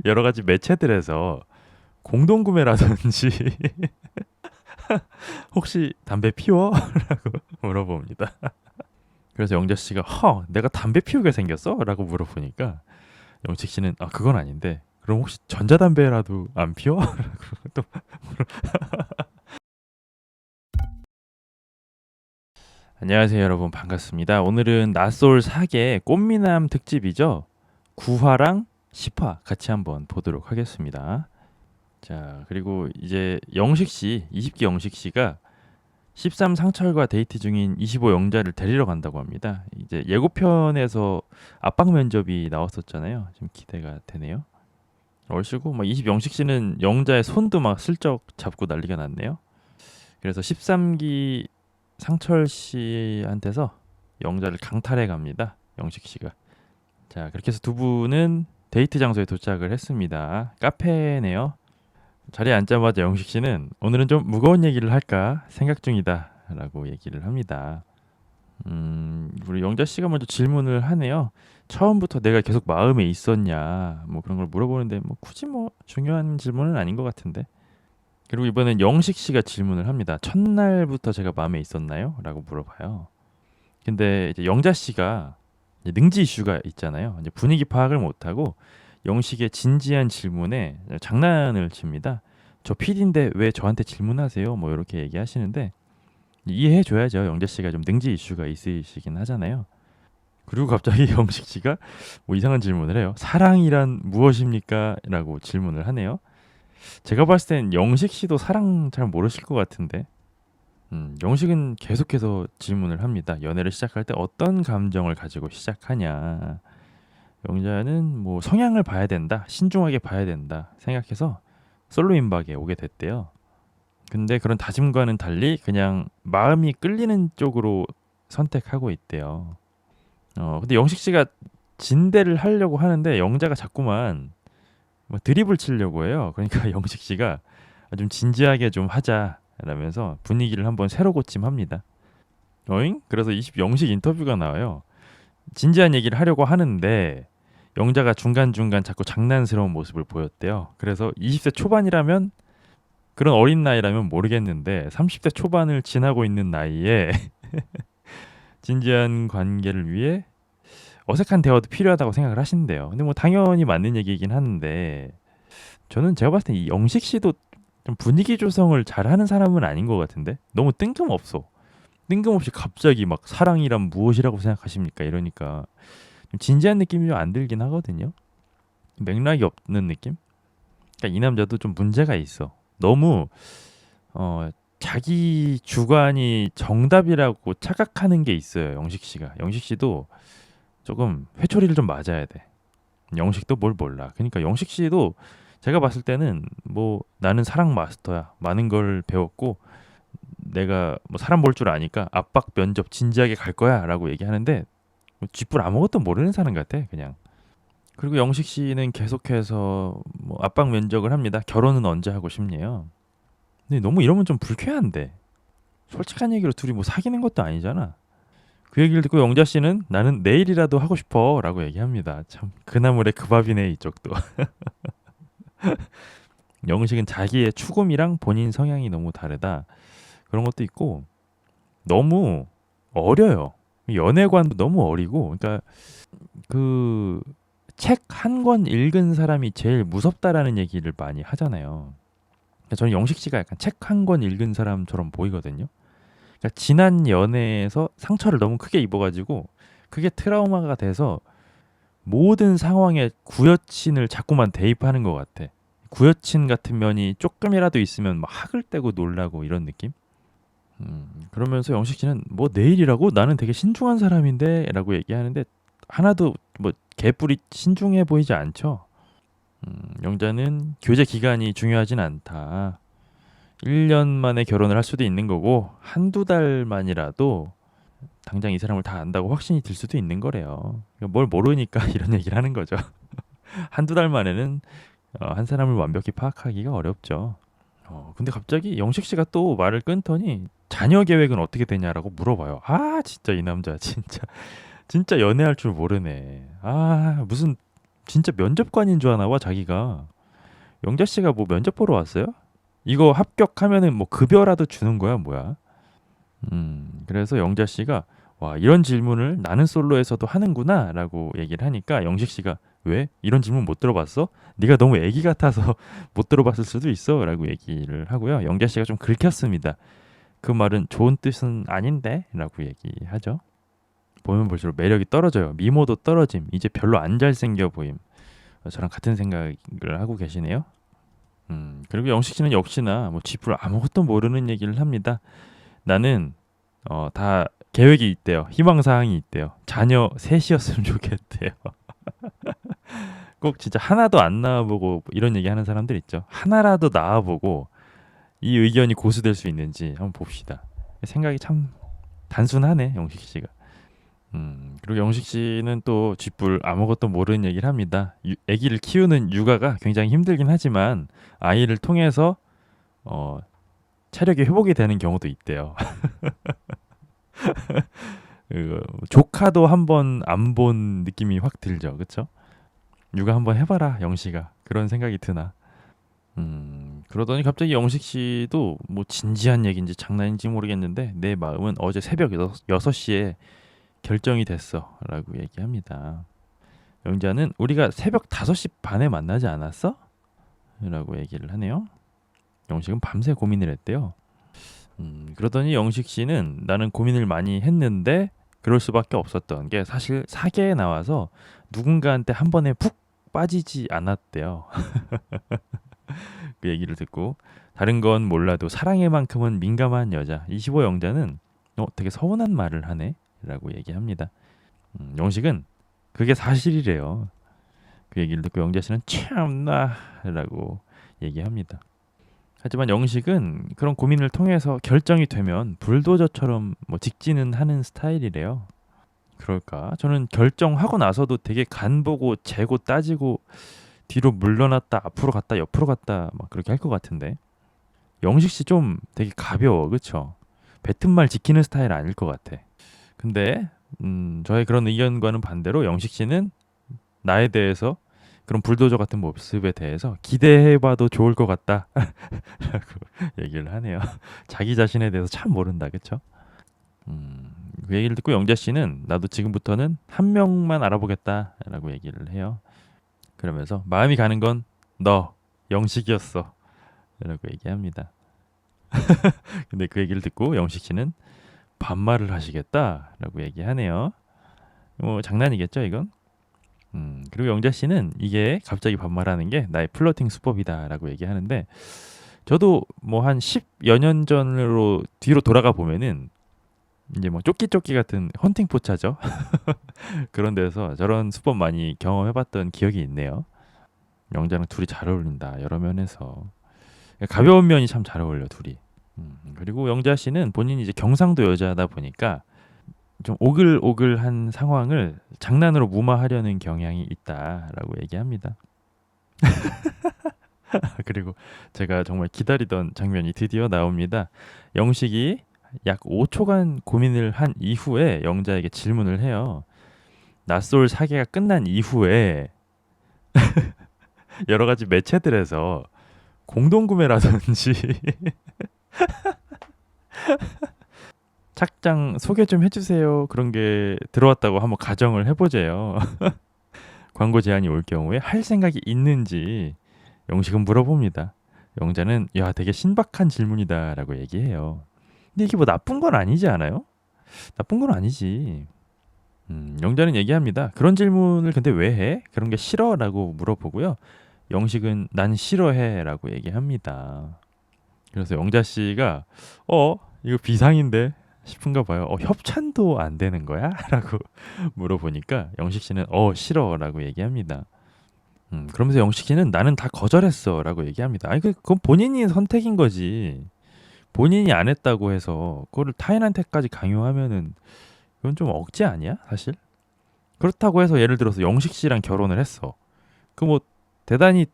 여러 가지 매체들에서 공동 구매라든지 혹시 담배 피워? 라고 물어봅니다. 그래서 영자 씨가 내가 담배 피우게 생겼어? 라고 물어보니까 영식 씨는 그건 아닌데 그럼 혹시 전자담배라도 안 피워? 라고 또 안녕하세요 여러분 반갑습니다. 오늘은 낯솔 사계 꽃미남 특집이죠. 9화랑 10화 같이 한번 보도록 하겠습니다. 자 그리고 이제 영식 씨 20기 영식 씨가 13 상철과 데이트 중인 25 영자를 데리러 간다고 합니다. 이제 예고편에서 압박 면접이 나왔었잖아요. 좀 기대가 되네요. 얼씨구 20 영식 씨는 영자의 손도 막 슬쩍 잡고 난리가 났네요. 그래서 13기 상철 씨한테서 영자를 강탈해 갑니다. 영식 씨가. 자, 그렇게 해서 두 분은 데이트 장소에 도착을 했습니다. 카페네요. 자리에 앉자마자 영식 씨는 오늘은 좀 무거운 얘기를 할까 생각 중이다 라고 얘기를 합니다. 우리 영자 씨가 먼저 질문을 하네요. 처음부터 내가 계속 마음에 있었냐 뭐 그런 걸 물어보는데 뭐 굳이 뭐 중요한 질문은 아닌 것 같은데. 그리고 이번엔 영식 씨가 질문을 합니다. 첫날부터 제가 마음에 있었나요? 라고 물어봐요. 근데 이제 영자 씨가 이제 능지 이슈가 있잖아요. 이제 분위기 파악을 못하고 영식의 진지한 질문에 장난을 칩니다. 저 PD인데 왜 저한테 질문하세요? 뭐 이렇게 얘기하시는데 이해해 줘야죠. 영자 씨가 좀 능지 이슈가 있으시긴 하잖아요. 그리고 갑자기 영식 씨가 뭐 이상한 질문을 해요. 사랑이란 무엇입니까? 라고 질문을 하네요. 제가 봤을 땐 영식 씨도 사랑 잘 모르실 것 같은데. 영식은 계속해서 질문을 합니다. 연애를 시작할 때 어떤 감정을 가지고 시작하냐. 영자는 뭐 성향을 봐야 된다, 신중하게 봐야 된다 생각해서 솔로 임박에 오게 됐대요. 근데 그런 다짐과는 달리 그냥 마음이 끌리는 쪽으로 선택하고 있대요. 근데 영식 씨가 진대를 하려고 하는데 영자가 자꾸만 뭐 드립을 치려고 해요. 그러니까 영식 씨가 좀 진지하게 좀 하자 라면서 분위기를 한번 새로 고침합니다. 어잉? 그래서 20 영식 인터뷰가 나와요. 진지한 얘기를 하려고 하는데 영자가 중간중간 자꾸 장난스러운 모습을 보였대요. 그래서 20세 초반이라면 그런 어린 나이라면 모르겠는데 30대 초반을 지나고 있는 나이에 진지한 관계를 위해 어색한 대화도 필요하다고 생각을 하신대요. 근데 뭐 당연히 맞는 얘기이긴 한데 저는 제가 봤을 때 이 영식 씨도 좀 분위기 조성을 잘하는 사람은 아닌 것 같은데 너무 뜬금없어. 뜬금없이 갑자기 막 사랑이란 무엇이라고 생각하십니까 이러니까 좀 진지한 느낌이 좀 안 들긴 하거든요. 맥락이 없는 느낌? 그러니까 이 남자도 좀 문제가 있어. 너무 자기 주관이 정답이라고 착각하는 게 있어요. 영식 씨가. 영식 씨도 조금 회초리를 좀 맞아야 돼. 영식도 뭘 몰라. 그러니까 영식 씨도 제가 봤을 때는 뭐 나는 사랑 마스터야. 많은 걸 배웠고 내가 뭐 사람 볼 줄 아니까 압박 면접 진지하게 갈 거야라고 얘기하는데 뭐 쥐뿔 아무것도 모르는 사람 같아 그냥. 그리고 영식 씨는 계속해서 뭐 압박 면접을 합니다. 결혼은 언제 하고 싶네요. 근데 너무 이러면 좀 불쾌한데. 솔직한 얘기로 둘이 뭐 사귀는 것도 아니잖아. 그 얘기를 듣고 영자 씨는 나는 내일이라도 하고 싶어라고 얘기합니다. 참 그나물의 그 밥이네 이쪽도. 영식은 자기의 추구미랑 본인 성향이 너무 다르다. 그런 것도 있고 너무 어려요. 연애관도 너무 어리고 그러니까 그 책 한 권 읽은 사람이 제일 무섭다라는 얘기를 많이 하잖아요. 그러니까 저는 영식 씨가 약간 책 한 권 읽은 사람처럼 보이거든요. 그러니까 지난 연애에서 상처를 너무 크게 입어가지고 그게 트라우마가 돼서 모든 상황에 구여친을 자꾸만 대입하는 것 같아. 구여친 같은 면이 조금이라도 있으면 막 학을 떼고 놀라고 이런 느낌? 그러면서 영식 씨는 뭐 내일이라고? 나는 되게 신중한 사람인데 라고 얘기하는데 하나도 뭐 개뿔이 신중해 보이지 않죠. 영자는 교제 기간이 중요하진 않다. 1년 만에 결혼을 할 수도 있는 거고 한두 달만이라도 당장 이 사람을 다 안다고 확신이 들 수도 있는 거래요. 그러니까 뭘 모르니까 이런 얘기를 하는 거죠. 한두 달 만에는 한 사람을 완벽히 파악하기가 어렵죠. 근데 갑자기 영식 씨가 또 말을 끊더니 자녀 계획은 어떻게 되냐라고 물어봐요. 진짜 이 남자 진짜 진짜 연애할 줄 모르네. 무슨 진짜 면접관인 줄 아나 봐 자기가. 영자 씨가 뭐 면접 보러 왔어요? 이거 합격하면은 뭐 급여라도 주는 거야 뭐야? 그래서 영자 씨가 와 이런 질문을 나는 솔로에서도 하는구나라고 얘기를 하니까 영식 씨가 왜 이런 질문 못 들어봤어? 네가 너무 애기 같아서 못 들어봤을 수도 있어라고 얘기를 하고요. 영자 씨가 좀 긁혔습니다. 그 말은 좋은 뜻은 아닌데라고 얘기하죠. 보면 볼수록 매력이 떨어져요. 미모도 떨어짐. 이제 별로 안 잘생겨 보임. 저랑 같은 생각을 하고 계시네요. 그리고 영식 씨는 역시나 뭐 쥐뿔 아무것도 모르는 얘기를 합니다. 나는 다 계획이 있대요. 희망 사항이 있대요. 자녀 셋이었으면 좋겠대요. 꼭 진짜 하나도 안 낳아보고 이런 얘기 하는 사람들 있죠. 하나라도 낳아보고 이 의견이 고수될 수 있는지 한번 봅시다. 생각이 참 단순하네, 영식 씨가. 그리고 영식 씨는 또 쥐뿔 아무것도 모르는 얘기를 합니다. 아기를 키우는 육아가 굉장히 힘들긴 하지만 아이를 통해서 어, 체력이 회복이 되는 경우도 있대요. 조카도 한번 안 본 느낌이 확 들죠, 그렇죠? 육아 한번 해봐라, 영식아. 그런 생각이 드나. 그러더니 갑자기 영식 씨도 뭐 진지한 얘기인지 장난인지 모르겠는데 내 마음은 어제 새벽 6시에 결정이 됐어 라고 얘기합니다. 영자는 우리가 새벽 5시 반에 만나지 않았어? 라고 얘기를 하네요. 영식은 밤새 고민을 했대요. 그러더니 영식 씨는 나는 고민을 많이 했는데 그럴 수밖에 없었던 게 사실 사계에 나와서 누군가한테 한 번에 푹 빠지지 않았대요. 그 얘기를 듣고 다른 건 몰라도 사랑에만큼은 민감한 여자 25 영자는 되게 서운한 말을 하네 라고 얘기합니다. 영식은 그게 사실이래요. 그 얘기를 듣고 영자 씨는 참나 라고 얘기합니다. 하지만 영식은 그런 고민을 통해서 결정이 되면 불도저처럼 뭐 직진은 하는 스타일이래요. 그럴까? 저는 결정하고 나서도 되게 간 보고 재고 따지고 뒤로 물러났다 앞으로 갔다 옆으로 갔다 막 그렇게 할 것 같은데 영식 씨 좀 되게 가벼워 그쵸? 뱉은 말 지키는 스타일 아닐 것 같아. 근데 저의 그런 의견과는 반대로 영식 씨는 나에 대해서 그런 불도저 같은 모습에 대해서 기대해봐도 좋을 것 같다 라고 얘기를 하네요. 자기 자신에 대해서 참 모른다 그쵸? 그 얘기를 듣고 영자 씨는 나도 지금부터는 한 명만 알아보겠다 라고 얘기를 해요. 그러면서 마음이 가는 건 너 영식이었어 라고 얘기합니다. 근데 그 얘기를 듣고 영식 씨는 반말을 하시겠다 라고 얘기하네요. 뭐 장난이겠죠 이건? 그리고 영자 씨는 이게 갑자기 반말하는 게 나의 플러팅 수법이다 라고 얘기하는데 저도 뭐 한 10여 년 전으로 뒤로 돌아가 보면은 이제 뭐 쪼끼쪼끼 같은 헌팅 포차죠. 그런 데서 저런 수법 많이 경험해봤던 기억이 있네요. 영자랑 둘이 잘 어울린다 여러 면에서 가벼운 면이 참 잘 어울려 둘이. 그리고 영자 씨는 본인이 이제 경상도 여자다 보니까 좀 오글오글한 상황을 장난으로 무마하려는 경향이 있다라고 얘기합니다. 그리고 제가 정말 기다리던 장면이 드디어 나옵니다. 영식이 약 5초간 고민을 한 이후에 영자에게 질문을 해요. 낯솔 사계가 끝난 이후에 여러 가지 매체들에서 공동구매라든지 착장 소개 좀 해주세요. 그런 게 들어왔다고 한번 가정을 해보재요. 광고 제안이 올 경우에 할 생각이 있는지 영식은 물어봅니다. 영자는 야 되게 신박한 질문이다라고 얘기해요. 근데 이게 뭐 나쁜 건 아니지 않아요? 나쁜 건 아니지. 영자는 얘기합니다. 그런 질문을 근데 왜 해? 그런 게 싫어라고 물어보고요. 영식은 난 싫어해라고 얘기합니다. 그래서 영자 씨가 이거 비상인데 싶은가 봐요. 협찬도 안 되는 거야? 라고 물어보니까 영식 씨는 싫어라고 얘기합니다. 그러면서 영식 씨는 나는 다 거절했어라고 얘기합니다. 아니 그건 본인이 선택인 거지. 본인이 안 했다고 해서 그거를 타인한테까지 강요하면은 그건 좀 억지 아니야? 사실? 그렇다고 해서 예를 들어서 영식 씨랑 결혼을 했어. 그 뭐 대단히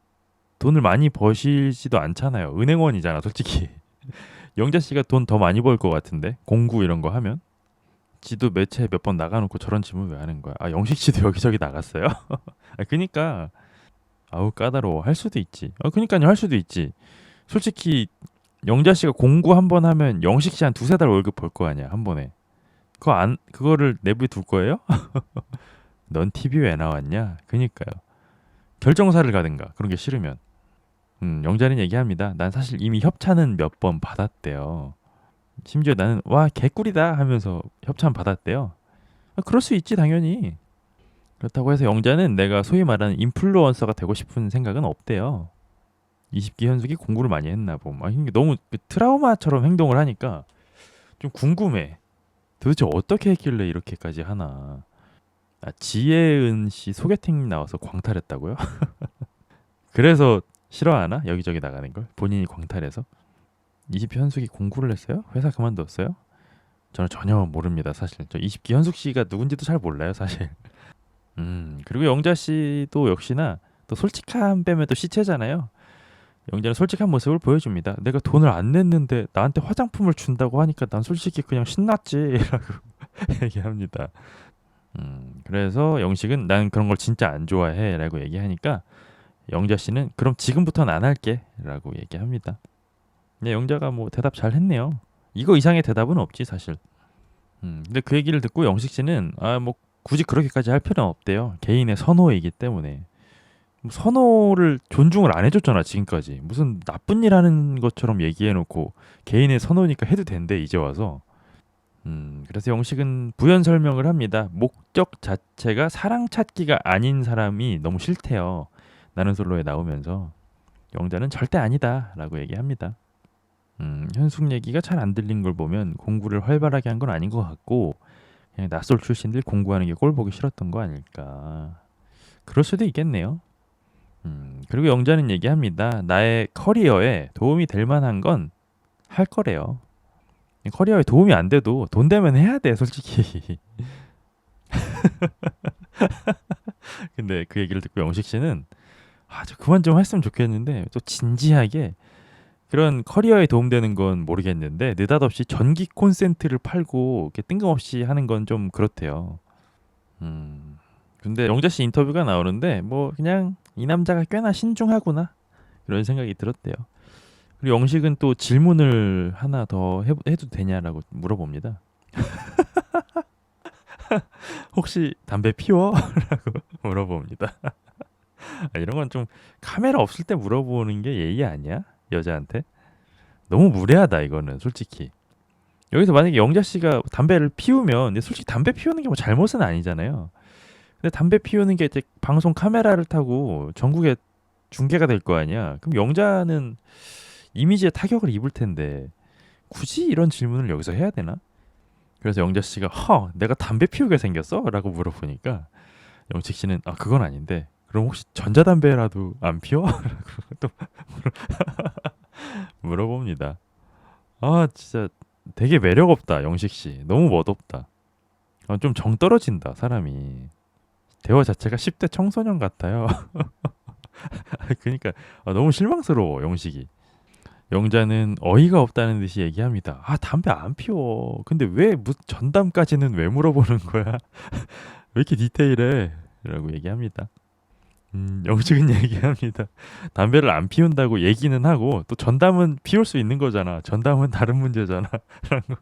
돈을 많이 버시지도 않잖아요. 은행원이잖아, 솔직히. 영자 씨가 돈 더 많이 벌 것 같은데 공구 이런 거 하면 지도 매체에 몇 번 나가놓고 저런 질문 왜 하는 거야? 아, 영식 씨도 여기저기 나갔어요? 아, 그니까 아우 까다로워. 할 수도 있지. 그니까요, 할 수도 있지. 솔직히 영자 씨가 공구 한 번 하면 영식 씨 한 두세 달 월급 벌 거 아니야, 한 번에. 그거를 내부에 둘 거예요? 넌 TV 왜 나왔냐? 그니까요. 결정사를 가든가 그런 게 싫으면. 영자는 얘기합니다. 난 사실 이미 협찬은 몇 번 받았대요. 심지어 나는 와 개꿀이다 하면서 협찬 받았대요. 그럴 수 있지 당연히. 그렇다고 해서 영자는 내가 소위 말하는 인플루언서가 되고 싶은 생각은 없대요. 20기 현숙이 공부를 많이 했나 봄. 이게 너무 그 트라우마처럼 행동을 하니까 좀 궁금해. 도대체 어떻게 했길래 이렇게까지 하나. 지혜은 씨 소개팅 나와서 광탈했다고요? 그래서 싫어하나? 여기저기 나가는 걸? 본인이 광탈해서? 20기 현숙이 공부를 했어요? 회사 그만뒀어요? 저는 전혀 모릅니다 사실. 저 20기 현숙 씨가 누군지도 잘 몰라요 사실. 그리고 영자 씨도 역시나 또 솔직함 빼면 또 시체잖아요. 영자는 솔직한 모습을 보여줍니다. 내가 돈을 안 냈는데 나한테 화장품을 준다고 하니까 난 솔직히 그냥 신났지라고 얘기합니다. 그래서 영식은 난 그런 걸 진짜 안 좋아해라고 얘기하니까 영자 씨는 그럼 지금부터는 안 할게라고 얘기합니다. 네, 영자가 뭐 대답 잘 했네요. 이거 이상의 대답은 없지 사실. 근데 그 얘기를 듣고 영식 씨는 뭐 굳이 그렇게까지 할 필요는 없대요. 개인의 선호이기 때문에. 뭐 선호를 존중을 안 해줬잖아 지금까지. 무슨 나쁜 일 하는 것처럼 얘기해놓고 개인의 선호니까 해도 된대 이제 와서. 그래서 영식은 부연 설명을 합니다. 목적 자체가 사랑 찾기가 아닌 사람이 너무 싫대요. 나는 솔로에 나오면서. 영자는 절대 아니다라고 얘기합니다. 현숙 얘기가 잘 안 들린 걸 보면 공부를 활발하게 한 건 아닌 것 같고 그냥 낯설 출신들 공부하는 게 꼴 보기 싫었던 거 아닐까. 그럴 수도 있겠네요. 그리고 영자는 얘기합니다. 나의 커리어에 도움이 될 만한 건 할 거래요. 커리어에 도움이 안 돼도 돈 되면 해야 돼 솔직히. 근데 그 얘기를 듣고 영식 씨는 저 그만 좀 했으면 좋겠는데 또 진지하게 그런 커리어에 도움되는 건 모르겠는데 느닷없이 전기 콘센트를 팔고 이렇게 뜬금없이 하는 건 좀 그렇대요. 근데 영자 씨 인터뷰가 나오는데 뭐 그냥 이 남자가 꽤나 신중하구나 이런 생각이 들었대요. 그리고 영식은 또 질문을 하나 더 해도 되냐라고 물어봅니다. 혹시 담배 피워? 라고 물어봅니다. 이런 건 좀 카메라 없을 때 물어보는 게 예의 아니야? 여자한테? 너무 무례하다 이거는 솔직히. 여기서 만약에 영자 씨가 담배를 피우면 근데 솔직히 담배 피우는 게 뭐 잘못은 아니잖아요. 근데 담배 피우는 게 이제 방송 카메라를 타고 전국에 중계가 될 거 아니야. 그럼 영자는 이미지에 타격을 입을 텐데 굳이 이런 질문을 여기서 해야 되나? 그래서 영자 씨가 내가 담배 피우게 생겼어? 라고 물어보니까 영식 씨는 그건 아닌데 그럼 혹시 전자담배라도 안 피워? 라고 또 물어봅니다. 진짜 되게 매력 없다 영식 씨. 너무 멋없다. 좀 정 떨어진다 사람이. 대화 자체가 10대 청소년 같아요. 그러니까 너무 실망스러워 영식이. 영자는 어이가 없다는 듯이 얘기합니다. 담배 안 피워. 근데 왜 무슨 전담까지는 왜 물어보는 거야? 왜 이렇게 디테일해? 라고 얘기합니다. 영식은 얘기합니다. 담배를 안 피운다고 얘기는 하고 또 전담은 피울 수 있는 거잖아. 전담은 다른 문제잖아. 라고.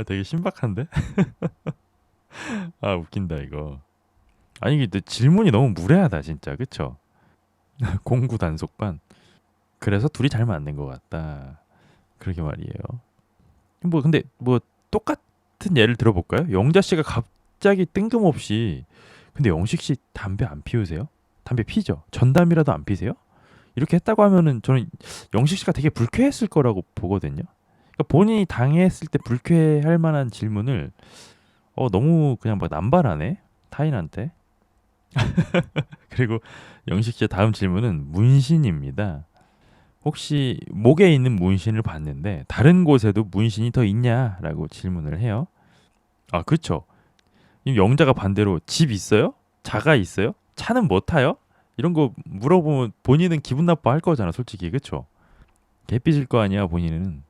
되게 신박한데? 웃긴다 이거. 아니 근데 질문이 너무 무례하다 진짜. 그쵸? 공구 단속반. 그래서 둘이 잘 맞는 것 같다. 그렇게 말이에요. 근데 똑같은 예를 들어볼까요? 영자 씨가 갑자기 뜬금없이 근데 영식 씨 담배 안 피우세요? 담배 피죠? 전담이라도 안 피세요? 이렇게 했다고 하면은 저는 영식 씨가 되게 불쾌했을 거라고 보거든요. 그러니까 본인이 당했을 때 불쾌할 만한 질문을 너무 그냥 막 남발하네 타인한테. 그리고 영식 씨의 다음 질문은 문신입니다. 혹시 목에 있는 문신을 봤는데 다른 곳에도 문신이 더 있냐라고 질문을 해요. 그렇죠. 영자가 반대로 집 있어요? 자가 있어요? 차는 뭐 타요? 이런 거 물어보면 본인은 기분 나빠할 거잖아 솔직히. 그렇죠? 개삐질 거 아니야 본인은.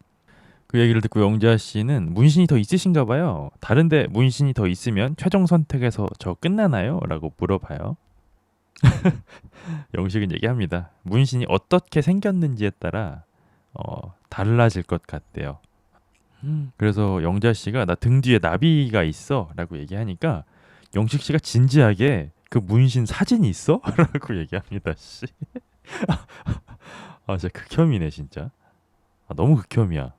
그 얘기를 듣고 영자 씨는 문신이 더 있으신가 봐요. 다른데 문신이 더 있으면 최종 선택에서 저 끝나나요? 라고 물어봐요. 영식은 얘기합니다. 문신이 어떻게 생겼는지에 따라 달라질 것 같대요. 그래서 영자 씨가 나 등 뒤에 나비가 있어 라고 얘기하니까 영식 씨가 진지하게 그 문신 사진이 있어? 라고 얘기합니다. 씨. 아 진짜 극혐이네 진짜. 아, 너무 극혐이야.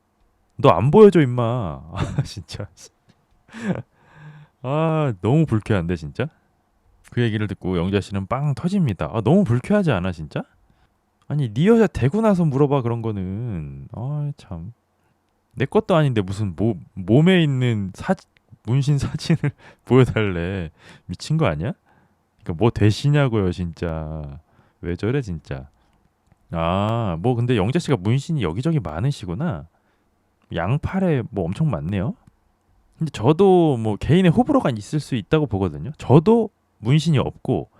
너 안 보여줘 임마. 아 진짜. 아 너무 불쾌한데 진짜. 그 얘기를 듣고 영자 씨는 빵 터집니다. 아 너무 불쾌하지 않아 진짜? 아니 네 여자 되고 나서 물어봐 그런 거는. 아 참. 내 것도 아닌데 무슨 몸에 있는 문신 사진을 보여달래. 미친 거 아니야? 그러니까 뭐 되시냐고요 진짜. 왜 저래 진짜. 아 뭐 근데 영자 씨가 문신이 여기저기 많으시구나. 양팔에 뭐 엄청 많네요. 근데 저도 뭐 개인의 호불호가 있을 수 있다고 보거든요. 저도 문신이 없고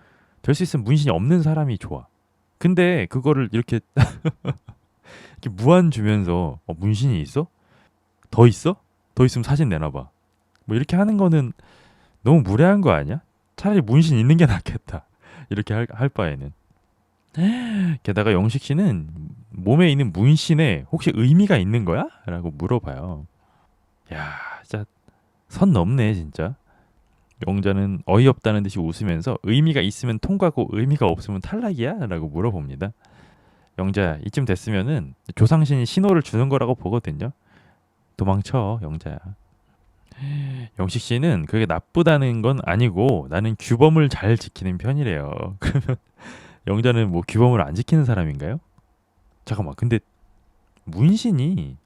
될 수 있으면 문신이 없는 사람이 좋아. 근데 그거를 이렇게 무한 주면서 문신이 있어? 더 있어? 더 있으면 사진 내놔봐. 뭐 이렇게 하는 거는 너무 무례한 거 아니야? 차라리 문신 있는 게 낫겠다. 이렇게 할 바에는. 게다가 영식 씨는 몸에 있는 문신에 혹시 의미가 있는 거야? 라고 물어봐요. 야, 진짜 선 넘네 진짜. 영자는 어이없다는 듯이 웃으면서 의미가 있으면 통과고 의미가 없으면 탈락이야? 라고 물어봅니다. 영자야 이쯤 됐으면은 조상신이 신호를 주는 거라고 보거든요. 도망쳐 영자야. 영식 씨는 그게 나쁘다는 건 아니고 나는 규범을 잘 지키는 편이래요. 그러면 영자는 뭐 규범을 안 지키는 사람인가요? 잠깐만 근데 문신이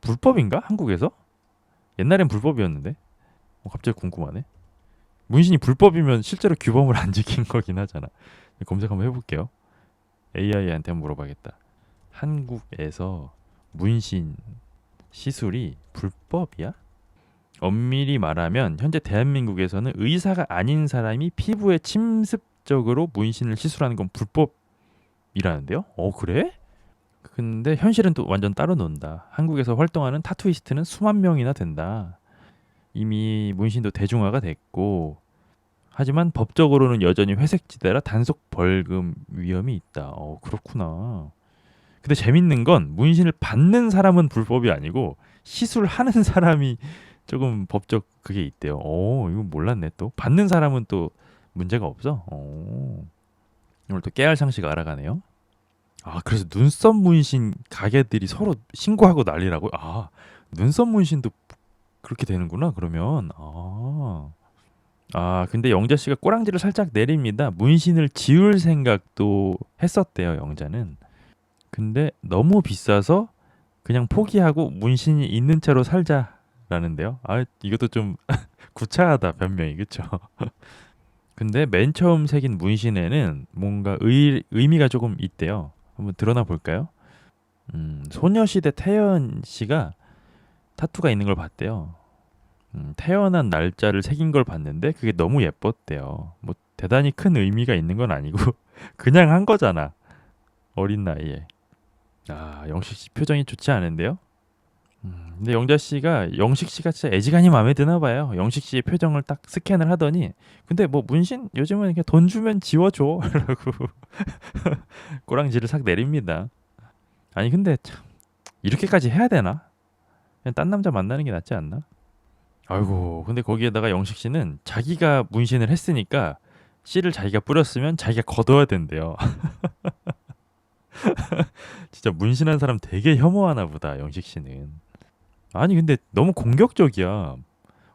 불법인가? 한국에서? 옛날엔 불법이었는데 갑자기 궁금하네. 문신이 불법이면 실제로 규범을 안 지킨 거긴 하잖아. 검색 한번 해볼게요. AI한테 한번 물어봐야겠다. 한국에서 문신 시술이 불법이야? 엄밀히 말하면 현재 대한민국에서는 의사가 아닌 사람이 피부에 침습적으로 문신을 시술하는 건 불법이라는데요? 그래? 근데 현실은 또 완전 따로 논다. 한국에서 활동하는 타투이스트는 수만 명이나 된다. 이미 문신도 대중화가 됐고 하지만 법적으로는 여전히 회색지대라 단속 벌금 위험이 있다. 그렇구나. 근데 재밌는 건 문신을 받는 사람은 불법이 아니고 시술하는 사람이 조금 법적 그게 있대요. 이거 몰랐네 또. 받는 사람은 또 문제가 없어. 오늘 또 깨알 상식 알아가네요. 아 그래서 눈썹 문신 가게들이 서로 신고하고 난리라고? 아 눈썹 문신도 그렇게 되는구나 그러면. 근데 영자 씨가 꼬랑지를 살짝 내립니다. 문신을 지울 생각도 했었대요 영자는. 근데 너무 비싸서 그냥 포기하고 문신이 있는 채로 살자라는데요. 아 이것도 좀 구차하다 변명이 그쵸? 근데 맨 처음 새긴 문신에는 뭔가 의미가 조금 있대요. 한번 드러나 볼까요? 소녀시대 태연 씨가 타투가 있는 걸 봤대요. 태어난 날짜를 새긴 걸 봤는데 그게 너무 예뻤대요. 뭐 대단히 큰 의미가 있는 건 아니고 그냥 한 거잖아. 어린 나이에. 아 영식 씨 표정이 좋지 않은데요? 근데 영자 씨가 영식 씨가 진짜 애지간히 마음에 드나 봐요. 영식 씨의 표정을 딱 스캔을 하더니 근데 뭐 문신 요즘은 그냥 돈 주면 지워줘라고 꼬랑지를 싹 내립니다. 아니 근데 참 이렇게까지 해야 되나? 그냥 딴 남자 만나는 게 낫지 않나? 아이고 근데 거기에다가 영식 씨는 자기가 문신을 했으니까 씨를 자기가 뿌렸으면 자기가 걷어야 된대요. 진짜 문신한 사람 되게 혐오하나 보다 영식 씨는. 아니 근데 너무 공격적이야.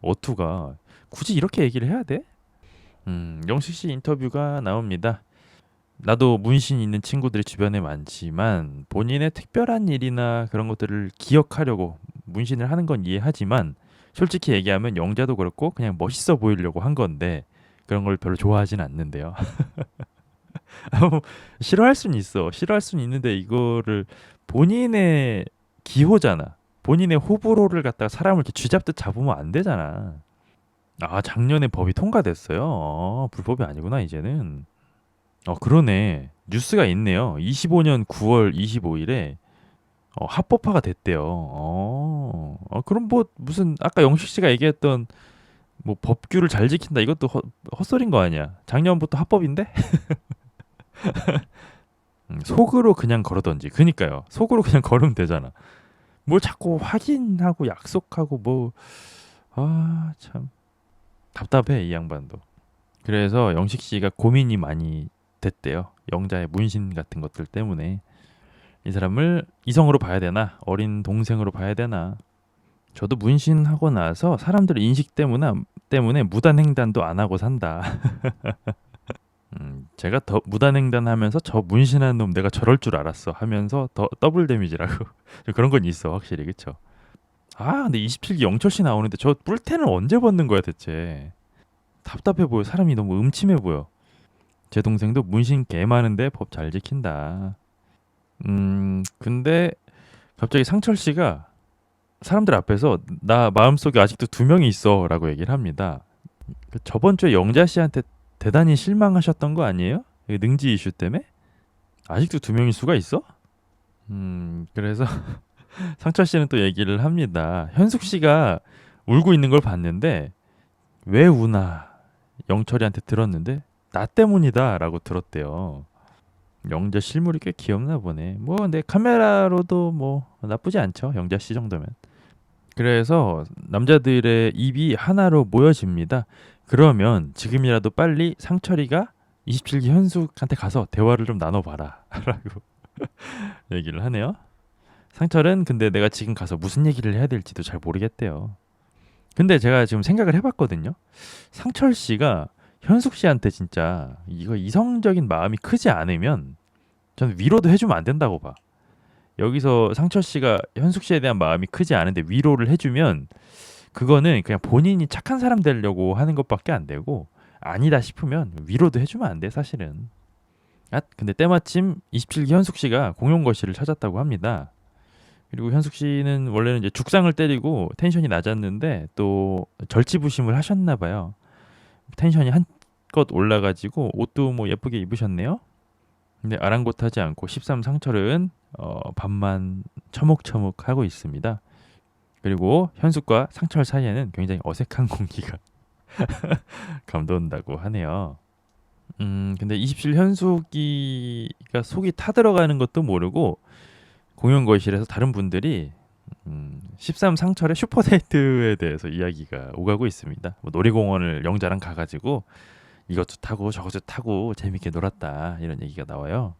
어투가 굳이 이렇게 얘기를 해야 돼? 영식 씨 인터뷰가 나옵니다. 나도 문신 있는 친구들이 주변에 많지만 본인의 특별한 일이나 그런 것들을 기억하려고 문신을 하는 건 이해하지만 솔직히 얘기하면 영자도 그렇고 그냥 멋있어 보이려고 한 건데 그런 걸 별로 좋아하진 않는데요. 뭐 싫어할 수는 있어. 싫어할 수는 있는데 이거를 본인의 기호잖아. 본인의 호불호를 갖다가 사람을 이렇게 쥐잡듯 잡으면 안 되잖아. 아, 작년에 법이 통과됐어요. 불법이 아니구나, 이제는. 그러네. 뉴스가 있네요. 25년 9월 25일에 합법화가 됐대요. 그럼 뭐 무슨 아까 영식 씨가 얘기했던 뭐 법규를 잘 지킨다 이것도 헛소리인 거 아니야? 작년부터 합법인데? 속으로 그냥 걸어던지. 그니까요. 속으로 그냥 걸으면 되잖아. 뭘 자꾸 확인하고 약속하고 뭐 참 답답해 이 양반도. 그래서 영식 씨가 고민이 많이 됐대요. 영자의 문신 같은 것들 때문에 이 사람을 이성으로 봐야 되나 어린 동생으로 봐야 되나. 저도 문신하고 나서 사람들의 인식 때문에 무단횡단도 안 하고 산다. 제가 더 무단횡단하면서 저 문신한 놈 내가 저럴 줄 알았어 하면서 더 더블 데미지라고 그런 건 있어 확실히 그쵸. 근데 27기 영철 씨 나오는데 저 뿔테는 언제 벗는 거야 대체. 답답해 보여. 사람이 너무 음침해 보여. 제 동생도 문신 개 많은데 법 잘 지킨다. 근데 갑자기 상철 씨가 사람들 앞에서 나 마음속에 아직도 두 명이 있어라고 얘기를 합니다. 저번 주에 영자 씨한테 대단히 실망하셨던 거 아니에요? 능지 이슈 때문에? 아직도 두 명일 수가 있어? 그래서 상철 씨는 또 얘기를 합니다. 현숙 씨가 울고 있는 걸 봤는데 왜 우나 영철이한테 들었는데 나 때문이다라고 들었대요. 영자 실물이 꽤 귀엽나 보네. 뭐 근데 카메라로도 뭐 나쁘지 않죠. 영자 씨 정도면. 그래서 남자들의 입이 하나로 모여집니다. 그러면 지금이라도 빨리 상철이가 27기 현숙한테 가서 대화를 좀 나눠봐라 라고 얘기를 하네요. 상철은 근데 내가 지금 가서 무슨 얘기를 해야 될지도 잘 모르겠대요. 근데 제가 지금 생각을 해봤거든요. 상철 씨가 현숙 씨한테 진짜 이거 이성적인 마음이 크지 않으면 저는 위로도 해주면 안 된다고 봐. 여기서 상철 씨가 현숙 씨에 대한 마음이 크지 않은데 위로를 해주면 그거는 그냥 본인이 착한 사람 되려고 하는 것밖에 안 되고 아니다 싶으면 위로도 해주면 안 돼 사실은. 근데 때마침 27기 현숙 씨가 공용 거실을 찾았다고 합니다. 그리고 현숙 씨는 원래는 이제 죽상을 때리고 텐션이 낮았는데 또 절치부심을 하셨나 봐요. 텐션이 한껏 올라가지고 옷도 뭐 예쁘게 입으셨네요. 근데 아랑곳하지 않고 13 상철은 밥만 처묵처묵 하고 있습니다. 그리고 현숙과 상철 사이에는 굉장히 어색한 공기가 감돈다고 하네요. 근데 27 현숙이가 속이 타들어가는 것도 모르고 공연 거실에서 다른 분들이 13 상철의 슈퍼데이트에 대해서 이야기가 오가고 있습니다. 뭐 놀이공원을 영자랑 가가지고 이것도 타고 저것도 타고 재밌게 놀았다 이런 얘기가 나와요.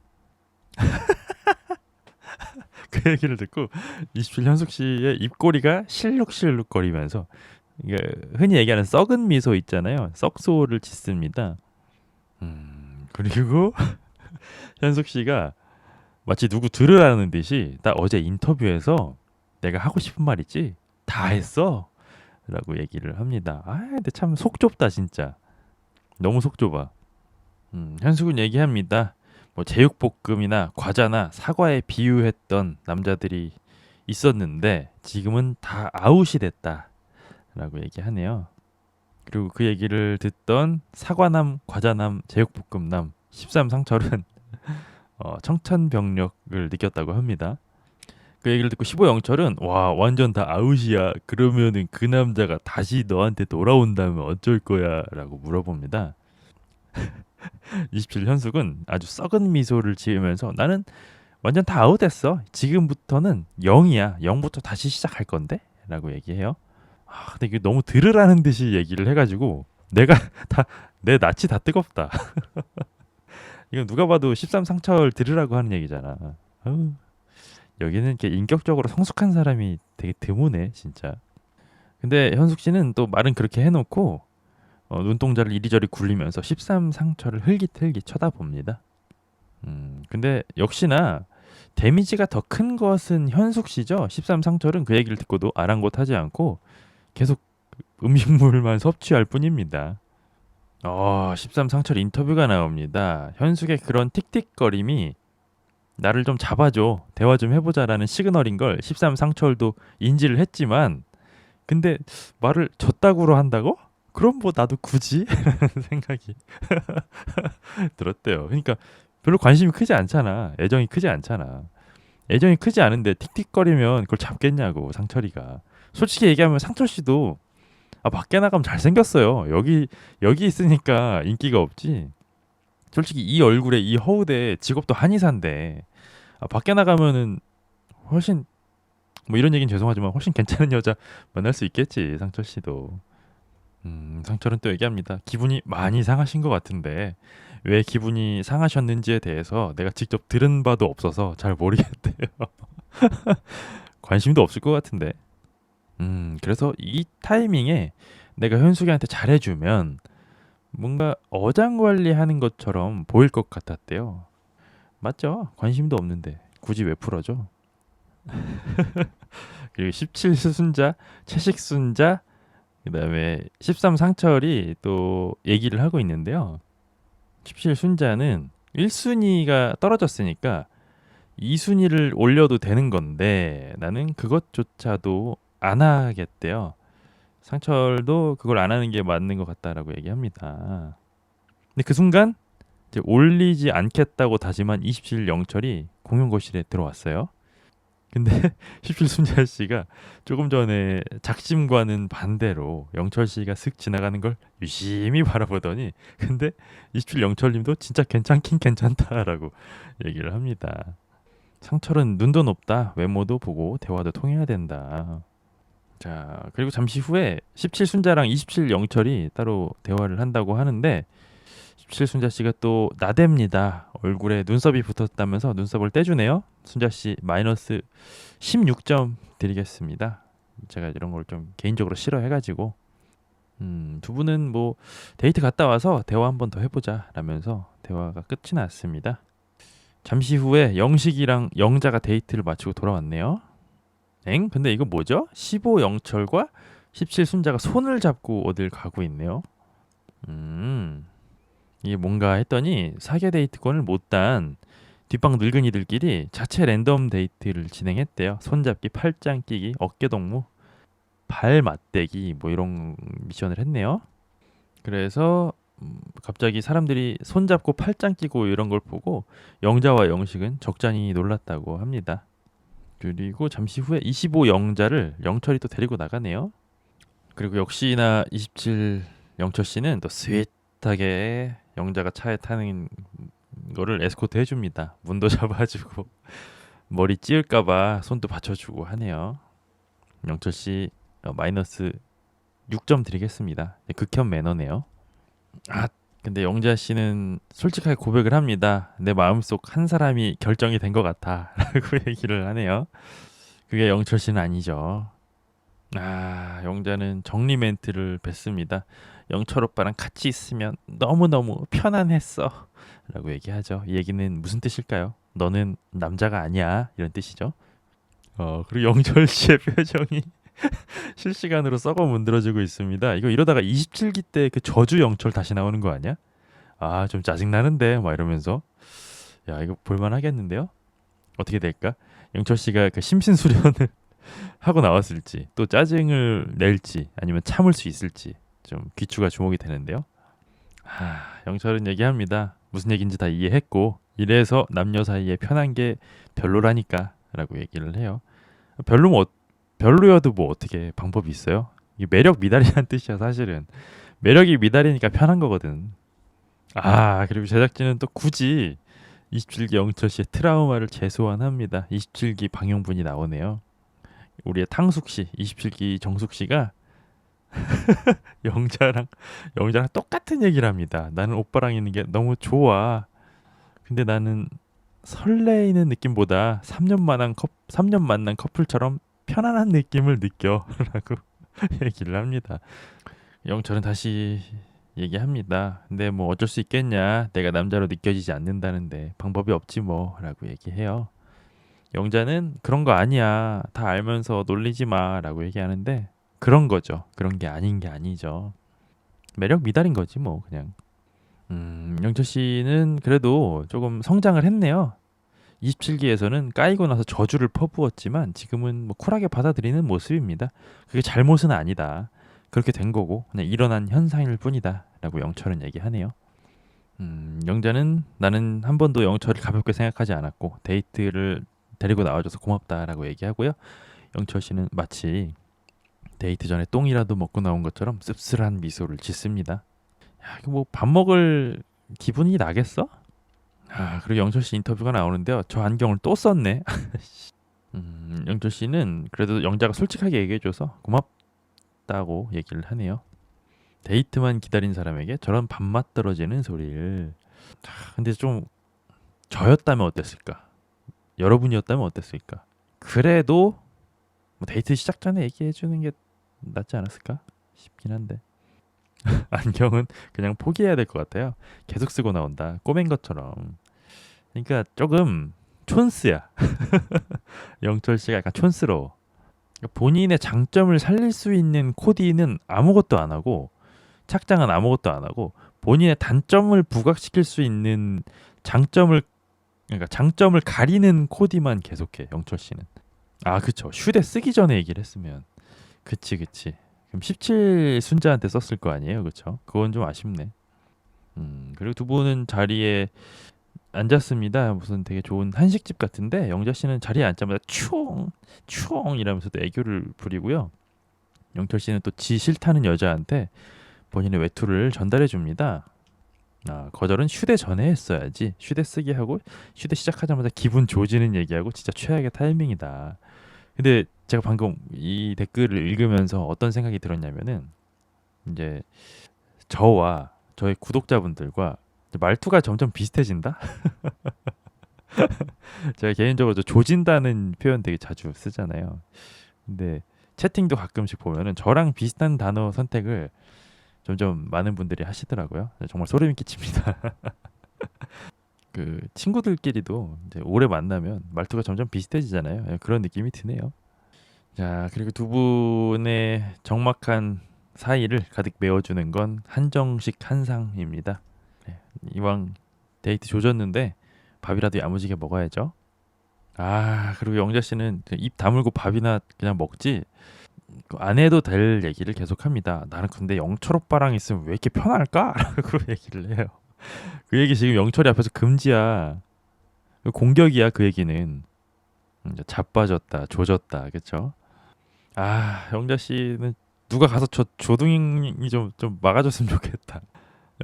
그 얘기를 듣고 27 현숙 씨의 입꼬리가 실룩실룩거리면서 이게 흔히 얘기하는 썩은 미소 있잖아요. 썩소를 짓습니다. 그리고 현숙 씨가 마치 누구 들으라는 듯이 나 어제 인터뷰에서 내가 하고 싶은 말 있지? 다 했어. 라고 얘기를 합니다. 근데 참 속 좁다 진짜. 너무 속 좁아. 현숙은 얘기합니다. 뭐 제육볶음이나 과자나 사과에 비유했던 남자들이 있었는데 지금은 다 아웃이 됐다. 라고 얘기하네요. 그리고 그 얘기를 듣던 사과남, 과자남, 제육볶음남 13 상철은 청천벽력을 느꼈다고 합니다. 그 얘기를 듣고 15 영철은 와 완전 다 아웃이야. 그러면은 그 남자가 다시 너한테 돌아온다면 어쩔 거야 라고 물어봅니다. 27 현숙은 아주 썩은 미소를 지으면서 나는 완전 다 아웃됐어. 지금부터는 0이야. 0부터 다시 시작할 건데? 라고 얘기해요. 근데 이게 너무 들으라는 듯이 얘기를 해가지고 내가 다 내 낯이 다 뜨겁다. 이건 누가 봐도 13 상철 들으라고 하는 얘기잖아. 여기는 이렇게 인격적으로 성숙한 사람이 되게 드무네 진짜. 근데 현숙 씨는 또 말은 그렇게 해놓고 눈동자를 이리저리 굴리면서 13 상철을 흘깃흘깃 쳐다봅니다. 근데 역시나 데미지가 더 큰 것은 현숙 씨죠. 13 상철은 그 얘기를 듣고도 아랑곳하지 않고 계속 음식물만 섭취할 뿐입니다. 13 상철 인터뷰가 나옵니다. 현숙의 그런 틱틱거림이 나를 좀 잡아줘, 대화 좀 해보자라는 시그널인 걸 13 상철도 인지를 했지만 근데 말을 저따구로 한다고? 그럼 뭐 나도 굳이? 라는 생각이 들었대요. 그러니까 별로 관심이 크지 않잖아. 애정이 크지 않잖아. 애정이 크지 않은데 틱틱거리면 그걸 잡겠냐고 상철이가. 솔직히 얘기하면 상철 씨도 밖에 나가면 잘생겼어요. 여기 있으니까 인기가 없지. 솔직히 이 얼굴에 이 허우대 직업도 한의사인데 밖에 나가면은 훨씬 뭐 이런 얘기는 죄송하지만 훨씬 괜찮은 여자 만날 수 있겠지 상철 씨도. 상철은 또 얘기합니다. 기분이 많이 상하신 것 같은데 왜 기분이 상하셨는지에 대해서 내가 직접 들은 바도 없어서 잘 모르겠대요. 관심도 없을 것 같은데. 그래서 이 타이밍에 내가 현숙이한테 잘해주면 뭔가 어장관리하는 것처럼 보일 것 같았대요. 맞죠? 관심도 없는데 굳이 왜 풀어줘? 그리고 17순자, 채식순자, 그다음에 13상철이 또 얘기를 하고 있는데요. 17순자는 1순위가 떨어졌으니까 2순위를 올려도 되는 건데 나는 그것조차도 안 하겠대요. 상철도 그걸 안 하는 게 맞는 것 같다라고 얘기합니다. 근데 그 순간 이제 올리지 않겠다고 다짐한 27 영철이 공연거실에 들어왔어요. 근데 17 순자 씨가 조금 전에 작심과는 반대로 영철 씨가 슥 지나가는 걸 유심히 바라보더니 근데 27 영철님도 진짜 괜찮긴 괜찮다라고 얘기를 합니다. 상철은 눈도 높다. 외모도 보고 대화도 통해야 된다. 자, 그리고 잠시 후에 17 순자랑 27 영철이 따로 대화를 한다고 하는데 17 순자 씨가 또 나댑니다. 얼굴에 눈썹이 붙었다면서 눈썹을 떼주네요. 순자 씨 마이너스 16점 드리겠습니다. 제가 이런 걸 좀 개인적으로 싫어해가지고 두 분은 뭐 데이트 갔다 와서 대화 한 번 더 해보자 라면서 대화가 끝이 났습니다. 잠시 후에 영식이랑 영자가 데이트를 마치고 돌아왔네요. 근데 이거 뭐죠? 15 영철과 17 순자가 손을 잡고 어딜 가고 있네요. 이게 뭔가 했더니 사계 데이트권을 못단 뒷방 늙은이들끼리 자체 랜덤 데이트를 진행했대요. 손잡기, 팔짱 끼기, 어깨 동무, 발 맞대기 뭐 이런 미션을 했네요. 그래서 갑자기 사람들이 손잡고 팔짱 끼고 이런 걸 보고 영자와 영식은 적잖이 놀랐다고 합니다. 그리고 잠시 후에 25 영자를 영철이 또 데리고 나가네요. 그리고 역시나 27 영철 씨는 또 스윗하게 영자가 차에 타는 거를 에스코트 해줍니다. 문도 잡아주고 머리 찌을까봐 손도 받쳐주고 하네요. 영철 씨 마이너스 6점 드리겠습니다. 극혐 매너네요. 근데 영자 씨는 솔직하게 고백을 합니다. 내 마음속 한 사람이 결정이 된 것 같아 라고 얘기를 하네요. 그게 영철 씨는 아니죠. 영자는 정리 멘트를 뱉습니다. 영철 오빠랑 같이 있으면 너무너무 편안했어 라고 얘기하죠. 이 얘기는 무슨 뜻일까요? 너는 남자가 아니야 이런 뜻이죠. 그리고 영철 씨의 표정이 실시간으로 썩어 문드러지고 있습니다. 이거 이러다가 27기 때 그 저주 영철 다시 나오는 거 아니야? 좀 짜증나는데 막 이러면서 야 이거 볼만 하겠는데요? 어떻게 될까? 영철 씨가 그 심신수련을 하고 나왔을지 또 짜증을 낼지 아니면 참을 수 있을지 좀 귀추가 주목이 되는데요. 영철은 얘기합니다. 무슨 얘기인지 다 이해했고 이래서 남녀 사이에 편한 게 별로라니까 라고 얘기를 해요. 별로여도 뭐 어떻게 방법이 있어요? 이게 매력 미달이라는 뜻이야 사실은. 매력이 미달이니까 편한 거거든. 그리고 제작진은 또 굳이 27기 영철 씨의 트라우마를 재소환합니다. 27기 방영분이 나오네요. 우리의 탕숙 씨, 27기 정숙 씨가 영자랑 똑같은 얘기를 합니다. 나는 오빠랑 있는 게 너무 좋아. 근데 나는 설레이는 느낌보다 3년 만난 커플처럼 편안한 느낌을 느껴라고 얘기를 합니다. 영철은 다시 얘기합니다. 근데 뭐 어쩔 수 있겠냐. 내가 남자로 느껴지지 않는다는데 방법이 없지 뭐라고 얘기해요. 영자는 그런 거 아니야. 다 알면서 놀리지 마라고 얘기하는데 그런 거죠. 그런 게 아닌 게 아니죠. 매력 미달인 거지 뭐 그냥. 영철 씨는 그래도 조금 성장을 했네요. 27기에서는 까이고 나서 저주를 퍼부었지만 지금은 뭐 쿨하게 받아들이는 모습입니다. 그게 잘못은 아니다. 그렇게 된 거고 그냥 일어난 현상일 뿐이다 라고 영철은 얘기하네요. 영자는 나는 한 번도 영철을 가볍게 생각하지 않았고 데이트를 데리고 나와줘서 고맙다라고 얘기하고요. 영철 씨는 마치 데이트 전에 똥이라도 먹고 나온 것처럼 씁쓸한 미소를 짓습니다. 야, 이거 뭐 밥 먹을 기분이 나겠어? 아, 그리고 영철 씨 인터뷰가 나오는데요. 저 안경을 또 썼네. 영철 씨는 그래도 영자가 솔직하게 얘기해줘서 고맙다고 얘기를 하네요. 데이트만 기다린 사람에게 저런 밥맛 떨어지는 소리를. 근데 좀 저였다면 어땠을까? 여러분이었다면 어땠을까? 그래도 뭐 데이트 시작 전에 얘기해 주는 게 낫지 않았을까 싶긴 한데 안경은 그냥 포기해야 될 것 같아요. 계속 쓰고 나온다. 꼬맨 것처럼. 그러니까 조금 촌스야. 영철 씨가 약간 촌스러워. 그러니까 본인의 장점을 살릴 수 있는 코디는 아무것도 안 하고 착장은 아무것도 안 하고 본인의 단점을 부각시킬 수 있는 장점을 그러니까 장점을 가리는 코디만 계속해. 영철 씨는. 아, 그쵸. 휴대 쓰기 전에 얘기를 했으면. 그치, 그치. 그럼 17 순자한테 썼을 거 아니에요, 그쵸? 그건 좀 아쉽네. 그리고 두 분은 자리에 앉았습니다. 무슨 되게 좋은 한식집 같은데 영자 씨는 자리에 앉자마자 추엉 이러면서 또 애교를 부리고요. 영철 씨는 또 지 싫다는 여자한테 본인의 외투를 전달해 줍니다. 아, 거절은 휴대 전에 했어야지. 휴대 쓰기 하고 휴대 시작하자마자 기분 좋아지는 얘기하고 진짜 최악의 타이밍이다. 근데 제가 방금 이 댓글을 읽으면서 어떤 생각이 들었냐면은 이제 저와 저의 구독자분들과 말투가 점점 비슷해진다. 제가 개인적으로 조진다는 표현 되게 자주 쓰잖아요. 근데 채팅도 가끔씩 보면은 저랑 비슷한 단어 선택을 점점 많은 분들이 하시더라고요. 정말 소름이 끼칩니다. 그 친구들끼리도 이제 오래 만나면 말투가 점점 비슷해지잖아요. 예, 그런 느낌이 드네요. 자, 그리고 두 분의 적막한 사이를 가득 메워주는 건 한정식 한상입니다. 네, 이왕 데이트 조졌는데 밥이라도 야무지게 먹어야죠. 아, 그리고 영자 씨는 입 다물고 밥이나 그냥 먹지 안 해도 될 얘기를 계속합니다. 나는 근데 영철 오빠랑 있으면 왜 이렇게 편할까? 라고 얘기를 해요. 그 얘기 지금 영철이 앞에서 금지야. 공격이야 그 얘기는. 이제 자빠졌다, 조졌다, 그쵸? 아, 영자 씨는 누가 가서 저 조둥이 좀 막아줬으면 좋겠다.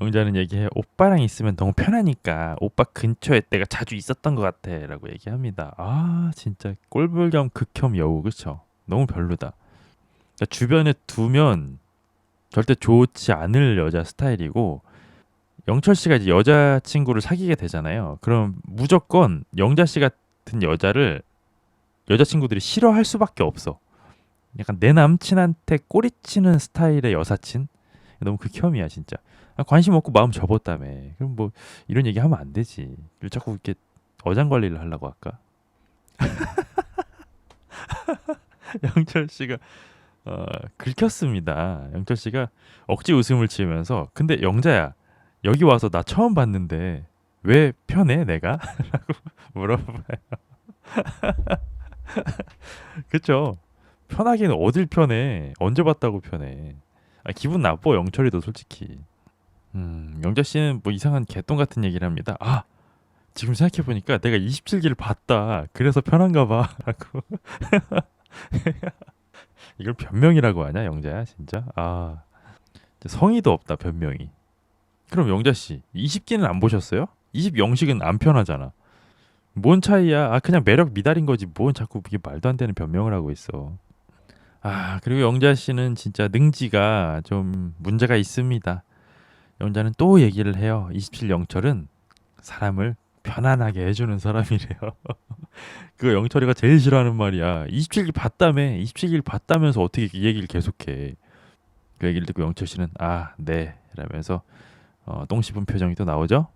영자는 얘기해. 오빠랑 있으면 너무 편하니까 오빠 근처에 내가 자주 있었던 것 같아라고 얘기합니다. 아, 진짜 꼴불견 극혐 여우, 그쵸? 너무 별로다. 그러니까 주변에 두면 절대 좋지 않을 여자 스타일이고 영철 씨가 이제 여자 친구를 사귀게 되잖아요. 그럼 무조건 영자 씨 같은 여자를 여자 친구들이 싫어할 수밖에 없어. 약간 내 남친한테 꼬리치는 스타일의 여사친? 너무 극혐이야 진짜. 아, 관심 없고 마음 접었다며. 그럼 뭐 이런 얘기 하면 안 되지. 왜 자꾸 이렇게 어장 관리를 하려고 할까? 영철 씨가 긁혔습니다. 영철 씨가 억지 웃음을 지으면서 근데 영자야 여기 와서 나 처음 봤는데 왜 편해 내가? 라고 물어봐요. 그쵸? 편하기는 어딜 편해? 언제 봤다고 편해? 아, 기분 나빠 영철이도 솔직히. 영자 씨는 뭐 이상한 개똥 같은 얘기를 합니다. 아, 지금 생각해 보니까 내가 27기를 봤다. 그래서 편한가 봐. 라고. 이걸 변명이라고 하냐 영자야 진짜? 아, 성의도 없다 변명이. 그럼 영자 씨 20기는 안 보셨어요? 20영식은 안 편하잖아. 뭔 차이야? 아, 그냥 매력 미달인 거지. 뭔 자꾸 이게 말도 안 되는 변명을 하고 있어. 아, 그리고 영자 씨는 진짜 능지가 좀 문제가 있습니다. 영자는 또 얘기를 해요. 27 영철은 사람을 편안하게 해주는 사람이래요. 그거 영철이가 제일 싫어하는 말이야. 27일 봤다며. 27일 봤다면서 어떻게 이 얘기를 계속해. 그 얘기를 듣고 영철 씨는 아, 네. 라면서 똥 씹은 표정이 또 나오죠.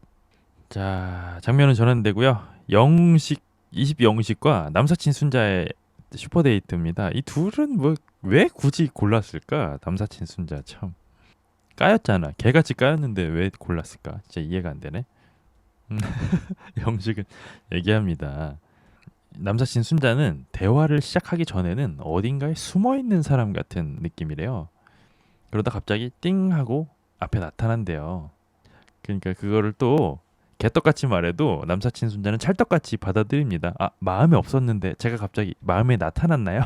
자, 장면은 전환되고요. 영식 20영식과 남사친 순자의 슈퍼데이트입니다. 이 둘은 뭐 왜 굳이 골랐을까? 남사친 순자 참 까였잖아. 개같이 까였는데 왜 골랐을까? 진짜 이해가 안 되네. 영식은 얘기합니다. 남사친 순자는 대화를 시작하기 전에는 어딘가에 숨어 있는 사람 같은 느낌이래요. 그러다 갑자기 띵 하고 앞에 나타난대요. 그러니까 그거를 또 개떡같이 말해도 남사친 순자는 찰떡같이 받아들입니다. 아, 마음에 없었는데 제가 갑자기 마음에 나타났나요?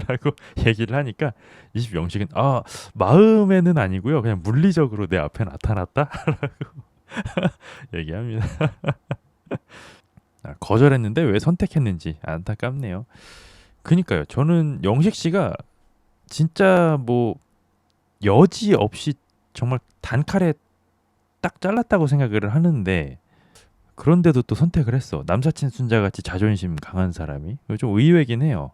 라고 얘기를 하니까 20영식은 마음에는 아니고요. 그냥 물리적으로 내 앞에 나타났다? 얘기합니다. 거절했는데 왜 선택했는지 안타깝네요. 그니까요. 저는 영식 씨가 진짜 뭐 여지 없이 정말 단칼에 딱 잘랐다고 생각을 하는데 그런데도 또 선택을 했어. 남사친 순자같이 자존심 강한 사람이. 이거 좀 의외긴 해요.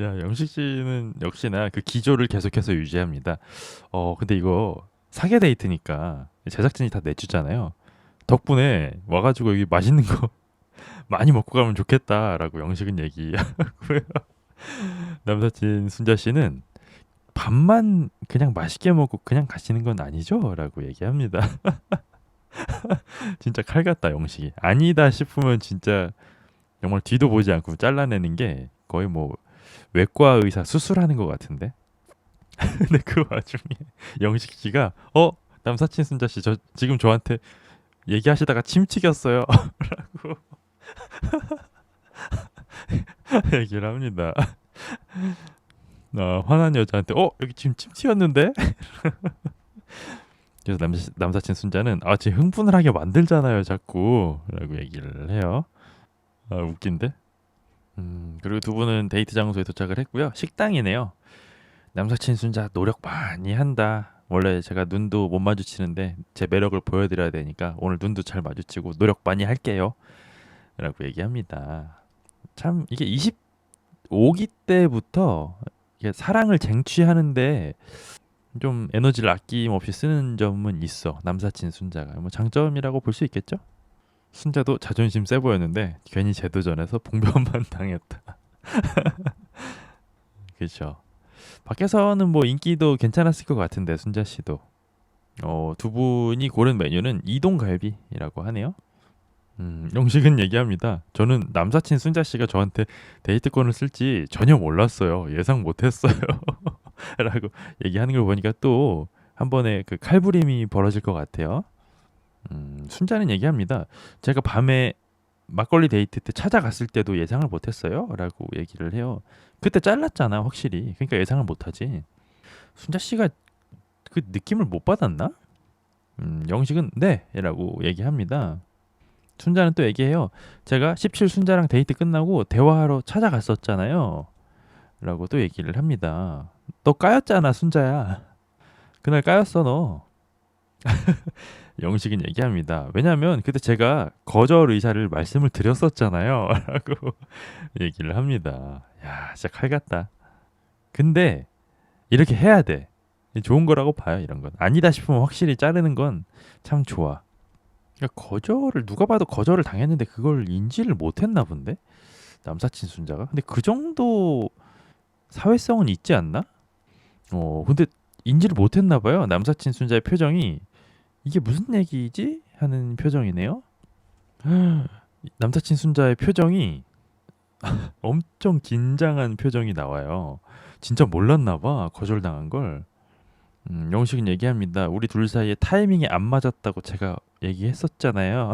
야, 영식 씨는 역시나 그 기조를 계속해서 유지합니다. 근데 이거 사계 데이트니까 제작진이 다 내주잖아요. 덕분에 와가지고 여기 맛있는 거 많이 먹고 가면 좋겠다라고 영식은 얘기하고요. 남사친 순자 씨는 밥만 그냥 맛있게 먹고 그냥 가시는 건 아니죠? 라고 얘기합니다. 진짜 칼 같다, 영식이. 아니다 싶으면 진짜 정말 뒤도 보지 않고 잘라내는 게 거의 뭐 외과 의사 수술하는 것 같은데. 근데 그 와중에 영식 씨가 남사친 순자 씨 저 지금 저한테 얘기하시다가 침 튀겼어요. 라고 얘기를 합니다. 화난 여자한테 여기 지금 침 튀었는데? 그래서 남사친 순자는 제 흥분을 하게 만들잖아요 자꾸 라고 얘기를 해요. 웃긴데. 그리고 두 분은 데이트 장소에 도착을 했고요. 식당이네요. 남사친 순자 노력 많이 한다. 원래 제가 눈도 못 마주치는데 제 매력을 보여드려야 되니까 오늘 눈도 잘 마주치고 노력 많이 할게요 라고 얘기합니다. 참 이게 25기 때부터 이게 사랑을 쟁취하는데 좀 에너지를 아낌없이 쓰는 점은 있어. 남사친 순자가 뭐 장점이라고 볼 수 있겠죠. 순자도 자존심 세 보였는데 괜히 재도전해서 봉변만 당했다. 그렇죠. 밖에서는 뭐 인기도 괜찮았을 것 같은데 순자 씨도 두 분이 고른 메뉴는 이동갈비라고 하네요. 영식은 얘기합니다. 저는 남사친 순자 씨가 저한테 데이트권을 쓸지 전혀 몰랐어요. 예상 못했어요. 라고 얘기하는 걸 보니까 또 한 번에 그 칼부림이 벌어질 것 같아요. 순자는 얘기합니다. 제가 밤에 막걸리 데이트 때 찾아갔을 때도 예상을 못했어요. 라고 얘기를 해요. 그때 잘랐잖아 확실히. 그러니까 예상을 못하지. 순자 씨가 그 느낌을 못 받았나? 영식은 네 라고 얘기합니다. 순자는 또 얘기해요. 제가 17 순자랑 데이트 끝나고 대화하러 찾아갔었잖아요. 라고 또 얘기를 합니다. 너 까였잖아 순자야. 그날 까였어 너. 영식은 얘기합니다. 왜냐면 그때 제가 거절 의사를 말씀을 드렸었잖아요. 라고 얘기를 합니다. 야 진짜 칼 같다. 근데 이렇게 해야 돼. 좋은 거라고 봐요 이런 건. 아니다 싶으면 확실히 자르는 건 참 좋아. 그러니까 거절을 누가 봐도 거절을 당했는데 그걸 인지를 못했나 본데 남사친 순자가. 근데 그 정도 사회성은 있지 않나? 근데 인지를 못했나 봐요. 남사친 순자의 표정이 이게 무슨 얘기지? 하는 표정이네요. 남사친 순자의 표정이 엄청 긴장한 표정이 나와요. 진짜 몰랐나 봐 거절당한 걸. 영식은 얘기합니다. 우리 둘 사이에 타이밍이 안 맞았다고 제가 얘기했었잖아요.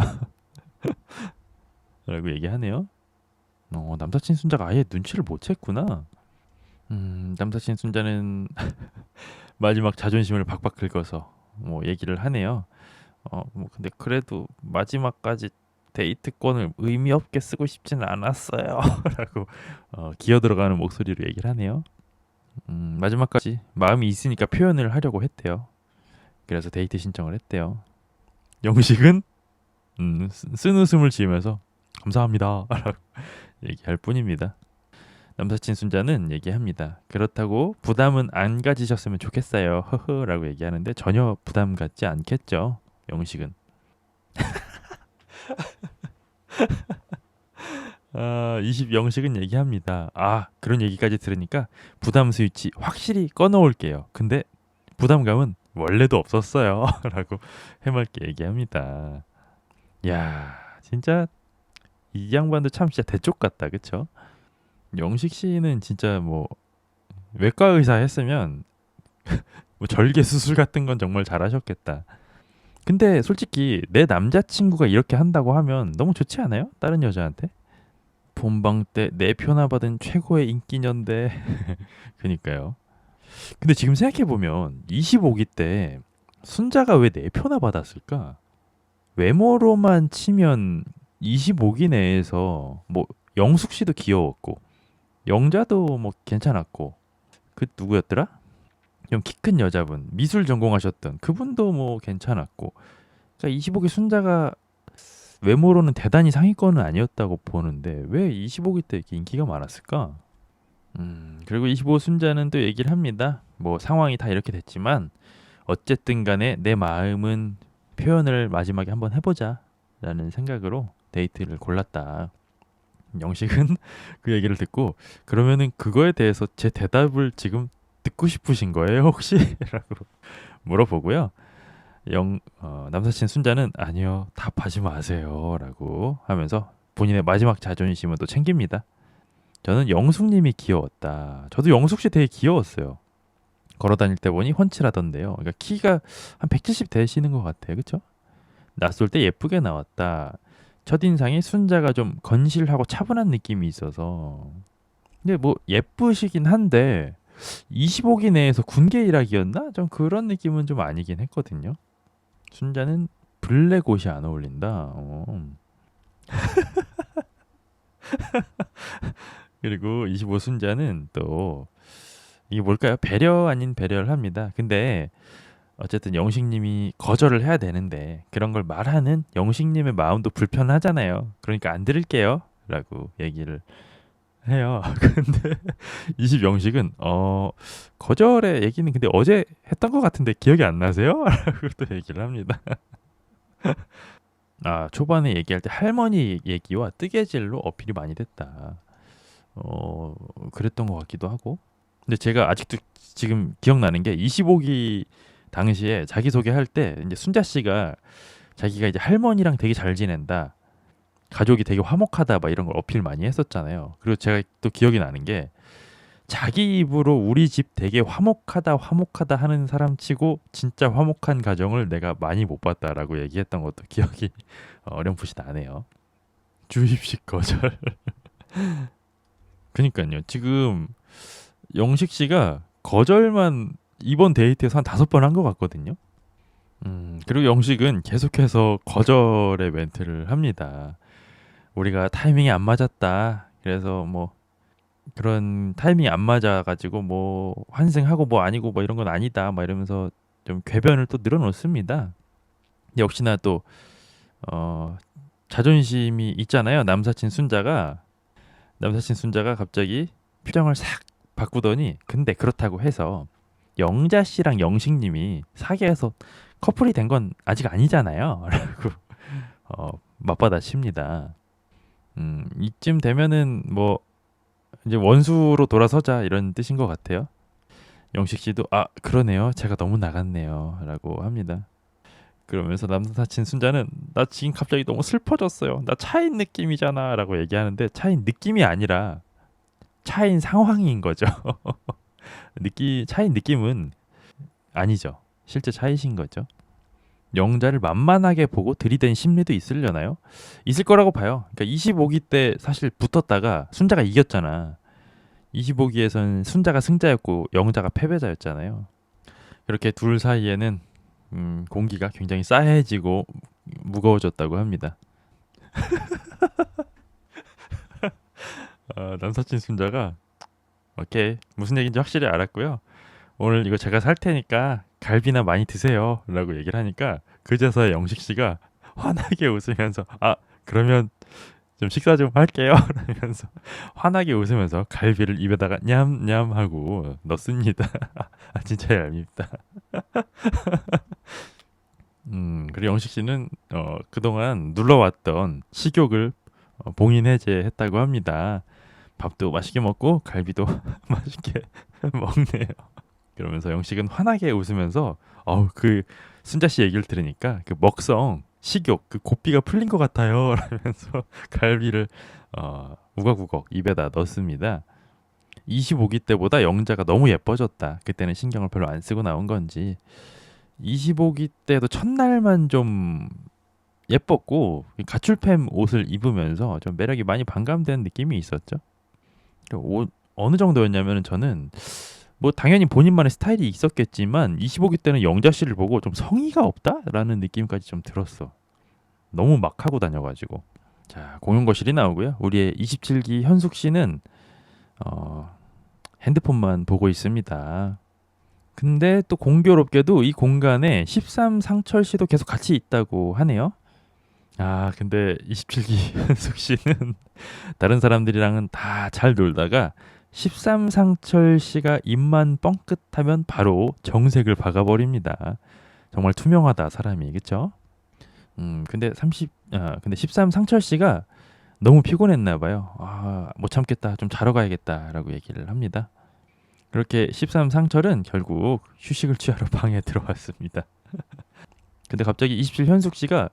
라고 얘기하네요. 남사친 순자가 아예 눈치를 못 챘구나. 남사친 순자는 마지막 자존심을 박박 긁어서 뭐 얘기를 하네요. 뭐 근데 그래도 마지막까지 데이트권을 의미 없게 쓰고 싶지는 않았어요. 라고 기어 들어가는 목소리로 얘기를 하네요. 마지막까지 마음이 있으니까 표현을 하려고 했대요. 그래서 데이트 신청을 했대요. 영식은 쓴 웃음을 지으면서 감사합니다. 라고 얘기할 뿐입니다. 남사친 순자는 얘기합니다. 그렇다고 부담은 안 가지셨으면 좋겠어요. 허허라고 얘기하는데 전혀 부담 갖지 않겠죠. 영식은. 20영식은 얘기합니다. 그런 얘기까지 들으니까 부담 스위치 확실히 꺼놓을게요. 근데 부담감은 원래도 없었어요. 라고 해맑게 얘기합니다. 야 진짜 이 양반도 참 진짜 대쪽 같다. 그쵸? 영식 씨는 진짜 뭐 외과 의사 했으면 뭐 절개 수술 같은 건 정말 잘하셨겠다. 근데 솔직히 내 남자친구가 이렇게 한다고 하면 너무 좋지 않아요? 다른 여자한테? 본방 때 내 표나 받은 최고의 인기녀인데. 그니까요. 근데 지금 생각해보면 25기 때 순자가 왜 내 표나 받았을까? 외모로만 치면 25기 내에서 뭐 영숙 씨도 귀여웠고 영자도 뭐 괜찮았고 그 누구였더라? 좀 키 큰 여자분 미술 전공하셨던 그분도 뭐 괜찮았고 그러니까 25기 순자가 외모로는 대단히 상위권은 아니었다고 보는데 왜 25기 때 이렇게 인기가 많았을까? 그리고 25 순자는 또 얘기를 합니다. 뭐 상황이 다 이렇게 됐지만 어쨌든 간에 내 마음은 표현을 마지막에 한번 해보자 라는 생각으로 데이트를 골랐다. 영식은 그 얘기를 듣고 그러면은 그거에 대해서 제 대답을 지금 듣고 싶으신 거예요 혹시? 라고 물어보고요. 남사친 순자는 아니요 답하지 마세요 라고 하면서 본인의 마지막 자존심은 또 챙깁니다. 저는 영숙님이 귀여웠다. 저도 영숙 씨 되게 귀여웠어요. 걸어 다닐 때 보니 훤칠하던데요. 그러니까 키가 한 170 되시는 것 같아요. 그쵸? 낯설 때 예쁘게 나왔다. 첫인상에 순자가 좀 건실하고 차분한 느낌이 있어서 근데 뭐 예쁘시긴 한데 25기 내에서 군계 일학이었나? 좀 그런 느낌은 좀 아니긴 했거든요. 순자는 블랙 옷이 안 어울린다. 그리고 25 순자는 또 이게 뭘까요? 배려 아닌 배려를 합니다. 근데 어쨌든 영식님이 거절을 해야 되는데 그런 걸 말하는 영식님의 마음도 불편하잖아요. 그러니까 안 들을게요. 라고 얘기를 해요. 근데 20 영식은 거절의 얘기는 근데 어제 했던 것 같은데 기억이 안 나세요? 라고 또 얘기를 합니다. 아 초반에 얘기할 때 할머니 얘기와 뜨개질로 어필이 많이 됐다. 그랬던 것 같기도 하고. 근데 제가 아직도 지금 기억나는 게 25기 당시에 자기소개할 때 이제 순자 씨가 자기가 이제 할머니랑 되게 잘 지낸다. 가족이 되게 화목하다 막 이런 걸 어필 많이 했었잖아요. 그리고 제가 또 기억이 나는 게 자기 입으로 우리 집 되게 화목하다 화목하다 하는 사람 치고 진짜 화목한 가정을 내가 많이 못 봤다라고 얘기했던 것도 기억이 어렴풋이 나네요. 주입식 거절. 그니까요. 지금 영식 씨가 거절만 이번 데이트에서 한 5번 한 것 같거든요. 그리고 영식은 계속해서 거절의 멘트를 합니다. 우리가 타이밍이 안 맞았다. 그래서 뭐 그런 타이밍이 안 맞아가지고 뭐 환승하고 뭐 아니고 뭐 이런 건 아니다. 막 이러면서 좀 궤변을 또 늘어놓습니다. 역시나 또 어, 자존심이 있잖아요. 남사친 순자가 갑자기 표정을 싹 바꾸더니 근데 그렇다고 해서 영자 씨랑 영식님이 사귀어서 커플이 된 건 아직 아니잖아요. 라고 맞받아칩니다. 이쯤 되면은 뭐 이제 원수로 돌아서자 이런 뜻인 것 같아요. 영식 씨도 아 그러네요. 제가 너무 나갔네요.라고 합니다. 그러면서 남사친 순자는 나 지금 갑자기 너무 슬퍼졌어요. 나 차인 느낌이잖아라고 얘기하는데 차인 느낌이 아니라 차인 상황인 거죠. 차인 느낌은 아니죠. 실제 차이신 거죠. 영자를 만만하게 보고 들이댄 심리도 있으려나요? 있을 거라고 봐요. 그러니까 25기 때 사실 붙었다가 순자가 이겼잖아. 25기에서는 순자가 승자였고 영자가 패배자였잖아요. 그렇게 둘 사이에는 공기가 굉장히 싸해지고 무거워졌다고 합니다. 남사친 순자가 오케이 무슨 얘기인지 확실히 알았고요. 오늘 이거 제가 살 테니까 갈비나 많이 드세요 라고 얘기를 하니까 그제서야 영식 씨가 환하게 웃으면서 아 그러면 좀 식사 좀 할게요 라면서 환하게 웃으면서 갈비를 입에다가 냠냠 하고 넣습니다. 아 진짜 얄밉다. 그리고 영식 씨는 그동안 눌러왔던 식욕을 봉인해제했다고 합니다. 밥도 맛있게 먹고 갈비도 맛있게 먹네요. 그러면서 영식은 환하게 웃으면서 그 순자 씨 얘기를 들으니까 그 먹성 식욕 그 고삐가 풀린 것 같아요 라면서 갈비를 우걱우걱 입에다 넣습니다. 25기 때보다 영자가 너무 예뻐졌다. 그때는 신경을 별로 안 쓰고 나온 건지 25기 때도 첫날만 좀 예뻤고 가출팸 옷을 입으면서 좀 매력이 많이 반감되는 느낌이 있었죠. 옷 어느 정도였냐면은 저는 뭐 당연히 본인만의 스타일이 있었겠지만 25기 때는 영자 씨를 보고 좀 성의가 없다라는 느낌까지 좀 들었어. 너무 막 하고 다녀가지고. 자, 공용 거실이 나오고요. 우리의 27기 현숙 씨는 어, 핸드폰만 보고 있습니다. 근데 또 공교롭게도 이 공간에 13 상철 씨도 계속 같이 있다고 하네요. 아, 근데 27기 현숙 씨는 다른 사람들이랑은 다 잘 놀다가 13 상철 씨가 입만 뻥끗하면 바로 정색을 박아버립니다. 정말 투명하다 사람이, 그쵸? 근데 13 상철 씨가 너무 피곤했나 봐요. 아, 못 참겠다. 좀 자러 가야겠다라고 얘기를 합니다. 그렇게 13 상철은 결국 휴식을 취하러 방에 들어왔습니다. 근데 갑자기 27 현숙 씨가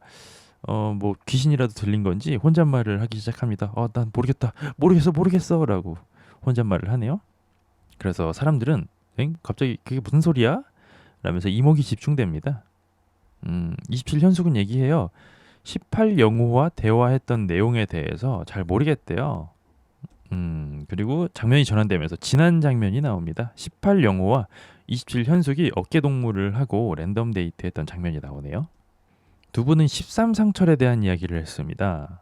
뭐 귀신이라도 들린 건지 혼잣말을 하기 시작합니다. 난 모르겠어라고 혼잣말을 하네요. 그래서 사람들은 갑자기 그게 무슨 소리야? 라면서 이목이 집중됩니다. 27 현숙은 얘기해요. 18 영호와 대화했던 내용에 대해서 잘 모르겠대요. 그리고 장면이 전환되면서 지난 장면이 나옵니다. 18 영호와 27 현숙이 어깨 동무를 하고 랜덤 데이트했던 장면이 나오네요. 두 분은 13 상철에 대한 이야기를 했습니다.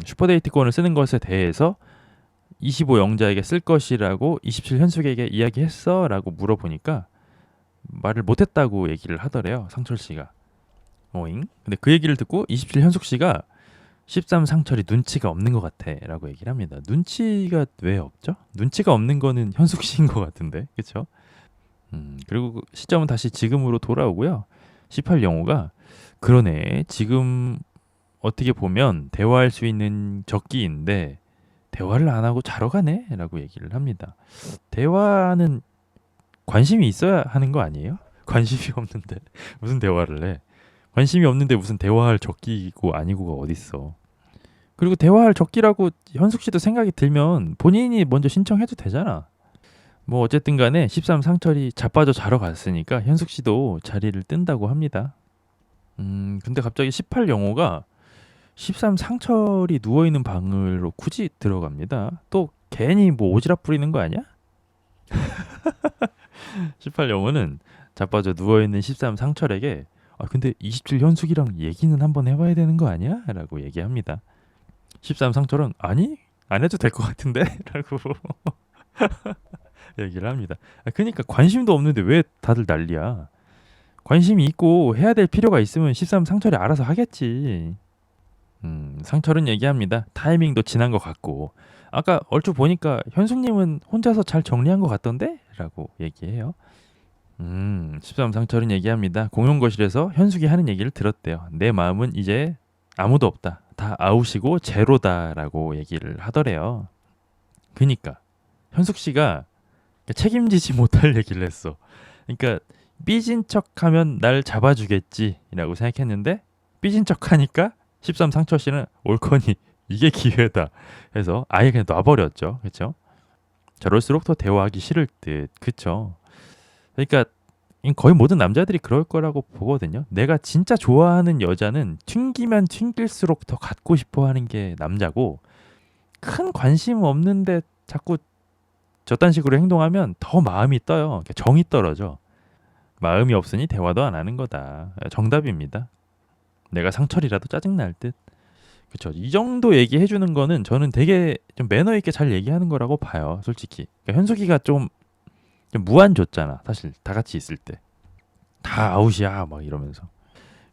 슈퍼데이트권을 쓰는 것에 대해서 25 영자에게 쓸 것이라고 27 현숙에게 이야기했어? 라고 물어보니까 말을 못했다고 얘기를 하더래요. 상철 씨가. 오잉? 근데 그 얘기를 듣고 27 현숙 씨가 13 상철이 눈치가 없는 것 같아 라고 얘기를 합니다. 눈치가 왜 없죠? 눈치가 없는 거는 현숙 씨인 것 같은데, 그쵸? 그리고 시점은 다시 지금으로 돌아오고요. 18 영호가 그러네, 지금 어떻게 보면 대화할 수 있는 적기인데 대화를 안 하고 자러 가네 라고 얘기를 합니다. 대화는 관심이 있어야 하는 거 아니에요? 관심이 없는데 무슨 대화를 해? 관심이 없는데 무슨 대화할 적기고 아니고가 어딨어. 그리고 대화할 적기라고 현숙 씨도 생각이 들면 본인이 먼저 신청해도 되잖아. 뭐 어쨌든 간에 13 상철이 자빠져 자러 갔으니까 현숙 씨도 자리를 뜬다고 합니다. 근데 갑자기 18 영호가 13 상철이 누워있는 방으로 굳이 들어갑니다. 또 괜히 뭐 오지랖 부리는 거 아니야? 18 영호는 자빠져 누워있는 13 상철에게 근데 27 현숙이랑 얘기는 한번 해봐야 되는 거 아니야? 라고 얘기합니다. 13 상철은 아니? 안 해도 될 것 같은데? 라고 얘기를 합니다. 그러니까 관심도 없는데 왜 다들 난리야? 관심이 있고 해야 될 필요가 있으면 13 상철이 알아서 하겠지. 상철은 얘기합니다. 타이밍도 지난 것 같고 아까 얼추 보니까 현숙님은 혼자서 잘 정리한 것 같던데? 라고 얘기해요. 13 상철은 얘기합니다. 공용 거실에서 현숙이 하는 얘기를 들었대요. 내 마음은 이제 아무도 없다. 다 아웃이고 제로다라고 얘기를 하더래요. 그니까 현숙 씨가 책임지지 못할 얘기를 했어. 그러니까 삐진 척하면 날 잡아주겠지라고 생각했는데 삐진 척하니까 13 상철 씨는 옳거니 이게 기회다 해서 아예 그냥 놔버렸죠. 그렇죠? 저럴수록 더 대화하기 싫을 듯. 그쵸? 그러니까 거의 모든 남자들이 그럴 거라고 보거든요. 내가 진짜 좋아하는 여자는 튕기면 튕길수록 더 갖고 싶어 하는 게 남자고 큰 관심 없는데 자꾸 저딴 식으로 행동하면 더 마음이 떠요. 정이 떨어져. 마음이 없으니 대화도 안 하는 거다. 정답입니다. 내가 상철이라도 짜증날 듯. 그쵸. 이 정도 얘기해 주는 거는 저는 되게 좀 매너 있게 잘 얘기하는 거라고 봐요. 솔직히. 그러니까 현숙이가 좀 무한 줬잖아. 사실 다 같이 있을 때. 다 아웃이야 막 이러면서.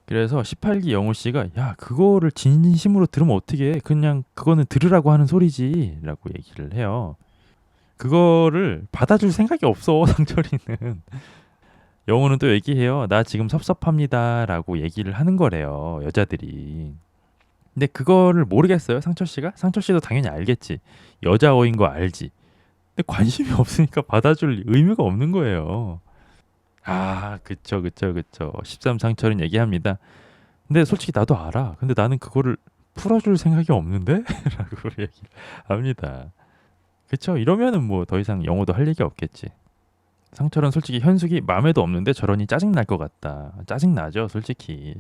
그래서 18기 영호 씨가 야 그거를 진심으로 들으면 어떻게 해? 그냥 그거는 들으라고 하는 소리지 라고 얘기를 해요. 그거를 받아줄 생각이 없어 상철이는. 영호는 또 얘기해요. 나 지금 섭섭합니다 라고 얘기를 하는 거래요 여자들이. 근데 그거를 모르겠어요 상철 씨가? 상철 씨도 당연히 알겠지. 여자어인 거 알지. 근데 관심이 없으니까 받아줄 의미가 없는 거예요. 아, 그쵸. 13 상철은 얘기합니다. 근데 솔직히 나도 알아. 근데 나는 그거를 풀어줄 생각이 없는데? 라고 얘기합니다. 그쵸? 이러면은 뭐 더 이상 영어도 할 얘기 없겠지. 상철은 솔직히 현숙이 마음에도 없는데 저러니 짜증 날 것 같다. 짜증 나죠, 솔직히.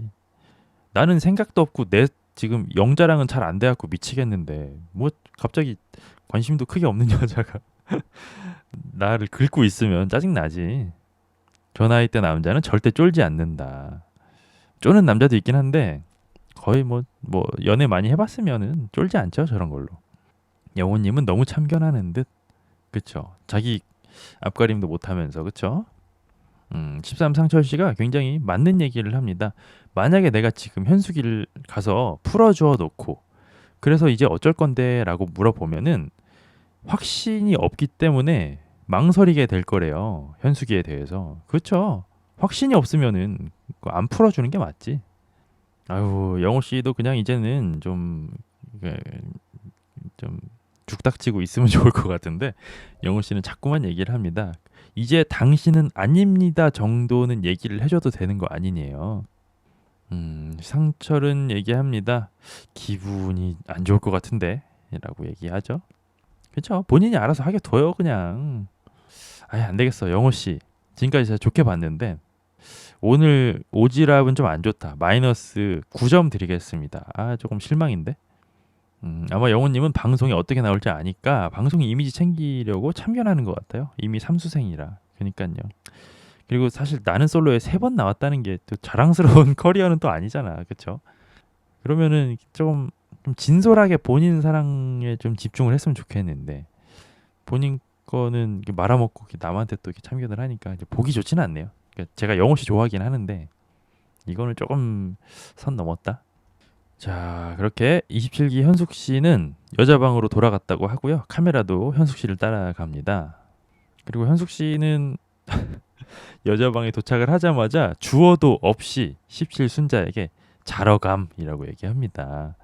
나는 생각도 없고 내 지금 영자랑은 잘 안 돼갖고 미치겠는데 뭐 갑자기 관심도 크게 없는 여자가 나를 긁고 있으면 짜증 나지. 저 나이 때 남자는 절대 쫄지 않는다. 쪼는 남자도 있긴 한데 거의 뭐 연애 많이 해봤으면은 쫄지 않죠, 저런 걸로. 영호님은 너무 참견하는 듯. 그쵸? 자기 앞가림도 못하면서 그쵸? 13 상철 씨가 굉장히 맞는 얘기를 합니다. 만약에 내가 지금 현숙이를 가서 풀어주어 놓고 그래서 이제 어쩔 건데라고 물어보면은 확신이 없기 때문에 망설이게 될 거래요. 현숙이에 대해서. 그렇죠? 확신이 없으면은 안 풀어주는 게 맞지. 아유, 영호 씨도 그냥 이제는 이게 좀 죽닥치고 있으면 좋을 것 같은데 영호 씨는 자꾸만 얘기를 합니다. 이제 당신은 아닙니다 정도는 얘기를 해줘도 되는 거 아니네요. 상철은 얘기합니다. 기분이 안 좋을 것 같은데 라고 얘기하죠. 그쵸? 본인이 알아서 하게 둬요 그냥. 아예 안 되겠어 영호 씨. 지금까지 제가 좋게 봤는데 오늘 오지랖은 좀 안 좋다. 마이너스 9점 드리겠습니다. 아 조금 실망인데. 아마 영호님은 방송이 어떻게 나올지 아니까 방송 이미지 챙기려고 참견하는 것 같아요. 이미 삼수생이라. 그러니까요. 그리고 사실 나는 솔로에 3번 나왔다는 게 또 자랑스러운 커리어는 또 아니잖아. 그쵸? 그러면은 좀 진솔하게 본인 사랑에 좀 집중을 했으면 좋겠는데 본인 거는 이렇게 말아먹고 이렇게 남한테 또 이렇게 참견을 하니까 이제 보기 좋지는 않네요. 그러니까 제가 영호 씨 좋아하긴 하는데 이거는 조금 선 넘었다. 자, 그렇게 27기 현숙 씨는 여자 방으로 돌아갔다고 하고요. 카메라도 현숙 씨를 따라갑니다. 그리고 현숙 씨는 여자 방에 도착을 하자마자 주어도 없이 17 순자에게 자러 감이라고 얘기합니다.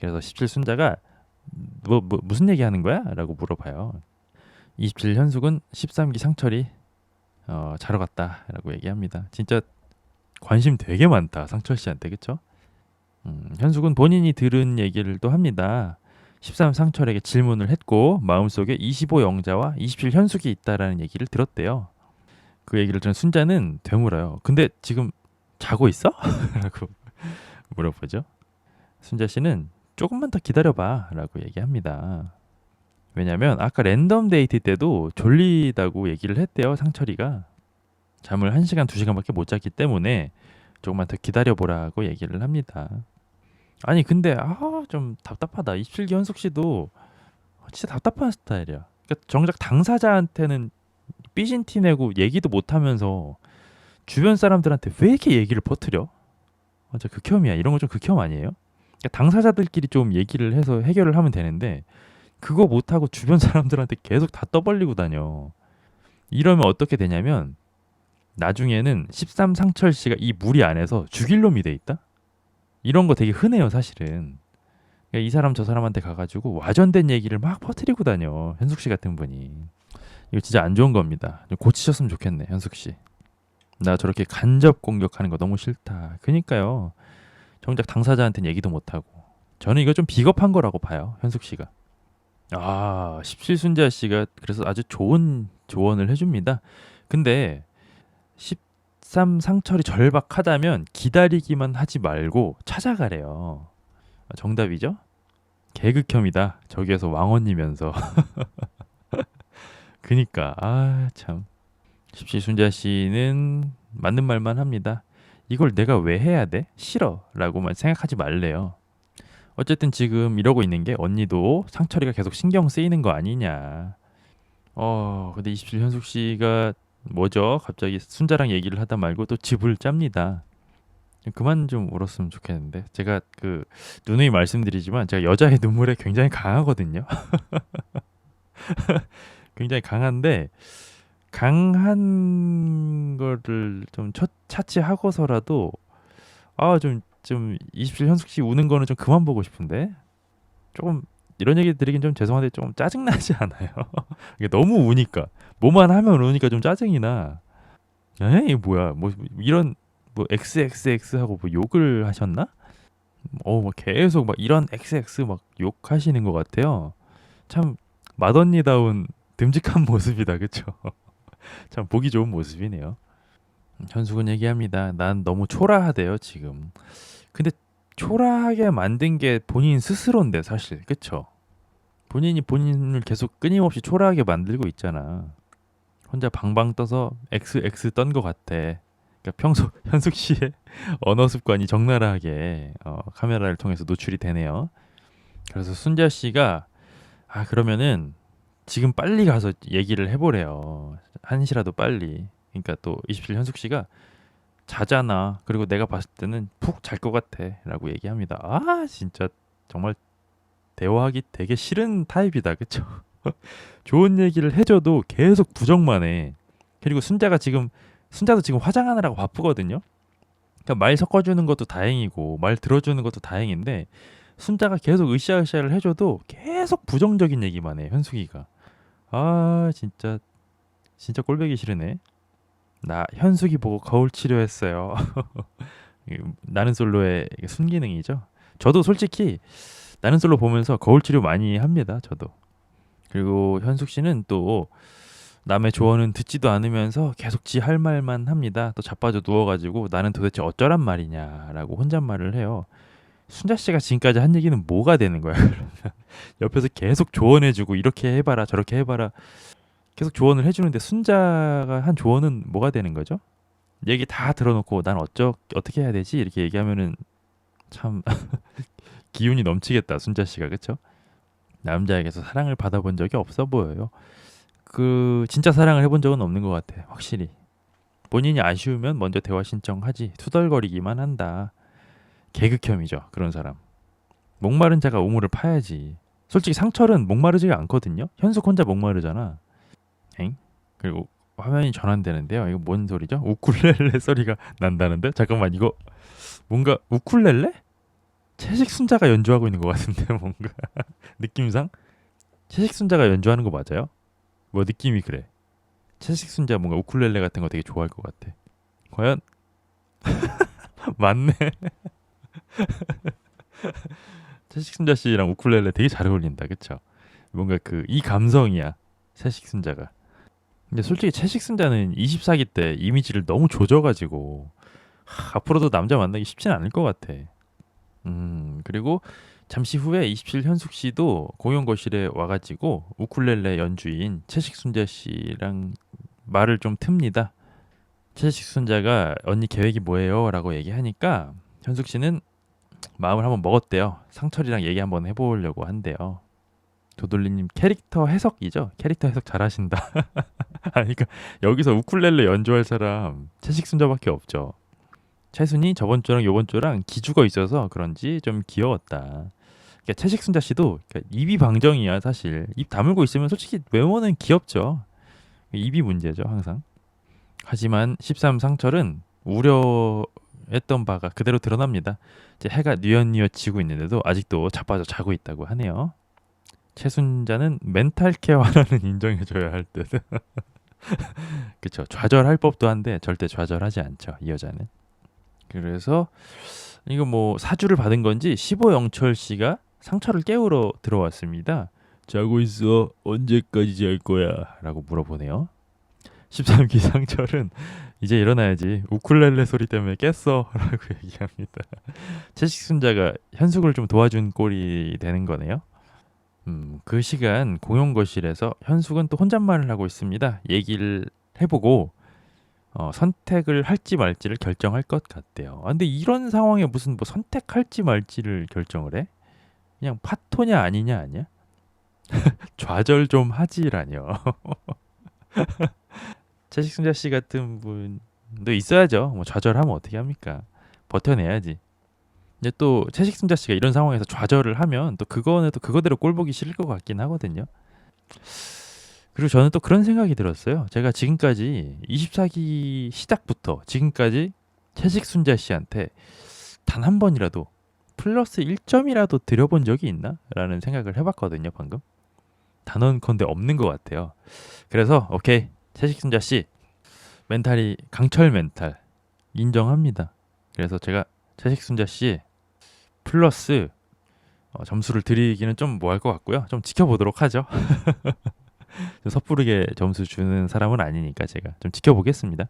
그래서 17 순자가 무슨 얘기하는 거야? 라고 물어봐요. 27 현숙은 13기 상철이 자러 갔다라고 얘기합니다. 진짜 관심 되게 많다 상철 씨한테. 그쵸? 현숙은 본인이 들은 얘기를 또 합니다. 13 상철에게 질문을 했고 마음속에 25 영자와 27 현숙이 있다라는 얘기를 들었대요. 그 얘기를 들은 순자는 되물어요. 근데 지금 자고 있어? 라고 물어보죠. 순자 씨는 조금만 더 기다려봐 라고 얘기합니다. 왜냐면 아까 랜덤 데이트 때도 졸리다고 얘기를 했대요. 상철이가. 잠을 1시간 2시간밖에 못 잤기 때문에 조금만 더 기다려보라고 얘기를 합니다. 아니 근데 좀 답답하다. 27기 현숙 씨도 진짜 답답한 스타일이야. 그러니까 정작 당사자한테는 삐진 티 내고 얘기도 못하면서 주변 사람들한테 왜 이렇게 얘기를 퍼뜨려? 진짜 극혐이야. 이런 거 좀 극혐 아니에요? 그러니까 당사자들끼리 좀 얘기를 해서 해결을 하면 되는데 그거 못하고 주변 사람들한테 계속 다 떠벌리고 다녀. 이러면 어떻게 되냐면 나중에는 13 상철 씨가 이 무리 안에서 죽일 놈이 돼 있다? 이런 거 되게 흔해요 사실은. 그러니까 이 사람 저 사람한테 가가지고 와전된 얘기를 막 퍼뜨리고 다녀. 현숙 씨 같은 분이. 이거 진짜 안 좋은 겁니다. 좀 고치셨으면 좋겠네 현숙 씨. 나 저렇게 간접 공격하는 거 너무 싫다. 그니까요. 정작 당사자한테는 얘기도 못하고. 저는 이거 좀 비겁한 거라고 봐요 현숙 씨가. 17순자 씨가 그래서 아주 좋은 조언을 해줍니다. 근데 13 상철이 절박하다면 기다리기만 하지 말고 찾아가래요. 정답이죠? 개극혐이다. 저기에서 왕언니면서. 그니까 참. 17순자 씨는 맞는 말만 합니다. 이걸 내가 왜 해야 돼? 싫어 라고만 생각하지 말래요. 어쨌든 지금 이러고 있는 게 언니도 상철이가 계속 신경 쓰이는 거 아니냐. 근데 27 현숙 씨가 뭐죠? 갑자기 순자랑 얘기를 하다 말고 또 집을 짭니다. 그만 좀 울었으면 좋겠는데. 제가 누누이 말씀드리지만 제가 여자의 눈물에 굉장히 강하거든요. 굉장히 강한데 강한 거를 좀 차치하고서라도 좀 27 현숙 씨 우는 거는 좀 그만 보고 싶은데 조금 이런 얘기 드리긴 좀 죄송한데 좀 짜증나지 않아요? 이게 너무 우니까 뭐만 하면 우니까 좀 짜증이 나. 에이 뭐야 뭐 이런 뭐 XXX 하고 뭐 욕을 하셨나? 막 계속 막 이런 XX 막 욕하시는 것 같아요. 참 맏언니다운 듬직한 모습이다, 그쵸? 참 보기 좋은 모습이네요. 현숙은 얘기합니다. 난 너무 초라하대요, 지금. 근데 초라하게 만든 게 본인 스스로인데 사실, 그쵸? 본인이 본인을 계속 끊임없이 초라하게 만들고 있잖아. 혼자 방방 떠서 XX 떤 것 같아. 그러니까 평소 현숙 씨의 언어 습관이 적나라하게 카메라를 통해서 노출이 되네요. 그래서 순자 씨가 그러면은 지금 빨리 가서 얘기를 해보래요. 한시라도 빨리. 그러니까 또 27 현숙 씨가 자잖아. 그리고 내가 봤을 때는 푹 잘 것 같아.라고 얘기합니다. 진짜 정말 대화하기 되게 싫은 타입이다, 그쵸? 좋은 얘기를 해줘도 계속 부정만 해. 그리고 순자도 지금 화장하느라고 바쁘거든요. 그러니까 말 섞어주는 것도 다행이고 말 들어주는 것도 다행인데 순자가 계속 으쌰으쌰를 해줘도 계속 부정적인 얘기만 해. 현숙이가. 진짜 진짜 꼴보기 싫으네. 나 현숙이 보고 거울 치료했어요. 나는 솔로의 순기능이죠. 저도 솔직히 나는 솔로 보면서 거울 치료 많이 합니다. 저도. 그리고 현숙 씨는 또 남의 조언은 듣지도 않으면서 계속 지 할 말만 합니다. 또 자빠져 누워가지고 나는 도대체 어쩌란 말이냐라고 혼잣말을 해요. 순자 씨가 지금까지 한 얘기는 뭐가 되는 거야? 옆에서 계속 조언해주고 이렇게 해봐라 저렇게 해봐라 계속 조언을 해주는데 순자가 한 조언은 뭐가 되는 거죠? 얘기 다 들어놓고 난 어떻게 해야 되지? 이렇게 얘기하면은 참 기운이 넘치겠다 순자 씨가 그쵸? 남자에게서 사랑을 받아본 적이 없어 보여요. 진짜 사랑을 해본 적은 없는 것 같아. 확실히. 본인이 아쉬우면 먼저 대화 신청하지. 투덜거리기만 한다. 개극혐이죠. 그런 사람. 목마른 자가 우물을 파야지. 솔직히 상철은 목마르지가 않거든요. 현숙 혼자 목마르잖아. 엥? 그리고 화면이 전환되는데요. 이거 뭔 소리죠? 우쿨렐레 소리가 난다는데? 잠깐만 이거 뭔가 우쿨렐레? 채식 순자가 연주하고 있는 것 같은데 뭔가 느낌상? 채식 순자가 연주하는 거 맞아요? 뭐 느낌이 그래. 채식 순자 뭔가 우쿨렐레 같은 거 되게 좋아할 것 같아. 과연 맞네. 채식 순자 씨랑 우쿨렐레 되게 잘 어울린다, 그쵸? 뭔가 이 감성이야. 채식 순자가. 근데 솔직히 채식 순자는 24기 때 이미지를 너무 조져가지고 앞으로도 남자 만나기 쉽진 않을 것 같아. 그리고 잠시 후에 27 현숙 씨도 공연 거실에 와가지고 우쿨렐레 연주인 채식 순자 씨랑 말을 좀 틉니다. 채식 순자가 언니 계획이 뭐예요? 라고 얘기하니까 현숙 씨는 마음을 한번 먹었대요. 상철이랑 얘기 한번 해보려고 한대요. 도돌리님 캐릭터 해석이죠? 캐릭터 해석 잘하신다. 그러니까 여기서 우쿨렐레 연주할 사람 채식 순자밖에 없죠. 채순이 저번 주랑 요번 주랑 기죽어 있어서 그런지 좀 귀여웠다. 그러니까 채식 순자 씨도 그러니까 입이 방정이야 사실. 입 다물고 있으면 솔직히 외모는 귀엽죠. 입이 문제죠 항상. 하지만 13 상철은 우려했던 바가 그대로 드러납니다. 이제 해가 뉘엿뉘엿 지고 있는데도 아직도 자빠져 자고 있다고 하네요. 최순자는 멘탈 케어하라는 인정해줘야 할 듯. 그쵸. 좌절할 법도 한데 절대 좌절하지 않죠. 이 여자는. 그래서 이거 뭐 사주를 받은 건지 15영철 씨가 상철을 깨우러 들어왔습니다. 자고 있어. 언제까지 잘 거야? 라고 물어보네요. 13기 상철은 이제 일어나야지. 우쿨렐레 소리 때문에 깼어. 라고 얘기합니다. 채식순자가 현숙을 좀 도와준 꼴이 되는 거네요. 그 시간 공용 거실에서 현숙은 또 혼잣말을 하고 있습니다. 얘기를 해보고 선택을 할지 말지를 결정할 것 같대요. 근데 이런 상황에 무슨 뭐 선택할지 말지를 결정을 해? 그냥 파토냐 아니냐 아니야? 좌절 좀 하지라뇨. 채식순자 씨 같은 분도 있어야죠. 뭐 좌절하면 어떻게 합니까? 버텨내야지. 근데 또 채식순자 씨가 이런 상황에서 좌절을 하면 또 그거는 또 그거대로 꼴보기 싫을 것 같긴 하거든요. 그리고 저는 또 그런 생각이 들었어요. 제가 지금까지 24기 시작부터 지금까지 채식순자 씨한테 단 한 번이라도 플러스 1점이라도 드려본 적이 있나? 라는 생각을 해봤거든요, 방금. 단언컨대 없는 것 같아요. 그래서 오케이, 채식순자 씨 멘탈이 강철 멘탈 인정합니다. 그래서 제가 채식순자 씨 플러스 점수를 드리기는 좀 뭐 할 것 같고요. 좀 지켜보도록 하죠. 섣부르게 점수 주는 사람은 아니니까 제가 좀 지켜보겠습니다.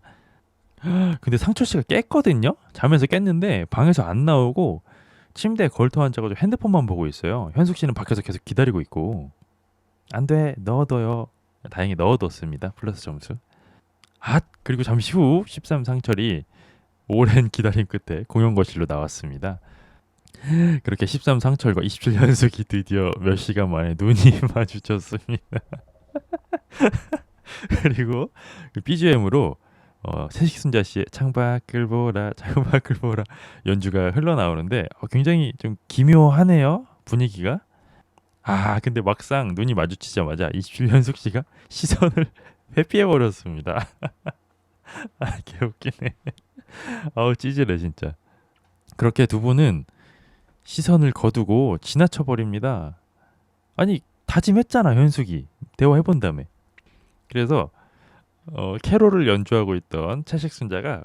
근데 상철 씨가 깼거든요. 잠에서 깼는데 방에서 안 나오고 침대에 걸터 앉아가지고 핸드폰만 보고 있어요. 현숙 씨는 밖에서 계속 기다리고 있고. 안 돼, 넣어둬요. 다행히 넣어뒀습니다. 플러스 점수. 그리고 잠시 후 13 상철이 오랜 기다림 끝에 공연 거실로 나왔습니다. 그렇게 13 상철과 27 현숙이 드디어 몇 시간 만에 눈이 마주쳤습니다. 그리고 BGM으로 채식순자 씨의 창밖을 보라 창밖을 보라 연주가 흘러나오는데 굉장히 좀 기묘하네요, 분위기가. 근데 막상 눈이 마주치자마자 27 현숙 씨가 시선을 회피해 버렸습니다. 개웃기네. 찌질해 진짜. 그렇게 두 분은 시선을 거두고 지나쳐 버립니다. 아니, 다짐했잖아 현숙이, 대화해본다며. 그래서 캐롤을 연주하고 있던 채식순자가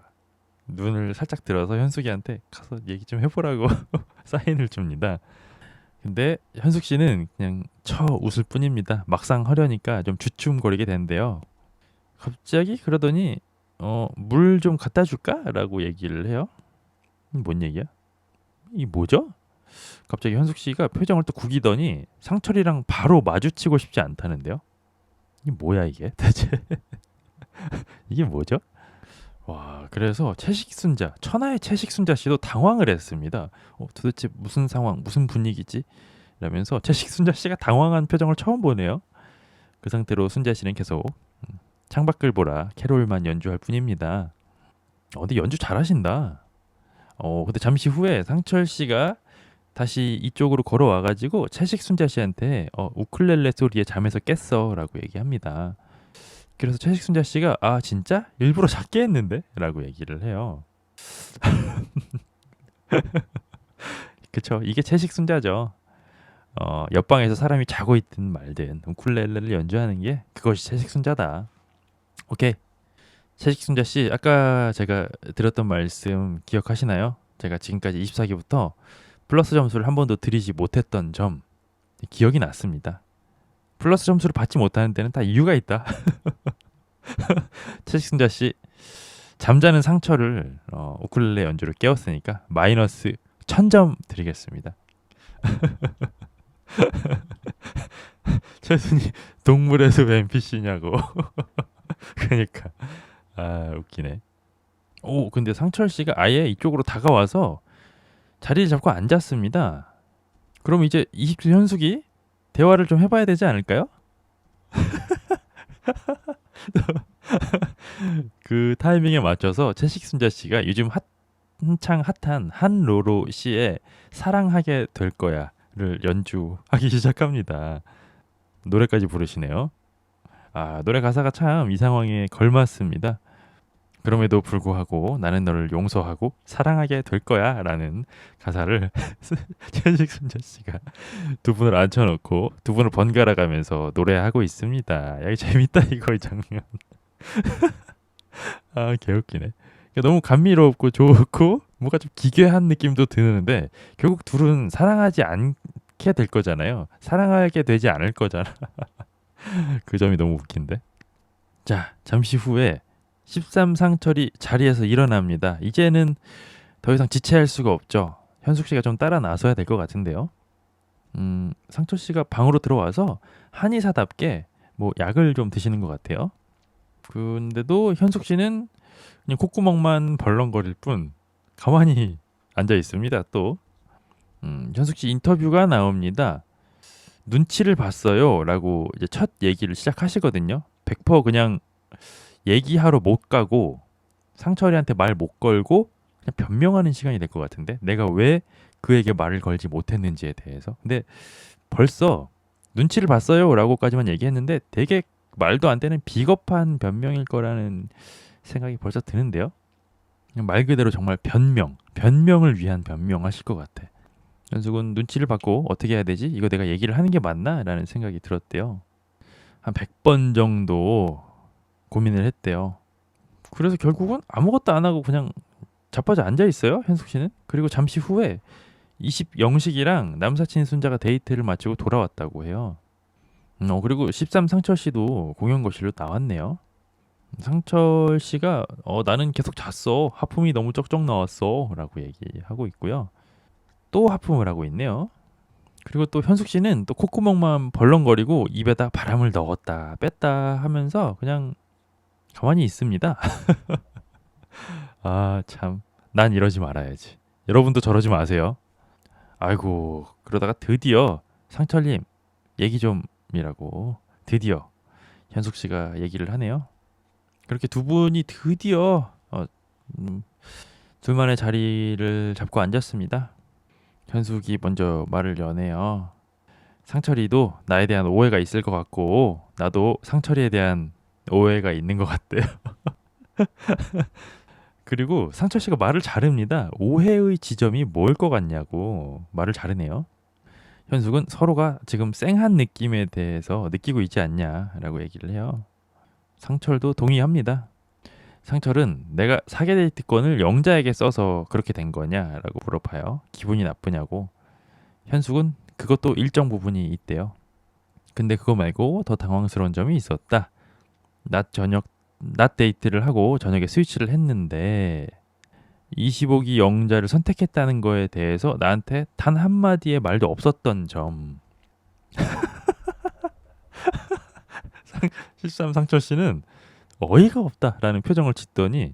눈을 살짝 들어서 현숙이한테 가서 얘기 좀 해보라고 사인을 줍니다. 근데 현숙 씨는 그냥 웃을 뿐입니다. 막상 하려니까 좀 주춤거리게 된대요. 갑자기 그러더니 물 좀 갖다 줄까? 라고 얘기를 해요. 뭔 얘기야? 이 뭐죠? 갑자기 현숙 씨가 표정을 또 구기더니 상철이랑 바로 마주치고 싶지 않다는데요. 이게 뭐야 이게 대체? 이게 뭐죠? 와, 그래서 채식순자, 천하의 채식순자 씨도 당황을 했습니다. 도대체 무슨 상황, 무슨 분위기지? 라면서 채식순자 씨가 당황한 표정을 처음 보네요. 그 상태로 순자 씨는 계속 창밖을 보라 캐롤만 연주할 뿐입니다. 근데 연주 잘하신다. 근데 잠시 후에 상철 씨가 다시 이쪽으로 걸어와가지고 채식순자 씨한테 우쿨렐레 소리에 잠에서 깼어라고 얘기합니다. 그래서 채식순자 씨가 진짜 일부러 작게 했는데? 라고 얘기를 해요. 그쵸, 이게 채식순자죠. 옆방에서 사람이 자고 있든 말든 우쿨렐레를 연주하는 게 그것이 채식순자다. 오케이. 채식순자 씨, 아까 제가 드렸던 말씀 기억하시나요? 제가 지금까지 24기부터 플러스 점수를 한 번도 드리지 못했던 점 기억이 났습니다. 플러스 점수를 받지 못하는 데는 다 이유가 있다. 채식순자 씨, 잠자는 상처를 우쿨렐레 연주를 깨웠으니까 마이너스 1000점 드리겠습니다. 최순이 동물에서 왜 NPC냐고. 그러니까 웃기네. 근데 상철 씨가 아예 이쪽으로 다가와서 자리를 잡고 앉았습니다. 그럼 이제 27 현숙이 대화를 좀 해봐야 되지 않을까요? 그 타이밍에 맞춰서 채식순자 씨가 요즘 한창 핫한 한로로 씨의 사랑하게 될 거야를 연주하기 시작합니다. 노래까지 부르시네요. 노래 가사가 참 이 상황에 걸맞습니다. 그럼에도 불구하고 나는 너를 용서하고 사랑하게 될 거야 라는 가사를 채식순자 씨가 두 분을 앉혀놓고 두 분을 번갈아 가면서 노래하고 있습니다. 야, 재밌다 이거 이 장면. 개웃기네. 너무 감미롭고 좋고 뭔가 좀 기괴한 느낌도 드는데 결국 둘은 사랑하지 않게 될 거잖아요. 사랑하게 되지 않을 거잖아. 그 점이 너무 웃긴데. 자, 잠시 후에 13 상철이 자리에서 일어납니다. 이제는 더 이상 지체할 수가 없죠. 현숙 씨가 좀 따라 나서야 될 것 같은데요. 상철 씨가 방으로 들어와서 한의사답게 뭐 약을 좀 드시는 것 같아요. 근데도 현숙 씨는 그냥 콧구멍만 벌렁거릴 뿐 가만히 앉아 있습니다. 또 현숙 씨 인터뷰가 나옵니다. 눈치를 봤어요라고 이제 첫 얘기를 시작하시거든요. 100% 그냥 얘기하러 못 가고 상철이한테 말 못 걸고 그냥 변명하는 시간이 될 것 같은데, 내가 왜 그에게 말을 걸지 못했는지에 대해서. 근데 벌써 눈치를 봤어요라고까지만 얘기했는데 되게 말도 안 되는 비겁한 변명일 거라는 생각이 벌써 드는데요. 그냥 말 그대로 정말 변명을 위한 변명하실 것 같아. 현숙은 눈치를 받고 어떻게 해야 되지? 이거 내가 얘기를 하는 게 맞나? 라는 생각이 들었대요. 한 100번 정도 고민을 했대요. 그래서 결국은 아무것도 안 하고 그냥 자빠져 앉아 있어요, 현숙 씨는. 그리고 잠시 후에 20영식이랑 남사친 순자가 데이트를 마치고 돌아왔다고 해요. 그리고 13 상철 씨도 공연 거실로 나왔네요. 상철 씨가 나는 계속 잤어. 하품이 너무 쩍쩍 나왔어. 라고 얘기하고 있고요. 또 하품을 하고 있네요. 그리고 또 현숙 씨는 또 콧구멍만 벌렁거리고 입에다 바람을 넣었다 뺐다 하면서 그냥 가만히 있습니다. 아, 참. 난 이러지 말아야지. 여러분도 저러지 마세요. 아이고, 그러다가 드디어 상철님 얘기 좀이라고 드디어 현숙 씨가 얘기를 하네요. 그렇게 두 분이 드디어 둘만의 자리를 잡고 앉았습니다. 현숙이 먼저 말을 여네요. 상철이도 나에 대한 오해가 있을 것 같고 나도 상철이에 대한 오해가 있는 것 같대요. 그리고 상철 씨가 말을 잘합니다. 오해의 지점이 뭘 것 같냐고 말을 잘하네요. 현숙은 서로가 지금 쌩한 느낌에 대해서 느끼고 있지 않냐라고 얘기를 해요. 상철도 동의합니다. 상철은 내가 사계 데이트권을 영자에게 써서 그렇게 된 거냐라고 물어봐요. 기분이 나쁘냐고. 현숙은 그것도 일정 부분이 있대요. 근데 그거 말고 더 당황스러운 점이 있었다. 낮 데이트를 하고 저녁에 스위치를 했는데 25기 영자를 선택했다는 거에 대해서 나한테 단 한마디의 말도 없었던 점. 실삼 상철 씨는 어이가 없다라는 표정을 짓더니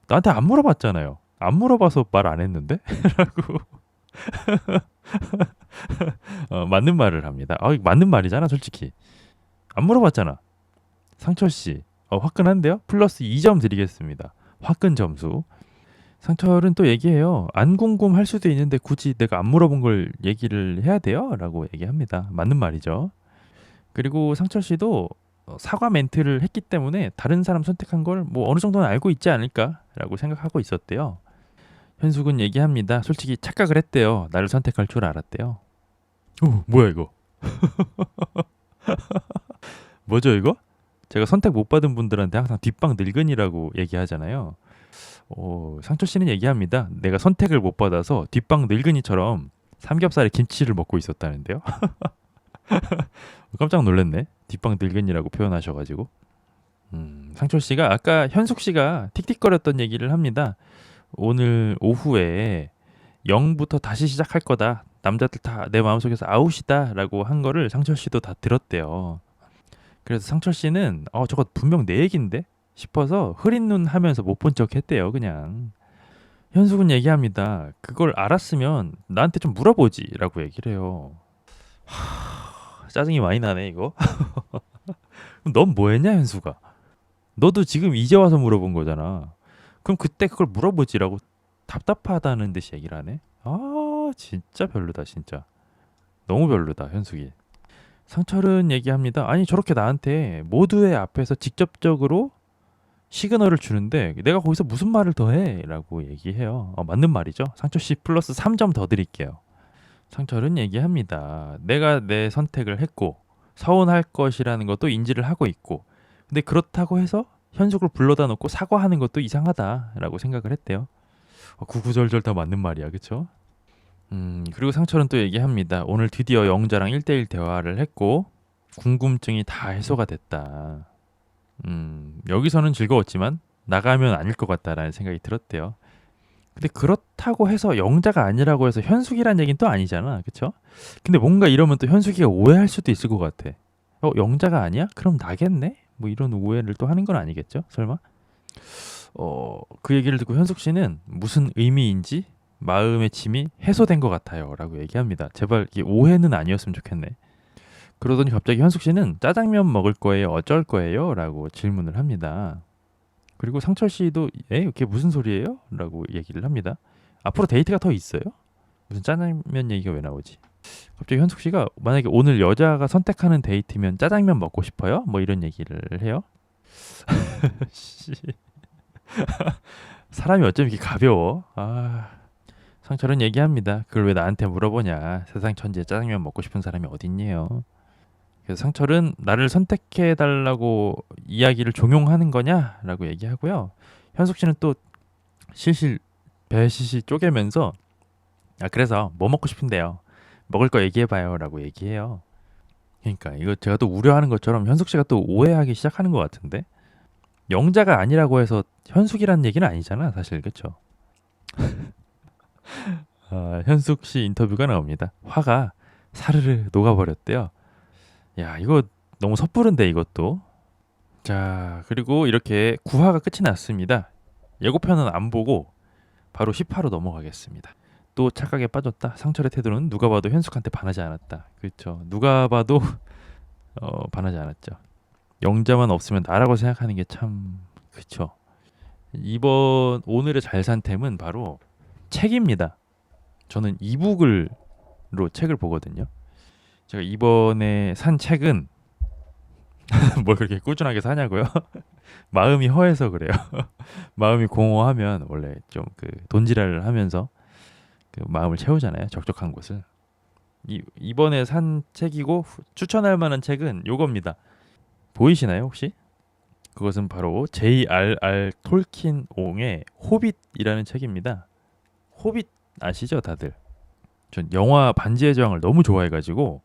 나한테 안 물어봤잖아요. 안 물어봐서 말 안 했는데? 라고 맞는 말을 합니다. 맞는 말이잖아 솔직히. 안 물어봤잖아. 상철 씨 화끈한데요? 플러스 2점 드리겠습니다. 화끈 점수. 상철은 또 얘기해요. 안 궁금할 수도 있는데 굳이 내가 안 물어본 걸 얘기를 해야 돼요? 라고 얘기합니다. 맞는 말이죠. 그리고 상철 씨도 사과 멘트를 했기 때문에 다른 사람 선택한 걸 뭐 어느 정도는 알고 있지 않을까라고 생각하고 있었대요. 현숙은 얘기합니다. 솔직히 착각을 했대요. 나를 선택할 줄 알았대요. 뭐야 이거? 뭐죠 이거? 제가 선택 못 받은 분들한테 항상 뒷방 늙은이라고 얘기하잖아요. 상철 씨는 얘기합니다. 내가 선택을 못 받아서 뒷방 늙은이처럼 삼겹살에 김치를 먹고 있었다는데요. 깜짝 놀랐네. 뒷방 늙은이라고 표현하셔가지고. 상철 씨가 아까 현숙 씨가 틱틱거렸던 얘기를 합니다. 오늘 오후에 0부터 다시 시작할 거다. 남자들 다 내 마음속에서 아웃이다라고 한 거를 상철 씨도 다 들었대요. 그래서 상철 씨는 저거 분명 내 얘긴데 싶어서 흐린 눈 하면서 못 본 척 했대요. 그냥. 현숙은 얘기합니다. 그걸 알았으면 나한테 좀 물어보지라고 얘기를 해요. 짜증이 많이 나네 이거. 넌 뭐했냐 현수가? 너도 지금 이제 와서 물어본 거잖아. 그럼 그때 그걸 물어보지라고 답답하다는 듯이 얘기를 하네. 진짜 별로다 진짜. 너무 별로다 현숙이. 상철은 얘기합니다. 아니 저렇게 나한테 모두의 앞에서 직접적으로 시그널을 주는데 내가 거기서 무슨 말을 더 해? 라고 얘기해요. 맞는 말이죠. 상철씨 플러스 3점 더 드릴게요. 상철은 얘기합니다. 내가 내 선택을 했고 서운할 것이라는 것도 인지를 하고 있고 근데 그렇다고 해서 현숙을 불러다 놓고 사과하는 것도 이상하다라고 생각을 했대요. 구구절절 다 맞는 말이야. 그쵸? 그리고 상철은 또 얘기합니다. 오늘 드디어 영자랑 1대1 대화를 했고 궁금증이 다 해소가 됐다. 여기서는 즐거웠지만 나가면 아닐 것 같다라는 생각이 들었대요. 근데 그렇다고 해서 영자가 아니라고 해서 현숙이란 얘기는 또 아니잖아. 그쵸? 근데 뭔가 이러면 또 현숙이가 오해할 수도 있을 것 같아. 영자가 아니야? 그럼 나겠네? 뭐 이런 오해를 또 하는 건 아니겠죠? 설마? 그 얘기를 듣고 현숙 씨는 무슨 의미인지 마음의 짐이 해소된 것 같아요. 라고 얘기합니다. 제발 이게 오해는 아니었으면 좋겠네. 그러더니 갑자기 현숙 씨는 짜장면 먹을 거예요? 어쩔 거예요? 라고 질문을 합니다. 그리고 상철 씨도 이게 무슨 소리예요? 라고 얘기를 합니다. 앞으로 데이트가 더 있어요? 무슨 짜장면 얘기가 왜 나오지? 갑자기 현숙 씨가 만약에 오늘 여자가 선택하는 데이트면 짜장면 먹고 싶어요? 뭐 이런 얘기를 해요. 사람이 어쩜 이렇게 가벼워? 상철은 얘기합니다. 그걸 왜 나한테 물어보냐. 세상 천지에 짜장면 먹고 싶은 사람이 어딨니요. 그래서 상철은 나를 선택해달라고 이야기를 종용하는 거냐라고 얘기하고요. 현숙 씨는 또 실실 배시시 쪼개면서 그래서 뭐 먹고 싶은데요. 먹을 거 얘기해봐요라고 얘기해요. 그러니까 이거 제가 또 우려하는 것처럼 현숙 씨가 또 오해하기 시작하는 것 같은데 영자가 아니라고 해서 현숙이라는 얘기는 아니잖아 사실 그쵸? 현숙 씨 인터뷰가 나옵니다. 화가 사르르 녹아버렸대요. 야 이거 너무 섣부른데 이것도. 자 그리고 이렇게 9화가 끝이 났습니다. 예고편은 안 보고 바로 10화로 넘어가겠습니다. 또 착각에 빠졌다. 상철의 태도는 누가 봐도 현숙한테 반하지 않았다. 그렇죠. 누가 봐도 반하지 않았죠. 영자만 없으면 나라고 생각하는 게 참 그렇죠. 이번 오늘의 잘산템은 바로 책입니다. 저는 이북으로 책을 보거든요. 제가 이번에 산 책은 뭘 그렇게 꾸준하게 사냐고요? 마음이 허해서 그래요. 마음이 공허하면 원래 좀 그 돈지랄을 하면서 그 마음을 채우잖아요. 적적한 곳을. 이번에 산 책이고 추천할 만한 책은 요겁니다. 보이시나요 혹시? 그것은 바로 J.R.R. 톨킨 옹의 호빗이라는 책입니다. 호빗 아시죠 다들? 전 영화 반지의 제왕을 너무 좋아해가지고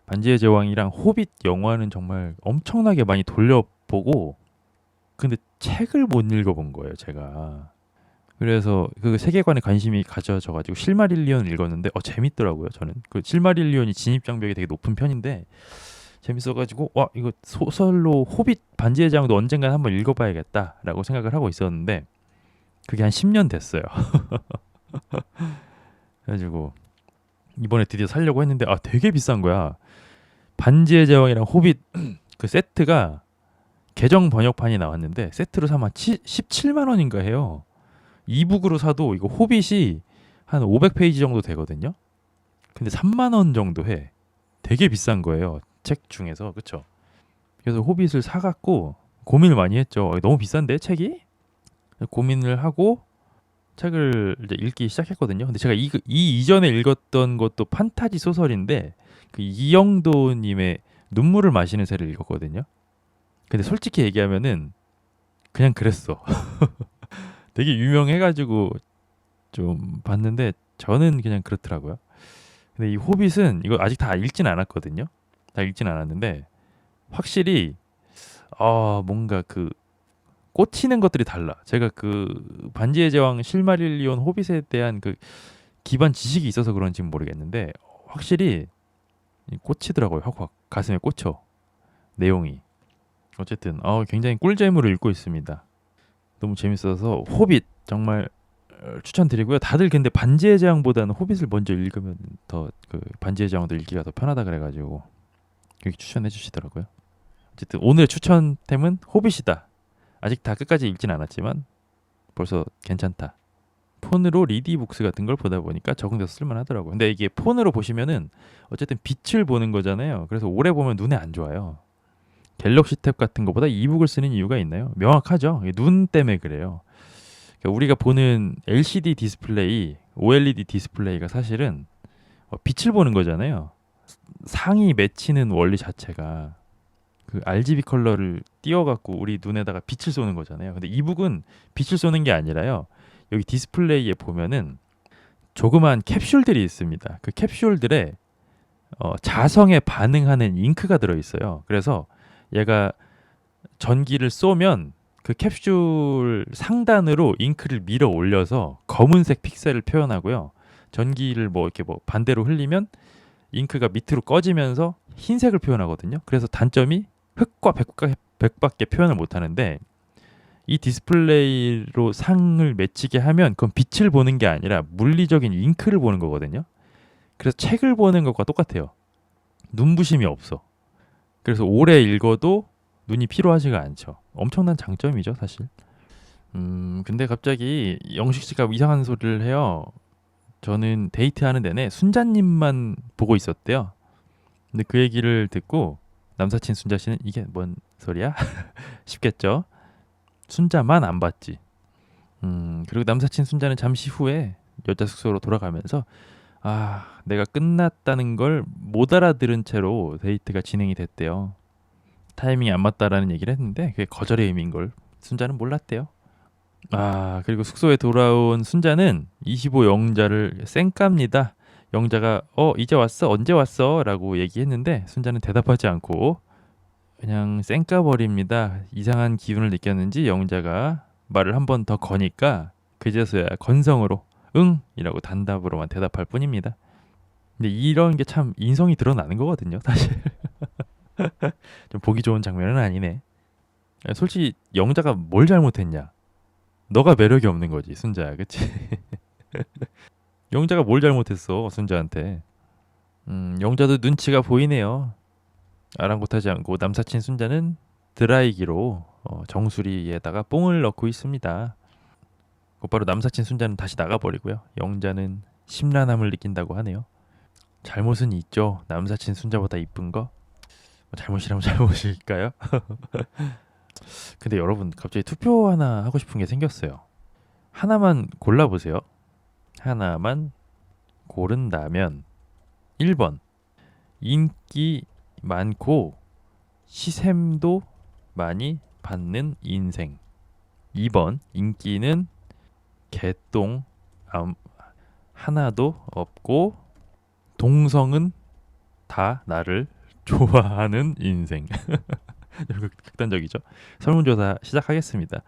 반지의 제왕이랑 호빗 영화는 정말 엄청나게 많이 돌려보고 근데 책을 못 읽어본 거예요 제가. 그래서 그 세계관에 관심이 가져져가지고 실마릴리언을 읽었는데 재밌더라고요 저는. 그 실마릴리언이 진입 장벽이 되게 높은 편인데 재밌어가지고 와 이거 소설로 호빗 반지의 제왕도 언젠간 한번 읽어봐야겠다라고 생각을 하고 있었는데 그게 한 10년 됐어요. 그래가지고 이번에 드디어 살려고 했는데 되게 비싼 거야. 반지의 제왕이랑 호빗 그 세트가 개정 번역판이 나왔는데 세트로 사면 17만 원인가 해요. 이북으로 사도 이거 호빗이 한 500페이지 정도 되거든요. 근데 3만 원 정도 해. 되게 비싼 거예요. 책 중에서. 그쵸? 그래서 호빗을 사갖고 고민을 많이 했죠. 너무 비싼데 책이? 고민을 하고 책을 이제 읽기 시작했거든요. 근데 제가 이 이전에 읽었던 것도 판타지 소설인데 그 이영도님의 눈물을 마시는 새를 읽었거든요. 근데 솔직히 얘기하면은 그냥 그랬어. 되게 유명해가지고 좀 봤는데 저는 그냥 그렇더라고요. 근데 이 호빗은 이거 아직 다 읽진 않았거든요. 다 읽진 않았는데 확실히 뭔가 그 꽂히는 것들이 달라. 제가 그 반지의 제왕, 실마릴리온, 호빗에 대한 그 기반 지식이 있어서 그런지 모르겠는데 확실히 꽂히더라고요. 확 가슴에 꽂혀 내용이. 어쨌든 굉장히 꿀잼으로 읽고 있습니다. 너무 재밌어서 호빗 정말 추천드리고요. 다들 근데 반지의 제왕보다는 호빗을 먼저 읽으면 더 그 반지의 제왕도 읽기가 더 편하다 그래가지고 그렇게 추천해 주시더라고요. 어쨌든 오늘의 추천템은 호빗이다. 아직 다 끝까지 읽진 않았지만 벌써 괜찮다. 폰으로 리디북스 같은 걸 보다 보니까 적응돼서 쓸만하더라고요. 근데 이게 폰으로 보시면은 어쨌든 빛을 보는 거잖아요. 그래서 오래 보면 눈에 안 좋아요. 갤럭시 탭 같은 것보다 이북을 쓰는 이유가 있나요? 명확하죠. 눈 때문에 그래요. 그러니까 우리가 보는 LCD 디스플레이, OLED 디스플레이가 사실은 빛을 보는 거잖아요. 상이 맺히는 원리 자체가 그 RGB 컬러를 띄워갖고 우리 눈에다가 빛을 쏘는 거잖아요. 근데 이북은 빛을 쏘는 게 아니라요. 여기 디스플레이에 보면은 조그만 캡슐들이 있습니다. 그 캡슐들에 자성에 반응하는 잉크가 들어있어요. 그래서 얘가 전기를 쏘면 그 캡슐 상단으로 잉크를 밀어 올려서 검은색 픽셀을 표현하고요. 전기를 이렇게 반대로 흘리면 잉크가 밑으로 꺼지면서 흰색을 표현하거든요. 그래서 단점이 흑과 백밖에 표현을 못 하는데 이 디스플레이로 상을 맺히게 하면 그건 빛을 보는 게 아니라 물리적인 잉크를 보는 거거든요. 그래서 책을 보는 것과 똑같아요. 눈부심이 없어. 그래서 오래 읽어도 눈이 피로하지가 않죠. 엄청난 장점이죠, 사실. 근데 갑자기 영식 씨가 이상한 소리를 해요. 저는 데이트하는 내내 순자님만 보고 있었대요. 근데 그 얘기를 듣고 남사친 순자 씨는 이게 뭔 소리야? 싶겠죠. 순자만 안 봤지. 그리고 남사친 순자는 잠시 후에 여자 숙소로 돌아가면서 내가 끝났다는 걸 못 알아들은 채로 데이트가 진행이 됐대요. 타이밍이 안 맞다라는 얘기를 했는데 그게 거절의 의미인 걸 순자는 몰랐대요. 그리고 숙소에 돌아온 순자는 25 영자를 쌩깝니다. 영자가 이제 왔어? 언제 왔어? 라고 얘기했는데 순자는 대답하지 않고 그냥 쌩까버립니다. 이상한 기분을 느꼈는지 영자가 말을 한 번 더 거니까 그제서야 건성으로 응! 이라고 단답으로만 대답할 뿐입니다. 근데 이런 게 참 인성이 드러나는 거거든요, 사실. 좀 보기 좋은 장면은 아니네. 솔직히 영자가 뭘 잘못했냐? 너가 매력이 없는 거지, 순자야, 그치? 영자가 뭘 잘못했어, 순자한테. 영자도 눈치가 보이네요. 아랑곳하지 않고 남사친 순자는 드라이기로 정수리에다가 뽕을 넣고 있습니다. 곧바로 남사친 순자는 다시 나가버리고요. 영자는 심란함을 느낀다고 하네요. 잘못은 있죠. 남사친 순자보다 이쁜 거? 잘못이라면 잘못일까요? 근데 여러분 갑자기 투표 하나 하고 싶은 게 생겼어요. 하나만 골라보세요. 하나만 고른다면 1번 인기 많고 시샘도 많이 받는 인생. 2번 인기는 개똥 하나도 없고 동성은 다 나를 좋아하는 인생. 이거 극단적이죠. 설문조사 시작하겠습니다.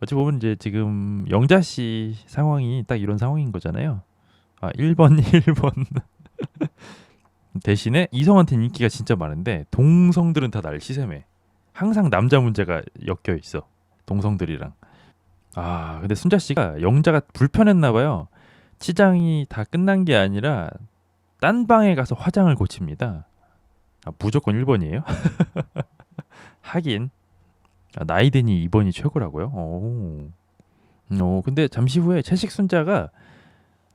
어찌 보면 이제 지금 영자 씨 상황이 딱 이런 상황인 거잖아요. 1번 1번. 대신에 이성한테는 인기가 진짜 많은데 동성들은 다 날 시샘해. 항상 남자 문제가 엮여 있어. 동성들이랑. 근데 순자 씨가 영자가 불편했나 봐요. 치장이 다 끝난 게 아니라 딴 방에 가서 화장을 고칩니다. 무조건 1번이에요? 하긴 나이 드니 2번이 최고라고요? 근데 잠시 후에 채식 순자가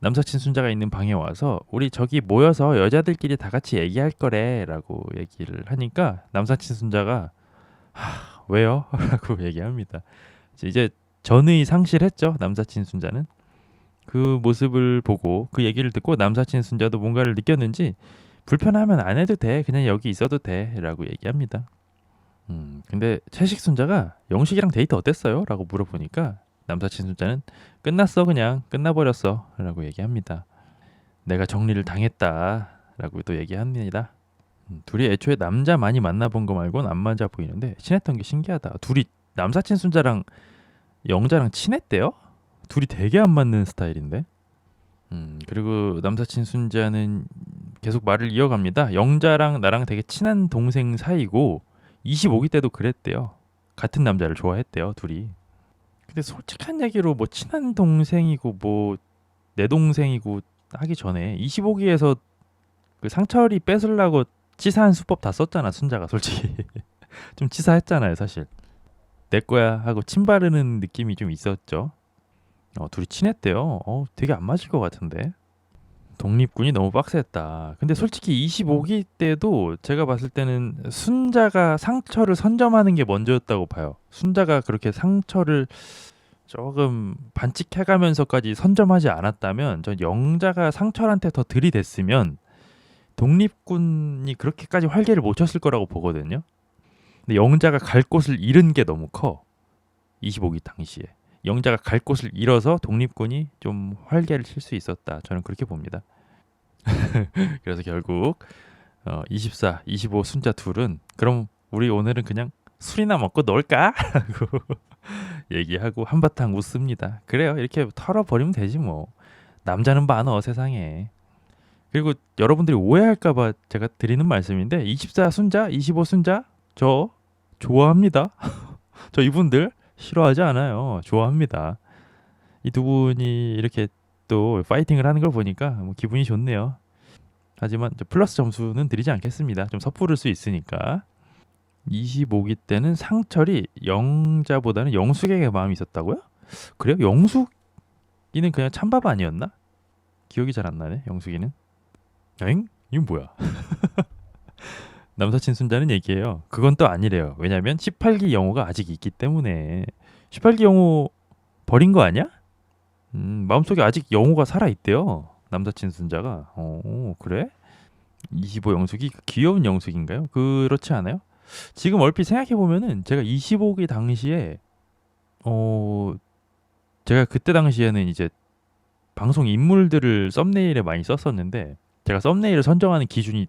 남사친 순자가 있는 방에 와서 우리 저기 모여서 여자들끼리 다 같이 얘기할 거래 라고 얘기를 하니까 남사친 순자가 왜요? 라고 얘기합니다. 이제 전의 상실했죠, 남사친 순자는. 그 모습을 보고 그 얘기를 듣고 남사친 순자도 뭔가를 느꼈는지 불편하면 안 해도 돼, 그냥 여기 있어도 돼 라고 얘기합니다. 근데 채식 순자가 영식이랑 데이트 어땠어요? 라고 물어보니까 남사친 순자는 끝났어, 그냥 끝나버렸어 라고 얘기합니다. 내가 정리를 당했다 라고 또 얘기합니다. 둘이 애초에 남자 많이 만나본 거 말고는 안 맞아 보이는데 친했던 게 신기하다. 둘이 남사친 순자랑 영자랑 친했대요? 둘이 되게 안 맞는 스타일인데. 그리고 남사친 순자는 계속 말을 이어갑니다. 영자랑 나랑 되게 친한 동생 사이고 25기 때도 그랬대요. 같은 남자를 좋아했대요, 둘이. 근데 솔직한 얘기로 뭐 친한 동생이고 뭐 내 동생이고 하기 전에 25기에서 그 상철이 뺏으려고 치사한 수법 다 썼잖아, 순자가 솔직히. 좀 치사했잖아요, 사실. 내 거야 하고 침 바르는 느낌이 좀 있었죠. 둘이 친했대요. 되게 안 맞을 것 같은데. 독립군이 너무 빡셌다. 근데 솔직히 25기 때도 제가 봤을 때는 순자가 상처를 선점하는 게 먼저였다고 봐요. 순자가 그렇게 상처를 조금 반칙해가면서까지 선점하지 않았다면 전 영자가 상철한테 더 들이댔으면 독립군이 그렇게까지 활개를 못 쳤을 거라고 보거든요. 근데 영자가 갈 곳을 잃은 게 너무 커. 25기 당시에. 영자가 갈 곳을 잃어서 독립군이 좀 활개를 칠 수 있었다. 저는 그렇게 봅니다. 그래서 결국 24, 25 순자 둘은 그럼 우리 오늘은 그냥 술이나 먹고 놀까? 라고 얘기하고 한바탕 웃습니다. 그래요. 이렇게 털어버리면 되지 뭐. 남자는 많어, 세상에. 그리고 여러분들이 오해할까봐 제가 드리는 말씀인데 24 순자, 25 순자 저 좋아합니다. 저 이분들 싫어하지 않아요. 좋아합니다. 이 두 분이 이렇게 또 파이팅을 하는 걸 보니까 뭐 기분이 좋네요. 하지만 플러스 점수는 드리지 않겠습니다. 좀 섣부를 수 있으니까. 25기 때는 상철이 영자보다는 영숙에게 마음이 있었다고요? 그래요? 영숙이는 그냥 찬밥 아니었나? 기억이 잘 안 나네, 영숙이는. 엥? 이건 뭐야? 남사친 순자는 얘기해요. 그건 또 아니래요. 왜냐면 18기 영호가 아직 있기 때문에. 18기 영호 버린 거 아니야? 마음속에 아직 영호가 살아있대요. 남사친 순자가. 그래? 25 영숙이 귀여운 영숙인가요? 그렇지 않아요? 지금 얼핏 생각해보면은 제가 25기 당시에 제가 그때 당시에는 이제 방송 인물들을 썸네일에 많이 썼었는데 제가 썸네일을 선정하는 기준이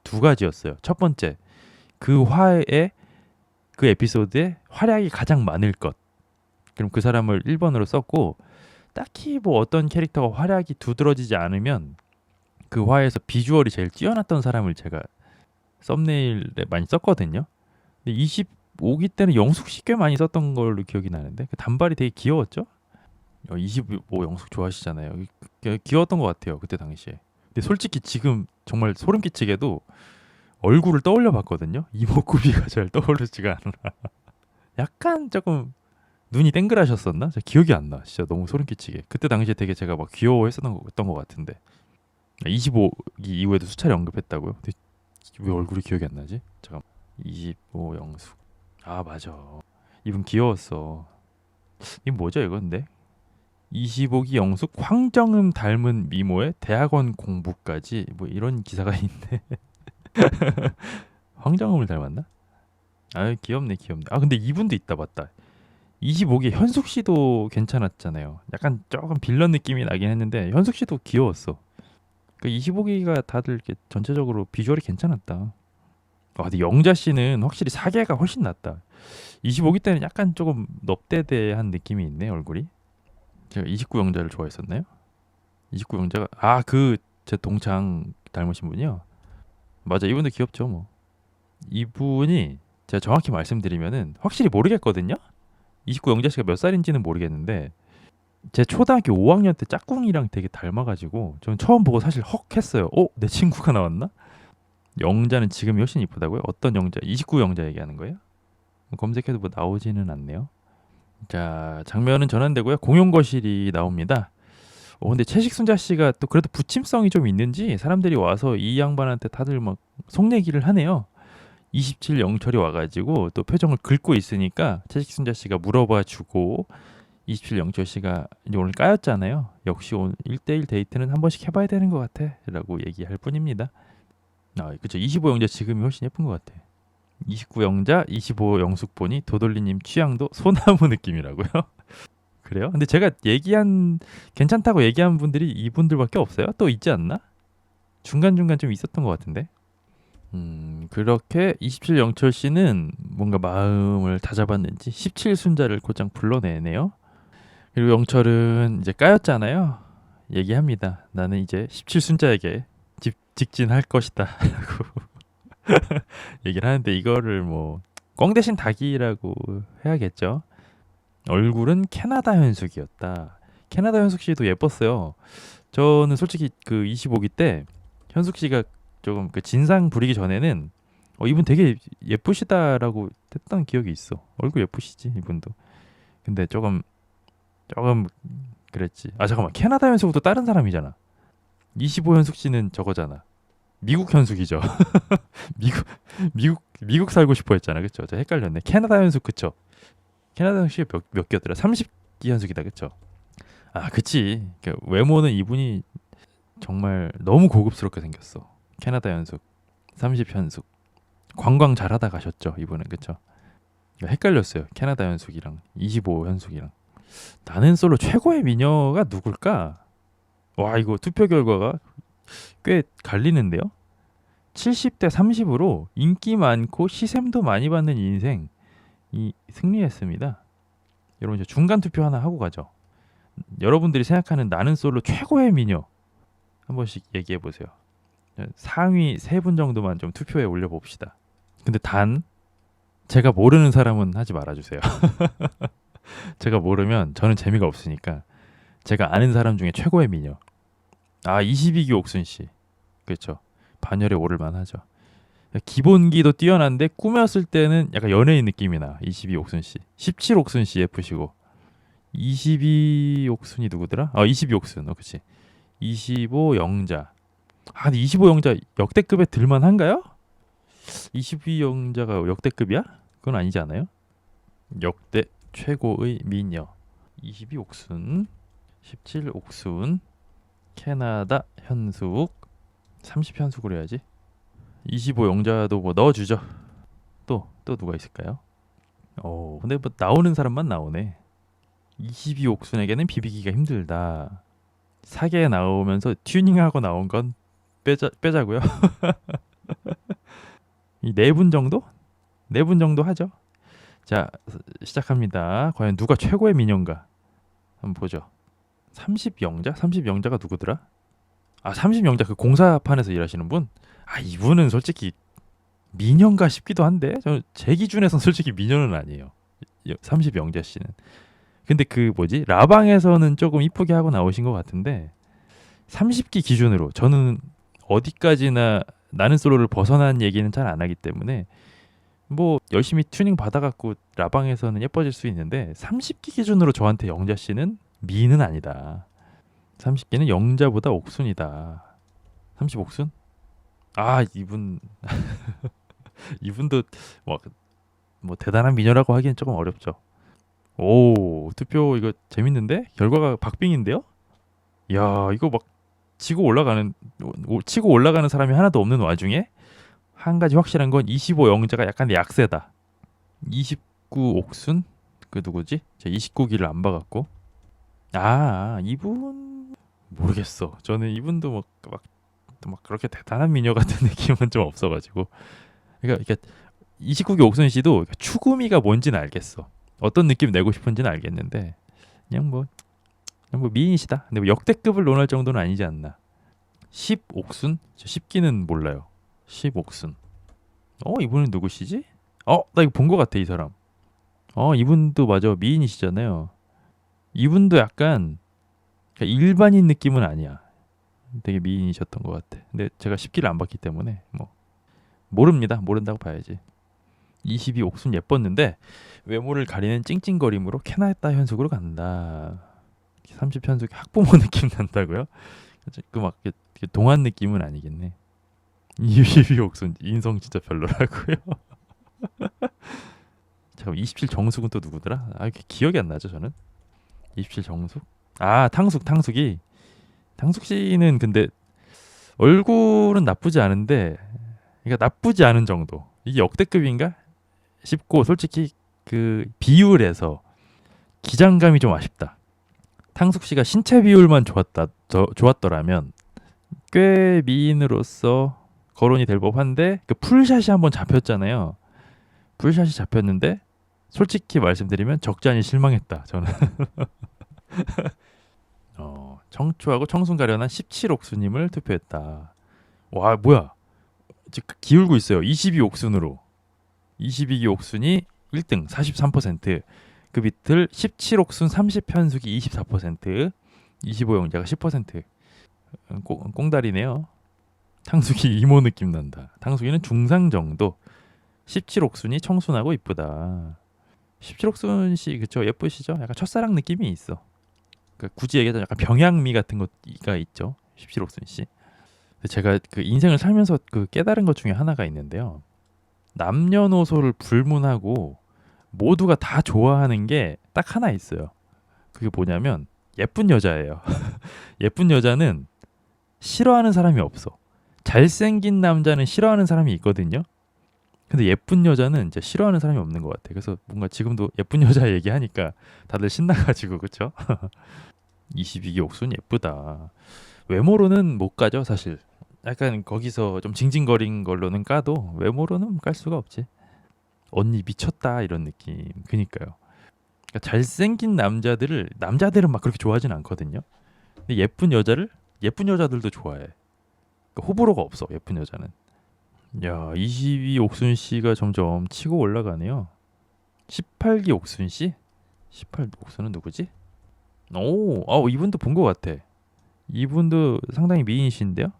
두 가지였어요. 첫 번째, 그 화에 그 에피소드에 활약이 가장 많을 것. 그럼 그 사람을 1번으로 썼고 딱히 뭐 어떤 캐릭터가 활약이 두드러지지 않으면 그 화에서 비주얼이 제일 뛰어났던 사람을 제가 썸네일에 많이 썼거든요. 근데 25기 때는 영숙 씨 꽤 많이 썼던 걸로 기억이 나는데 그 단발이 되게 귀여웠죠? 25 영숙 좋아하시잖아요. 귀여웠던 것 같아요 그때 당시에. 근데 솔직히 지금 정말 소름 끼치게도 얼굴을 떠올려 봤거든요. 이목구비가 잘 떠오르지가 않아. 약간 조금 눈이 땡그라셨었나? 저 기억이 안 나. 진짜 너무 소름 끼치게. 그때 당시에 되게 제가 막 귀여워했었던 것 같은데. 25기 이후에도 수차례 언급했다고요? 근데 왜 얼굴이 기억이 안 나지? 잠깐. 25 영숙. 아 맞아. 이분 귀여웠어. 이 뭐죠 이거 근데? 25기 영숙 황정음 닮은 미모의 대학원 공부까지 뭐 이런 기사가 있네. 황정음을 닮았나? 아 귀엽네 귀엽네. 아 근데 이분도 있다 맞다. 25기 현숙 씨도 괜찮았잖아요. 약간 조금 빌런 느낌이 나긴 했는데 현숙 씨도 귀여웠어. 그 25기가 다들 이렇게 전체적으로 비주얼이 괜찮았다. 아 근데 영자 씨는 확실히 사계가 훨씬 낫다. 25기 때는 약간 조금 넙대대한 느낌이 있네 얼굴이. 제가 29 영자를 좋아했었나요? 29 영자가 그 제 동창 닮으신 분이요. 맞아 이분도 귀엽죠 뭐. 이분이 제가 정확히 말씀드리면은 확실히 모르겠거든요. 29 영자 씨가 몇 살인지는 모르겠는데 제 초등학교 5학년 때 짝꿍이랑 되게 닮아가지고 저는 처음 보고 사실 헉 했어요. 내 친구가 나왔나? 영자는 지금이 훨씬 이쁘다고요? 어떤 영자? 29 영자 얘기하는 거예요? 검색해도 뭐 나오지는 않네요. 자 장면은 전환되고요. 공용 거실이 나옵니다. 근데 채식순자 씨가 또 그래도 부침성이 좀 있는지 사람들이 와서 이 양반한테 다들 막 속내기를 하네요. 27 영철이 와가지고 또 표정을 긁고 있으니까 채식순자 씨가 물어봐 주고 27 영철 씨가 이제 오늘 까였잖아요. 역시 오늘 1대1 데이트는 한 번씩 해봐야 되는 것 같아 라고 얘기할 뿐입니다. 그쵸. 25 영자 지금이 훨씬 예쁜 것 같아. 29 영자, 25 영숙 보니 도돌리님 취향도 소나무 느낌이라고요? 그래요? 근데 제가 괜찮다고 얘기한 분들이 이분들밖에 없어요? 또 있지 않나? 중간중간 좀 있었던 것 같은데. 그렇게 27 영철 씨는 뭔가 마음을 다잡았는지 17 순자를 곧장 불러내네요. 그리고 영철은 이제 까였잖아요. 얘기합니다. 나는 이제 17 순자에게 직진할 것이다. 라고 얘기를 하는데 이거를 뭐 꽝 대신 닭이라고 해야겠죠. 얼굴은 캐나다 현숙이었다. 캐나다 현숙 씨도 예뻤어요. 저는 솔직히 그 25기 때 현숙 씨가 조금 그 진상 부리기 전에는 이분 되게 예쁘시다라고 했던 기억이 있어. 얼굴 예쁘시지 이분도. 근데 조금 그랬지. 잠깐만 캐나다 현숙도 다른 사람이잖아. 25 현숙 씨는 저거잖아. 미국 현숙이죠. 미국 살고 싶어 했잖아. 그쵸? 저 헷갈렸네. 캐나다 현숙 그쵸? 캐나다 현숙이 몇 개였더라? 30기 현숙이다. 그쵸? 그치. 외모는 이분이 정말 너무 고급스럽게 생겼어. 캐나다 현숙, 30 현숙. 관광 잘하다 가셨죠, 이분은. 그쵸? 헷갈렸어요. 캐나다 현숙이랑 25 현숙이랑. 나는 솔로 최고의 미녀가 누굴까? 와, 이거 투표 결과가 꽤 갈리는데요. 70대 30으로 인기 많고 시샘도 많이 받는 인생이 승리했습니다. 여러분 이제 중간 투표 하나 하고 가죠. 여러분들이 생각하는 나는 솔로 최고의 미녀 한 번씩 얘기해 보세요. 상위 3분 정도만 좀 투표에 올려봅시다. 근데 단 제가 모르는 사람은 하지 말아주세요. 제가 모르면 저는 재미가 없으니까 제가 아는 사람 중에 최고의 미녀. 22기 옥순 씨. 그렇죠. 반열에 오를 만하죠. 기본기도 뛰어난데 꾸몄을 때는 약간 연예인 느낌이 나. 22 옥순 씨. 17 옥순 씨 예쁘시고. 22 옥순이 누구더라? 22 옥순. 그치. 25 영자. 근데 25 영자 역대급에 들만한가요? 22 영자가 역대급이야? 그건 아니지 않아요? 역대 최고의 미녀. 22 옥순, 17 옥순, 캐나다 현숙, 30 현숙으로 해야지. 25 영자도 뭐 넣어주죠. 또 누가 있을까요? 근데 뭐 나오는 사람만 나오네. 22옥순에게는 비비기가 힘들다. 사계에 나오면서 튜닝하고 나온 건 빼자고요. 이 네 분 정도? 네 분 정도 하죠. 자, 시작합니다. 과연 누가 최고의 미녀인가? 한번 보죠. 30영자? 30영자가 누구더라? 아, 30영자 그 공사판에서 일하시는 분? 아, 이분은 솔직히 미녀인가 싶기도 한데 저는 제 기준에선 솔직히 미녀는 아니에요. 30영자 씨는. 근데 그 뭐지? 라방에서는 조금 이쁘게 하고 나오신 것 같은데 30기 기준으로 저는 어디까지나 나는 솔로를 벗어난 얘기는 잘 안 하기 때문에 뭐 열심히 튜닝 받아갖고 라방에서는 예뻐질 수 있는데 30기 기준으로 저한테 영자 씨는 미는 아니다. 30기는 영자보다 옥순이다. 30옥순? 아, 이분도 뭐, 뭐 대단한 미녀라고 하기엔 조금 어렵죠. 오, 투표 이거 재밌는데? 결과가 박빙인데요? 야, 이거 막 치고 올라가는 사람이 하나도 없는 와중에 한 가지 확실한 건 25 영자가 약간 약세다. 29 옥순? 그 누구지? 제가 29기를 안 봐갖고. 아, 이분 모르겠어. 저는 이분도 막 그렇게 대단한 미녀 같은 느낌은 좀 없어가지고. 그러니까 29기 옥순 씨도 추구미가 뭔지는 알겠어. 어떤 느낌 내고 싶은지는 알겠는데 그냥 뭐 미인이시다. 근데 뭐 역대급을 논할 정도는 아니지 않나. 10옥순? 저 10기는 몰라요. 10옥순. 이분은 누구시지? 나 이거 본 것 같아, 이 사람. 이분도 맞아. 미인이시잖아요. 이분도 약간 그러니까 일반인 느낌은 아니야. 되게 미인이셨던 것 같아. 근데 제가 10기를 안 봤기 때문에 뭐 모릅니다. 모른다고 봐야지. 22옥순 예뻤는데 외모를 가리는 찡찡거림으로 캐나다 현숙으로 간다. 30 현숙이 학부모 느낌 난다고요? 그막 동안 느낌은 아니겠네. 22옥순 인성 진짜 별로라고요. 잠깐 27 정숙은 또 누구더라? 아, 기억이 안 나죠 저는. 27 정숙? 아, 탕숙이. 탕숙 씨는 근데 얼굴은 나쁘지 않은데, 그러니까 나쁘지 않은 정도. 이게 역대급인가 싶고 솔직히 그 비율에서 기장감이 좀 아쉽다. 탕숙 씨가 신체 비율만 좋았더라면 꽤 미인으로서 거론이 될 법한데 그 풀샷이 한번 잡혔잖아요. 풀샷이 잡혔는데 솔직히 말씀드리면 적잖이 실망했다. 저는 청초하고 청순 가련한 17옥수님을 투표했다. 와, 뭐야? 지금 기울고 있어요. 22옥순으로. 22기 옥순이 1등 43%, 그 밑을 17옥순 30편숙이 24%, 25영자가 10%. 꽁다리네요. 탕숙이 이모 느낌 난다. 탕숙이는 중상 정도. 17옥순이 청순하고 이쁘다. 17옥순 씨 그쵸, 예쁘시죠? 약간 첫사랑 느낌이 있어. 굳이 얘기하자면 약간 병양미 같은 거가 있죠. 17옥순 씨. 제가 그 인생을 살면서 그 깨달은 것 중에 하나가 있는데요. 남녀노소를 불문하고 모두가 다 좋아하는 게 딱 하나 있어요. 그게 뭐냐면 예쁜 여자예요. 예쁜 여자는 싫어하는 사람이 없어. 잘생긴 남자는 싫어하는 사람이 있거든요. 근데 예쁜 여자는 이제 싫어하는 사람이 없는 것 같아. 그래서 뭔가 지금도 예쁜 여자 얘기하니까 다들 신나가지고 그쵸? 22기 옥순 예쁘다. 외모로는 못 가죠 사실. 약간 거기서 좀 징징거린 걸로는 까도 외모로는 깔 수가 없지. 언니 미쳤다 이런 느낌. 그니까요. 그러니까 잘생긴 남자들은 막 그렇게 좋아하진 않거든요. 근데 예쁜 여자들도 좋아해. 그러니까 호불호가 없어 예쁜 여자는. 야, 22 옥순 씨가 점점 치고 올라가네요. 18기 옥순 씨? 18 옥순은 누구지? 이분도 본 것 같아. 이분도 상당히 미인이신데요?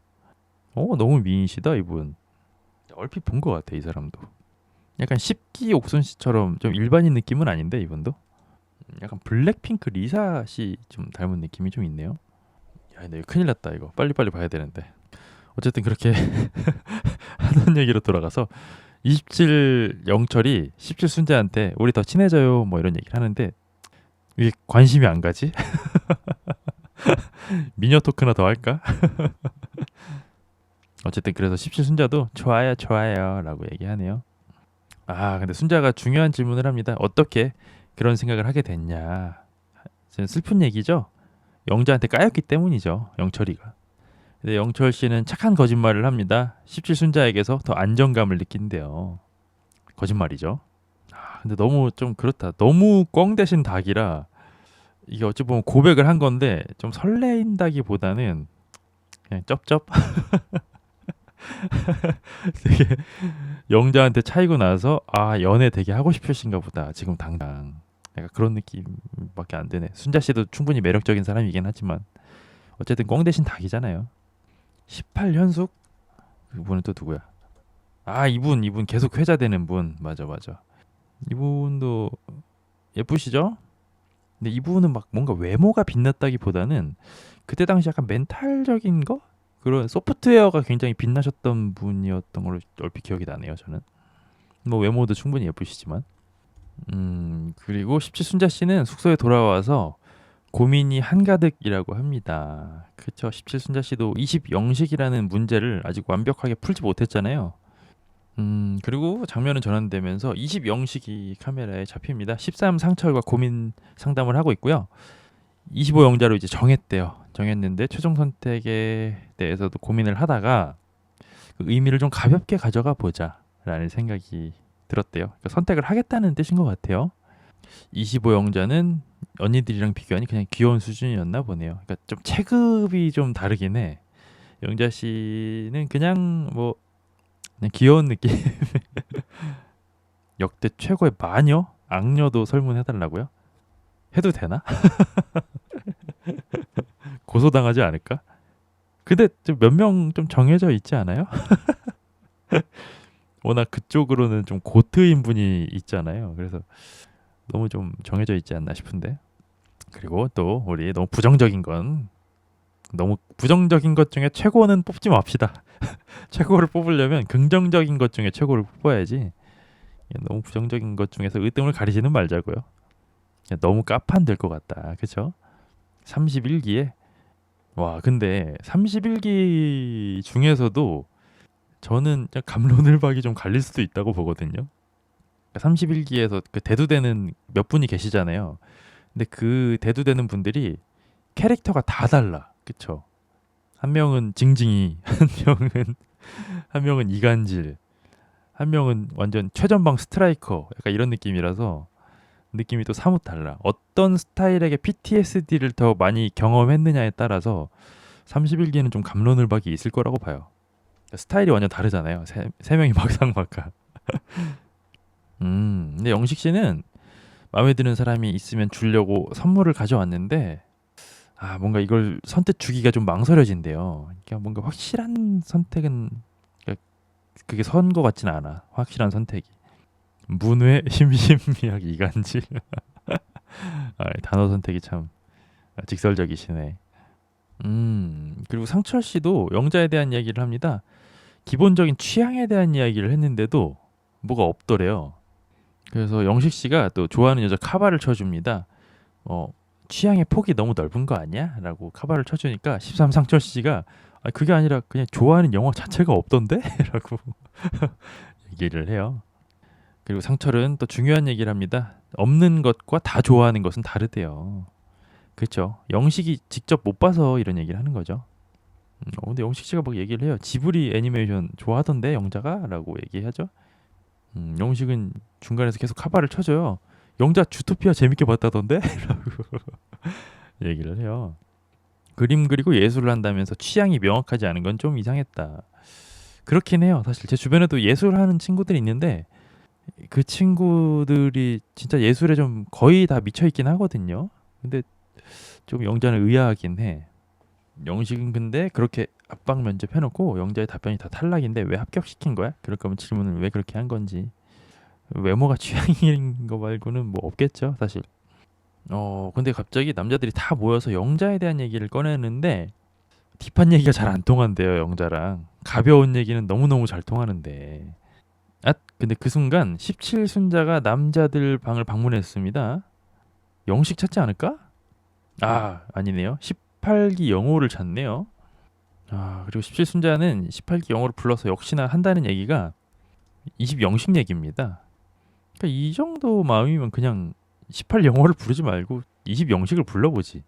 너무 미인이시다 이분. 얼핏 본 것 같아 이 사람도. 약간 10기 옥순 씨처럼 좀 일반인 느낌은 아닌데 이분도. 약간 블랙핑크 리사 씨 좀 닮은 느낌이 좀 있네요. 야, 근데 큰일 났다 이거. 빨리빨리 봐야 되는데. 어쨌든 그렇게 하던 얘기로 돌아가서 27 영철이 17 순재한테 우리 더 친해져요 뭐 이런 얘기를 하는데 왜 관심이 안 가지? 미녀 토크나 더 할까? 어쨌든 그래서 17 순자도 좋아요 좋아요 라고 얘기하네요. 근데 순자가 중요한 질문을 합니다. 어떻게 그런 생각을 하게 됐냐. 슬픈 얘기죠. 영자한테 까였기 때문이죠. 영철이가. 근데 영철 씨는 착한 거짓말을 합니다. 17순자에게서 더 안정감을 느낀대요. 거짓말이죠. 근데 너무 좀 그렇다. 너무 꽝 대신 닭이라 이게 어찌 보면 고백을 한 건데 좀 설레인다기보다는 그냥 쩝쩝. 되게 영자한테 차이고 나서 연애 되게 하고 싶으신가 보다. 지금 당장. 약간 그런 느낌밖에 안 드네. 순자 씨도 충분히 매력적인 사람이긴 하지만 어쨌든 꽝 대신 닭이잖아요. 18현숙? 이분은 또 누구야? 이분 계속 회자되는 분. 맞아. 이분도 예쁘시죠? 근데 이분은 막 뭔가 외모가 빛났다기보다는 그때 당시 약간 멘탈적인 거? 그런 소프트웨어가 굉장히 빛나셨던 분이었던 걸로 얼핏 기억이 나네요. 저는 뭐 외모도 충분히 예쁘시지만 그리고 17순자 씨는 숙소에 돌아와서 고민이 한가득이라고 합니다. 그쵸. 17순자 씨도 20영식이라는 문제를 아직 완벽하게 풀지 못했잖아요. 그리고 장면은 전환되면서 20영식이 카메라에 잡힙니다. 13 상철과 고민 상담을 하고 있고요. 25영자로 이제 정했는데 최종 선택에 대해서도 고민을 하다가 그 의미를 좀 가볍게 가져가 보자라는 생각이 들었대요. 그러니까 선택을 하겠다는 뜻인 것 같아요. 25영자는 언니들이랑 비교하니 그냥 귀여운 수준이었나 보네요. 그러니까 좀 체급이 좀 다르긴 해. 영자 씨는 그냥 귀여운 느낌. 역대 최고의 마녀? 악녀도 설문해달라고요? 해도 되나? 고소당하지 않을까? 근데 몇 명 좀 정해져 있지 않아요? 워낙 그쪽으로는 좀 고트인 분이 있잖아요. 그래서 너무 좀 정해져 있지 않나 싶은데. 그리고 또 우리 너무 부정적인 것 중에 최고는 뽑지 맙시다. 최고를 뽑으려면 긍정적인 것 중에 최고를 뽑아야지. 너무 부정적인 것 중에서 으뜸을 가리지는 말자고요. 너무 까판 될 것 같다. 그쵸? 31기에 근데 31기 중에서도 저는 갑론을박이 좀 갈릴 수도 있다고 보거든요. 31기에서 그 대두되는 몇 분이 계시잖아요. 근데 그 대두되는 분들이 캐릭터가 다 달라. 그쵸? 한 명은 징징이, 한 명은 이간질, 한 명은 완전 최전방 스트라이커. 약간 이런 느낌이라서 느낌이 또 사뭇 달라. 어떤 스타일에게 PTSD를 더 많이 경험했느냐에 따라서 31기는 좀 갑론을박이 있을 거라고 봐요. 스타일이 완전 다르잖아요. 세 명이 막상막하. 근데 영식 씨는 마음에 드는 사람이 있으면 주려고 선물을 가져왔는데 뭔가 이걸 선뜻 주기가 좀 망설여진대요. 그러니까 뭔가 확실한 선택은 그게 선 거 같지는 않아. 확실한 선택이. 문외 심심미약 이간질. 단어 선택이 참 직설적이시네. 그리고 상철 씨도 영자에 대한 이야기를 합니다. 기본적인 취향에 대한 이야기를 했는데도 뭐가 없더래요. 그래서 영식 씨가 또 좋아하는 여자 카바를 쳐줍니다. 취향의 폭이 너무 넓은 거 아니야? 라고 카바를 쳐주니까 13 상철 씨가 그게 아니라 그냥 좋아하는 영화 자체가 없던데? 라고 얘기를 해요. 그리고 상철은 또 중요한 얘기를 합니다. 없는 것과 다 좋아하는 것은 다르대요. 그렇죠. 영식이 직접 못 봐서 이런 얘기를 하는 거죠. 근데 영식 씨가 막 얘기를 해요. 지브리 애니메이션 좋아하던데 영자가? 라고 얘기하죠. 영식은 중간에서 계속 카바를 쳐줘요. 영자 주토피아 재밌게 봤다던데? 라고 얘기를 해요. 그림 그리고 예술을 한다면서 취향이 명확하지 않은 건 좀 이상했다. 그렇긴 해요. 사실 제 주변에도 예술하는 친구들이 있는데 그 친구들이 진짜 예술에 좀 거의 다 미쳐있긴 하거든요. 근데 좀 영자는 의아하긴 해. 영식은 근데 그렇게 압박 면접 해놓고 영자의 답변이 다 탈락인데 왜 합격시킨 거야? 그럴 거면 질문을 왜 그렇게 한 건지. 외모가 취향인 거 말고는 뭐 없겠죠, 사실. 근데 갑자기 남자들이 다 모여서 영자에 대한 얘기를 꺼내는데 딥한 얘기가 잘 안 통한대요, 영자랑. 가벼운 얘기는 너무너무 잘 통하는데. 근데 그 순간 17순자가 남자들 방을 방문했습니다. 영식 찾지 않을까? 아니네요. 18기 영호를 찾네요. 그리고 17순자는 18기 영호를 불러서 역시나 한다는 얘기가 20영식 얘기입니다. 그러니까 이 정도 마음이면 그냥 18 영호를 부르지 말고 영식을 불러보지.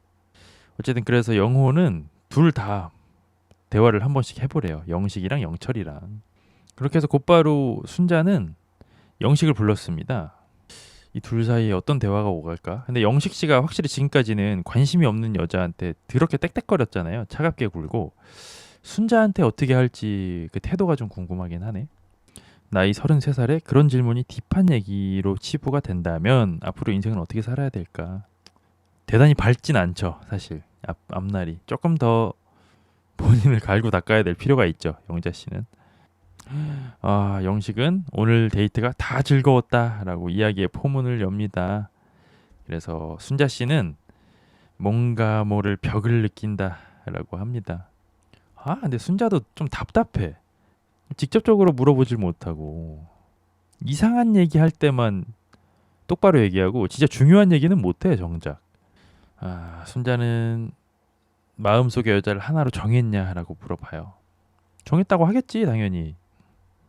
어쨌든 그래서 영호는 둘 다 대화를 한 번씩 해보래요. 영식이랑 영철이랑. 그렇게 해서 곧바로 순자는 영식을 불렀습니다. 이 둘 사이에 어떤 대화가 오갈까? 근데 영식 씨가 확실히 지금까지는 관심이 없는 여자한테 더럽게 땡땡거렸잖아요. 차갑게 굴고. 순자한테 어떻게 할지 그 태도가 좀 궁금하긴 하네. 나이 33살에 그런 질문이 딥한 얘기로 치부가 된다면 앞으로 인생은 어떻게 살아야 될까? 대단히 밝진 않죠, 사실. 앞날이. 조금 더 본인을 갈고 닦아야 될 필요가 있죠, 영자 씨는. 아, 영식은 오늘 데이트가 다 즐거웠다라고 이야기의 포문을 엽니다. 그래서 순자 씨는 뭔가 모를 벽을 느낀다라고 합니다. 아, 근데 순자도 좀 답답해. 직접적으로 물어보질 못하고 이상한 얘기할 때만 똑바로 얘기하고 진짜 중요한 얘기는 못해 정작. 아, 순자는 마음속의 여자를 하나로 정했냐라고 물어봐요. 정했다고 하겠지 당연히.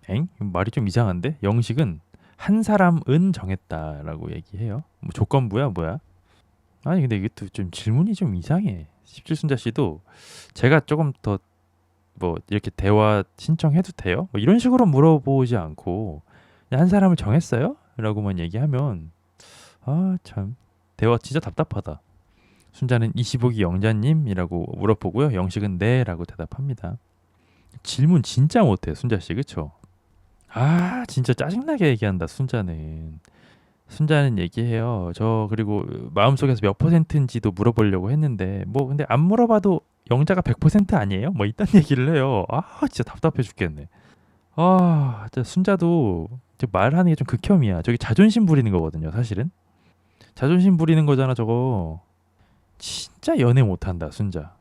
엥? 말이 좀 이상한데? 영식은 한 사람은 정했다라고 얘기해요. 뭐 조건부야 뭐야? 아니 근데 이것도 좀 질문이 좀 이상해. 17순자 씨도 제가 조금 더 뭐 이렇게 대화 신청해도 돼요? 뭐 이런 식으로 물어보지 않고 그냥 한 사람을 정했어요? 라고만 얘기하면 아 참 대화 진짜 답답하다. 순자는 25기 영자님이라고 물어보고요. 영식은 네라고 대답합니다. 질문 진짜 못해 순자 씨 그쵸? 아 진짜 짜증나게 얘기한다 순자는. 순자는 얘기해요. 저 그리고 마음속에서 몇 퍼센트인지도 물어보려고 했는데 뭐 근데 안 물어봐도 영자가 100% 아니에요? 뭐 이딴 얘기를 해요. 아 진짜 답답해 죽겠네. 아 진짜 순자도 말하는 게 좀 극혐이야. 저기 자존심 부리는 거거든요 사실은. 자존심 부리는 거잖아 저거. 진짜 연애 못한다 순자.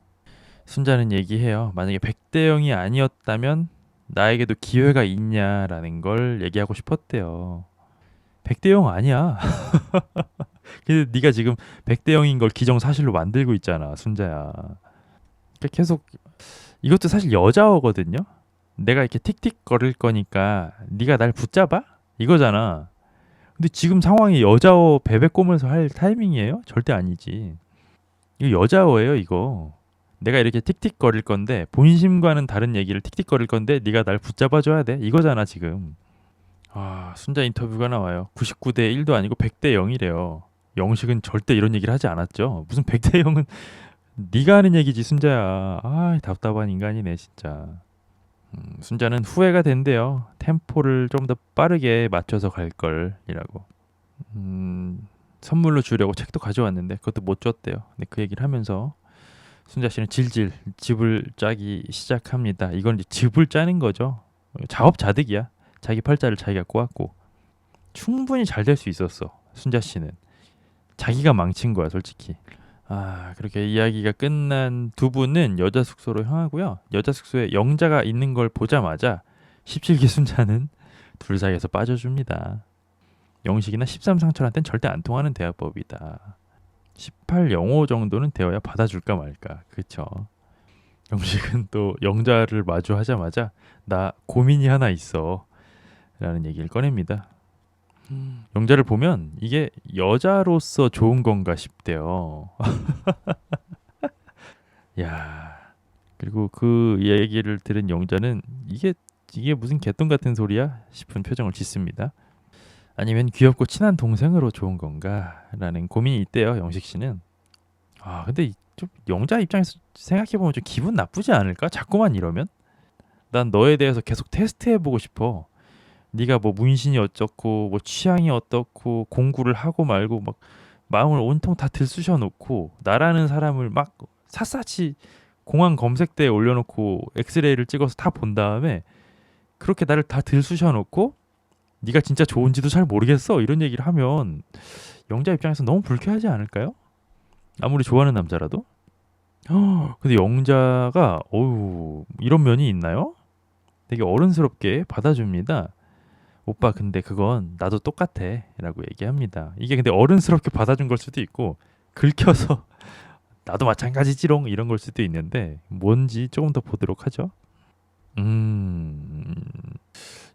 순자는 얘기해요. 만약에 100대 0이 아니었다면 나에게도 기회가 있냐라는 걸 얘기하고 싶었대요. 100대 0 아니야. 근데 네가 지금 100대 0인 걸 기정사실로 만들고 있잖아, 순자야. 그러니까 계속 이것도 사실 여자어거든요. 내가 이렇게 틱틱거릴 거니까 네가 날 붙잡아? 이거잖아. 근데 지금 상황이 여자어 베베 꼬면서 할 타이밍이에요? 절대 아니지. 이거 여자어예요, 이거. 내가 이렇게 틱틱거릴 건데 본심과는 다른 얘기를 틱틱거릴 건데 네가 날 붙잡아 줘야 돼. 이거잖아, 지금. 아, 순자 인터뷰가 나와요. 99대 1도 아니고 100대 0이래요. 영식은 절대 이런 얘기를 하지 않았죠. 무슨 100대 0은 네가 하는 얘기지, 순자야. 아, 답답한 인간이네, 진짜. 순자는 후회가 된대요. 템포를 좀 더 빠르게 맞춰서 갈 걸이라고. 선물로 주려고 책도 가져왔는데 그것도 못 줬대요. 근데 그 얘기를 하면서 순자 씨는 질질 집을 짜기 시작합니다. 이건 이제 집을 짜는 거죠. 자업자득이야. 자기 팔자를 자기가 꼬았고 충분히 잘 될 수 있었어. 순자 씨는 자기가 망친 거야, 솔직히. 아, 그렇게 이야기가 끝난 두 분은 여자 숙소로 향하고요. 여자 숙소에 영자가 있는 걸 보자마자 17기 순자는 둘 사이에서 빠져줍니다. 영식이나 13상철한테는 절대 안 통하는 대화법이다. 1805 정도는 되어야 받아줄까 말까. 그쵸? 영식은 또 영자를 마주하자마자 나 고민이 하나 있어 라는 얘기를 꺼냅니다. 영자를 보면 이게 여자로서 좋은 건가 싶대요. 야, 그리고 그 얘기를 들은 영자는 이게 무슨 개똥 같은 소리야 싶은 표정을 짓습니다. 아니면 귀엽고 친한 동생으로 좋은 건가라는 고민이 있대요. 영식 씨는. 아, 근데 좀 영자 입장에서 생각해 보면 좀 기분 나쁘지 않을까? 자꾸만 이러면? 난 너에 대해서 계속 테스트해 보고 싶어. 네가 뭐 문신이 어떻고 뭐 취향이 어떻고 공부를 하고 말고 막 마음을 온통 다 들쑤셔 놓고 나라는 사람을 막 샅샅이 공항 검색대에 올려놓고 엑스레이를 찍어서 다 본 다음에 그렇게 나를 다 들쑤셔 놓고 네가 진짜 좋은지도 잘 모르겠어 이런 얘기를 하면 영자 입장에서 너무 불쾌하지 않을까요? 아무리 좋아하는 남자라도. 근데 영자가 어우 이런 면이 있나요? 되게 어른스럽게 받아줍니다. 오빠 근데 그건 나도 똑같아 라고 얘기합니다. 이게 근데 어른스럽게 받아준 걸 수도 있고 긁혀서 나도 마찬가지지롱 이런 걸 수도 있는데 뭔지 조금 더 보도록 하죠.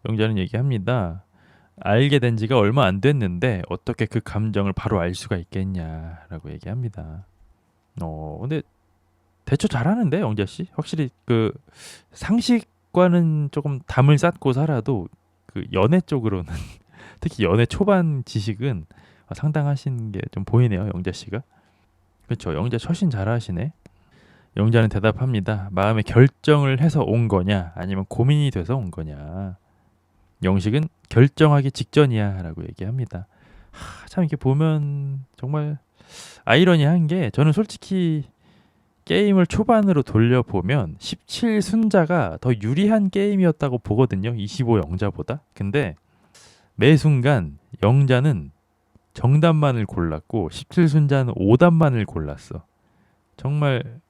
영자는 얘기합니다. 알게 된 지가 얼마 안 됐는데 어떻게 그 감정을 바로 알 수가 있겠냐라고 얘기합니다. 근데 대처 잘하는데 영자 씨 확실히 그 상식과는 조금 담을 쌓고 살아도 그 연애 쪽으로는 특히 연애 초반 지식은 상당하신 게 좀 보이네요 영자 씨가. 그렇죠. 영자 처신 잘하시네. 영자는 대답합니다. 마음의 결정을 해서 온 거냐 아니면 고민이 돼서 온 거냐. 영식은 결정하기 직전이야라고 얘기합니다. 참 이렇게 보면 정말 아이러니한 게 저는 솔직히 게임을 초반으로 돌려보면 17 순자가 더 유리한 게임이었다고 보거든요. 25 영자보다. 근데 매 순간 영자는 정답만을 골랐고 17 순자는 오답만을 골랐어. 정말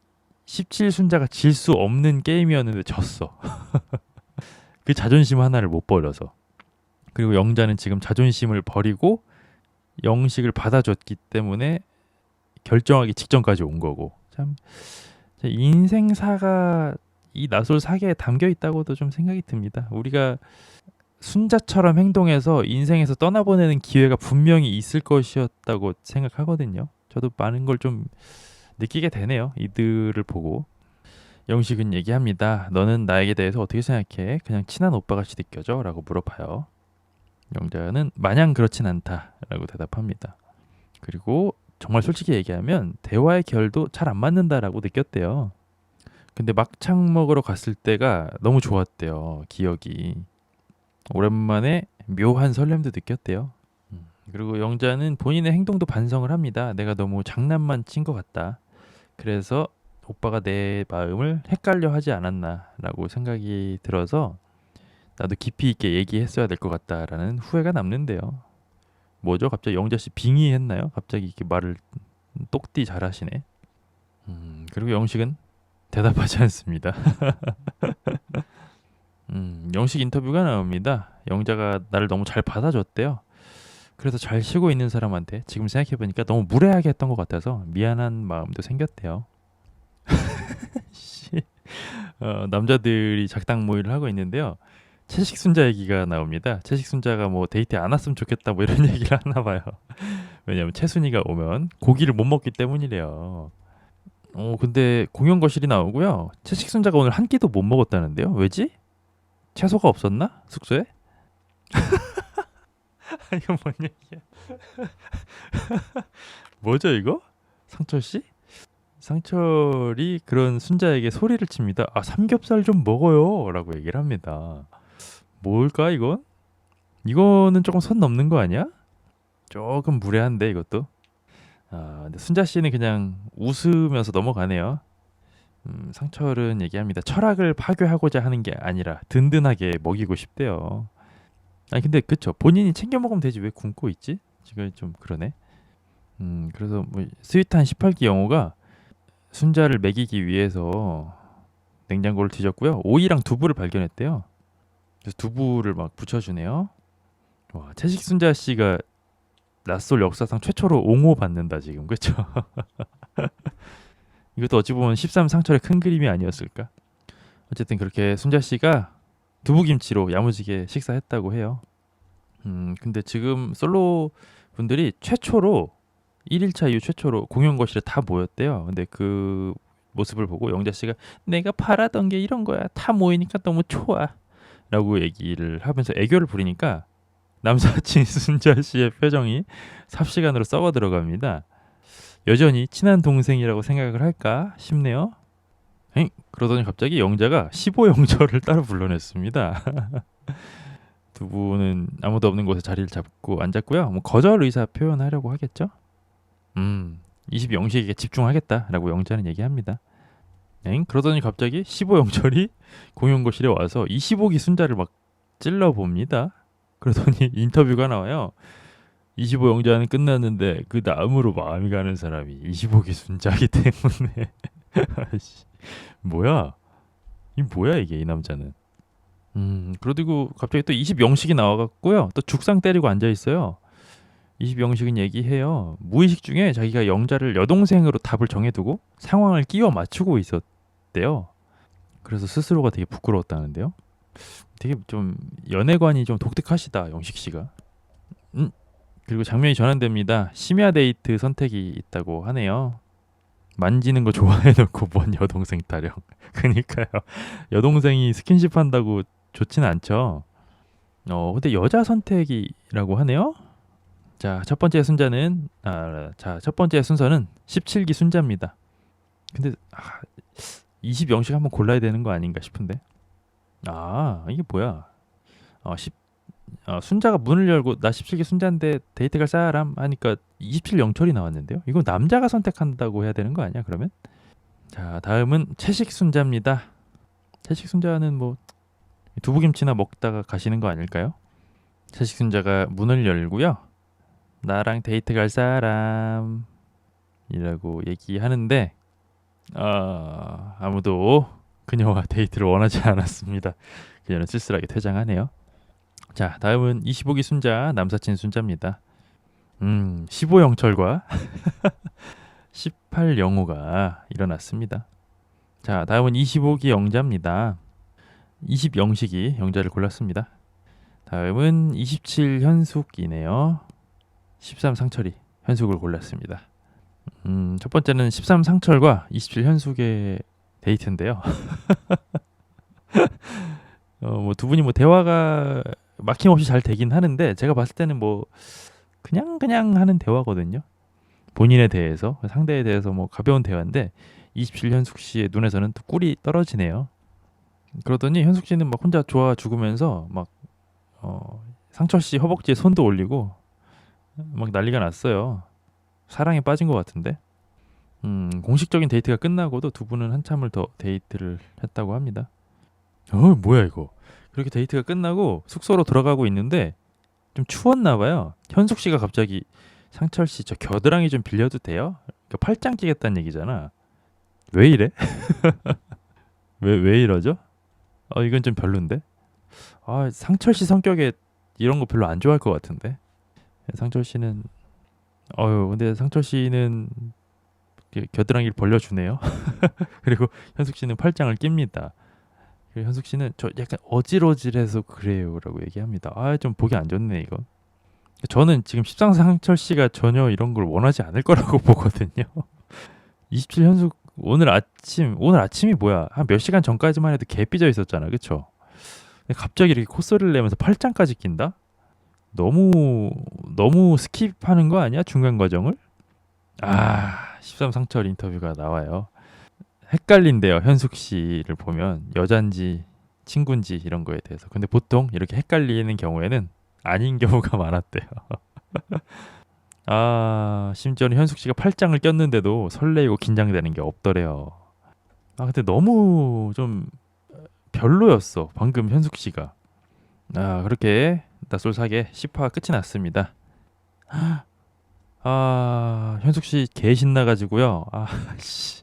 17 순자가 질 수 없는 게임이었는데 졌어. 그 자존심 하나를 못 버려서. 그리고 영자는 지금 자존심을 버리고 영식을 받아줬기 때문에 결정하기 직전까지 온 거고. 참 인생사가 이 나솔 사계에 담겨 있다고도 좀 생각이 듭니다. 우리가 순자처럼 행동해서 인생에서 떠나보내는 기회가 분명히 있을 것이었다고 생각하거든요. 저도 많은 걸 좀 느끼게 되네요. 이들을 보고. 영식은 얘기합니다. 너는 나에게 대해서 어떻게 생각해? 그냥 친한 오빠 같이 느껴져? 라고 물어봐요. 영자는 마냥 그렇진 않다 라고 대답합니다. 그리고 정말 솔직히 얘기하면 대화의 결도 잘 안 맞는다라고 느꼈대요. 근데 막창 먹으러 갔을 때가 너무 좋았대요. 기억이. 오랜만에 묘한 설렘도 느꼈대요. 그리고 영자는 본인의 행동도 반성을 합니다. 내가 너무 장난만 친 것 같다. 그래서 오빠가 내 마음을 헷갈려 하지 않았나라고 생각이 들어서 나도 깊이 있게 얘기했어야 될 것 같다라는 후회가 남는데요. 뭐죠? 갑자기 영자 씨 빙의했나요? 갑자기 이렇게 말을 똑띠 잘하시네. 그리고 영식은 대답하지 않습니다. 영식 인터뷰가 나옵니다. 영자가 나를 너무 잘 받아줬대요. 그래서 잘 쉬고 있는 사람한테 지금 생각해보니까 너무 무례하게 했던 것 같아서 미안한 마음도 생겼대요. 남자들이 작당 모의를 하고 있는데요. 채식순자 얘기가 나옵니다. 채식순자가 뭐 데이트 안 왔으면 좋겠다 뭐 이런 얘기를 하나 봐요. 왜냐면 채순이가 오면 고기를 못 먹기 때문이래요. 근데 공연 거실이 나오고요. 채식순자가 오늘 한 끼도 못 먹었다는데요. 왜지? 채소가 없었나? 숙소에? 이거 뭔 얘기야? 뭐죠 이거? 상철 씨? 상철이 그런 순자에게 소리를 칩니다. 삼겹살 좀 먹어요 라고 얘기를 합니다. 뭘까 이건? 이거는 조금 선 넘는 거 아니야? 조금 무례한데 이것도. 근데 순자 씨는 그냥 웃으면서 넘어가네요. 상철은 얘기합니다. 철학을 파괴하고자 하는 게 아니라 든든하게 먹이고 싶대요. 아니 근데 그쵸, 본인이 챙겨 먹으면 되지 왜 굶고 있지? 지금 좀 그러네. 그래서 뭐 스윗한 18기 영호가 순자를 먹이기 위해서 냉장고를 뒤졌고요. 오이랑 두부를 발견했대요. 그래서 두부를 막 붙여주네요. 와, 채식 순자 씨가 낯솔 역사상 최초로 옹호 받는다 지금, 그렇죠? 이것도 어찌 보면 13 상철의 큰 그림이 아니었을까? 어쨌든 그렇게 순자 씨가 두부김치로 야무지게 식사했다고 해요. 근데 지금 솔로 분들이 최초로 1일차 이후 최초로 공연 거실에 다 모였대요. 근데 그 모습을 보고 영자 씨가 내가 바라던 게 이런 거야. 다 모이니까 너무 좋아. 라고 얘기를 하면서 애교를 부리니까 남사친 순자 씨의 표정이 삽시간으로 썩어 들어갑니다. 여전히 친한 동생이라고 생각을 할까 싶네요. 그러더니 갑자기 영자가 15영절을 따로 불러냈습니다. 두 분은 아무도 없는 곳에 자리를 잡고 앉았고요. 뭐 거절 의사 표현하려고 하겠죠. 20영식에게 집중하겠다라고 영자는 얘기합니다. 그러더니 갑자기 15영철이 공연거실에 와서 25기 순자를 막 찔러봅니다. 그러더니 인터뷰가 나와요. 25영자는 끝났는데 그 다음으로 마음이 가는 사람이 25기 순자이기 때문에 뭐야? 뭐야 이게 이 남자는. 그리고 갑자기 또 20영식이 나와갖고요. 또 죽상 때리고 앉아있어요. 20영식은 얘기해요. 무의식 중에 자기가 영자를 여동생으로 답을 정해두고 상황을 끼워 맞추고 있었대요. 그래서 스스로가 되게 부끄러웠다는데요. 되게 좀 연애관이 좀 독특하시다, 영식 씨가. 음, 그리고 장면이 전환됩니다. 심야 데이트 선택이 있다고 하네요. 만지는 거 좋아해놓고 뭔 여동생 타령. 그니까요. 여동생이 스킨십 한다고 좋지는 않죠. 근데 여자 선택이라고 하네요. 자, 첫 번째 순서는 17기 순자입니다. 근데 20영씩 한번 골라야 되는 거 아닌가 싶은데. 이게 뭐야? 순자가 문을 열고 나 17기 순자인데 데이트 갈 사람 하니까 27영철이 나왔는데요. 이거 남자가 선택한다고 해야 되는 거 아니야, 그러면? 자, 다음은 채식 순자입니다. 채식 순자는 뭐 두부김치나 먹다가 가시는 거 아닐까요? 채식 순자가 문을 열고요. 나랑 데이트 갈 사람이라고 얘기하는데 아무도 그녀와 데이트를 원하지 않았습니다. 그녀는 쓸쓸하게 퇴장하네요. 자, 다음은 25기 순자 남사친 순자입니다. 15영철과 18영호가 일어났습니다. 자, 다음은 25기 영자입니다. 20영식이 영자를 골랐습니다. 다음은 27현숙이네요. 13상철이 현숙을 골랐습니다. 첫 번째는 13상철과 27현숙의 데이트인데요. 뭐 두 분이 뭐 대화가 막힘없이 잘 되긴 하는데 제가 봤을 때는 뭐 그냥 하는 대화거든요. 본인에 대해서 상대에 대해서 뭐 가벼운 대화인데 27현숙 씨의 눈에서는 또 꿀이 떨어지네요. 그러더니 현숙 씨는 막 혼자 좋아 죽으면서 막 상철 씨 허벅지에 손도 올리고 막 난리가 났어요. 사랑에 빠진 것 같은데. 공식적인 데이트가 끝나고도 두 분은 한참을 더 데이트를 했다고 합니다. 뭐야 이거. 그렇게 데이트가 끝나고 숙소로 들어가고 있는데 좀 추웠나 봐요. 현숙 씨가 갑자기 상철 씨 저 겨드랑이 좀 빌려도 돼요? 그러니까 팔짱 끼겠다는 얘기잖아. 왜 이래? 왜 이러죠? 이건 좀 별론데. 상철 씨 성격에 이런 거 별로 안 좋아할 것 같은데. 상철 씨는 근데 상철 씨는 겨드랑이를 벌려주네요. 그리고 현숙 씨는 팔짱을 낍니다. 그리고 현숙 씨는 저 약간 어질어질해서 그래요라고 얘기합니다. 좀 보기 안 좋네 이거. 저는 지금 십상상철 씨가 전혀 이런 걸 원하지 않을 거라고 보거든요. 27 현숙 오늘 아침이 뭐야? 한 몇 시간 전까지만 해도 개 삐져 있었잖아, 그쵸? 근데 갑자기 이렇게 콧소리를 내면서 팔짱까지 낀다? 너무 스킵하는 거 아니야? 중간 과정을? 13상철 인터뷰가 나와요. 헷갈린대요. 현숙 씨를 보면 여잔지 친군지 이런 거에 대해서. 근데 보통 이렇게 헷갈리는 경우에는 아닌 경우가 많았대요. 심지어는 현숙 씨가 팔짱을 꼈는데도 설레이고 긴장되는 게 없더래요. 근데 너무 좀 별로였어. 방금 현숙 씨가. 그렇게 낯솔 사계 10화가 끝이 났습니다. 현숙 씨 개 신나가지고요. 씨.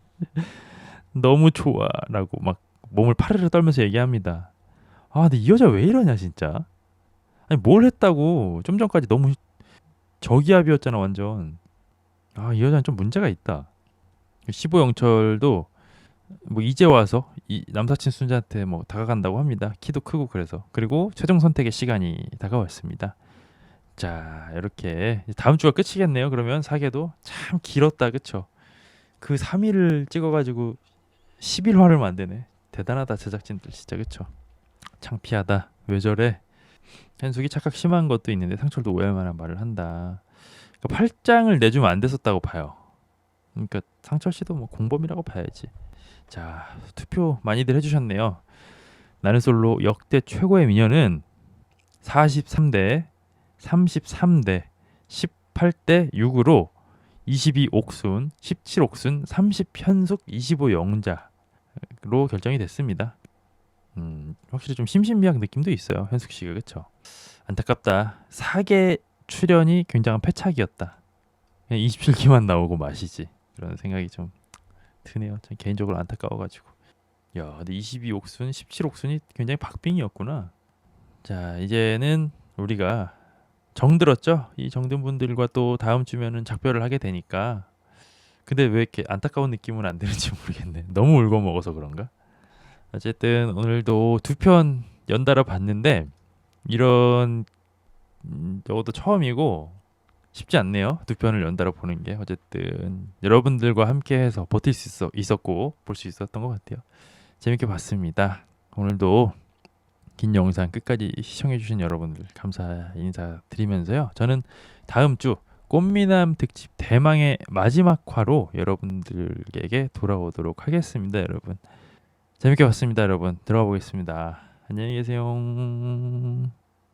너무 좋아라고 막 몸을 파르르 떨면서 얘기합니다. 근데 이 여자 왜 이러냐 진짜. 아니 뭘 했다고. 좀 전까지 너무 저기압이었잖아 완전. 이 여자는 좀 문제가 있다. 15영철도 뭐 이제 와서 이 남사친 순자한테 뭐 다가간다고 합니다. 키도 크고 그래서. 그리고 최종 선택의 시간이 다가왔습니다. 자, 이렇게 다음 주가 끝이겠네요. 그러면 사계도 참 길었다, 그쵸? 그 3일을 찍어가지고 11화를 만드네. 대단하다 제작진들 진짜, 그쵸? 창피하다. 왜 저래? 현숙이 착각 심한 것도 있는데 상철도 오해할 만한 말을 한다. 그러니까 팔짱을 내주면 안 됐었다고 봐요. 그러니까 상철 씨도 뭐 공범이라고 봐야지. 자, 투표 많이들 해주셨네요. 나는 솔로 역대 최고의 미녀는 43대 33대 18대 6으로 22옥순, 17옥순, 30현숙, 25영자로 결정이 됐습니다. 확실히 좀 심신미약 느낌도 있어요. 현숙 씨가, 그쵸? 안타깝다. 사계 출연이 굉장한 패착이었다. 그냥 27기만 나오고 마시지. 그런 생각이 좀 드네요. 전 개인적으로 안타까워가지고. 야, 근데 22옥순, 17옥순이 굉장히 박빙이었구나. 자, 이제는 우리가 정들었죠? 이 정든 분들과 또 다음 주면은 작별을 하게 되니까. 근데 왜 이렇게 안타까운 느낌은 안 드는지 모르겠네. 너무 울고 먹어서 그런가? 어쨌든 오늘도 두 편 연달아 봤는데 이런 저것도 처음이고 쉽지 않네요. 두 편을 연달아 보는 게 어쨌든 여러분들과 함께해서 버틸 수 있었고 볼 수 있었던 것 같아요. 재밌게 봤습니다. 오늘도 긴 영상 끝까지 시청해주신 여러분들 감사 인사드리면서요. 저는 다음 주 꽃미남 특집 대망의 마지막 화로 여러분들에게 돌아오도록 하겠습니다. 여러분 재밌게 봤습니다. 여러분 들어가 보겠습니다. 안녕히 계세요.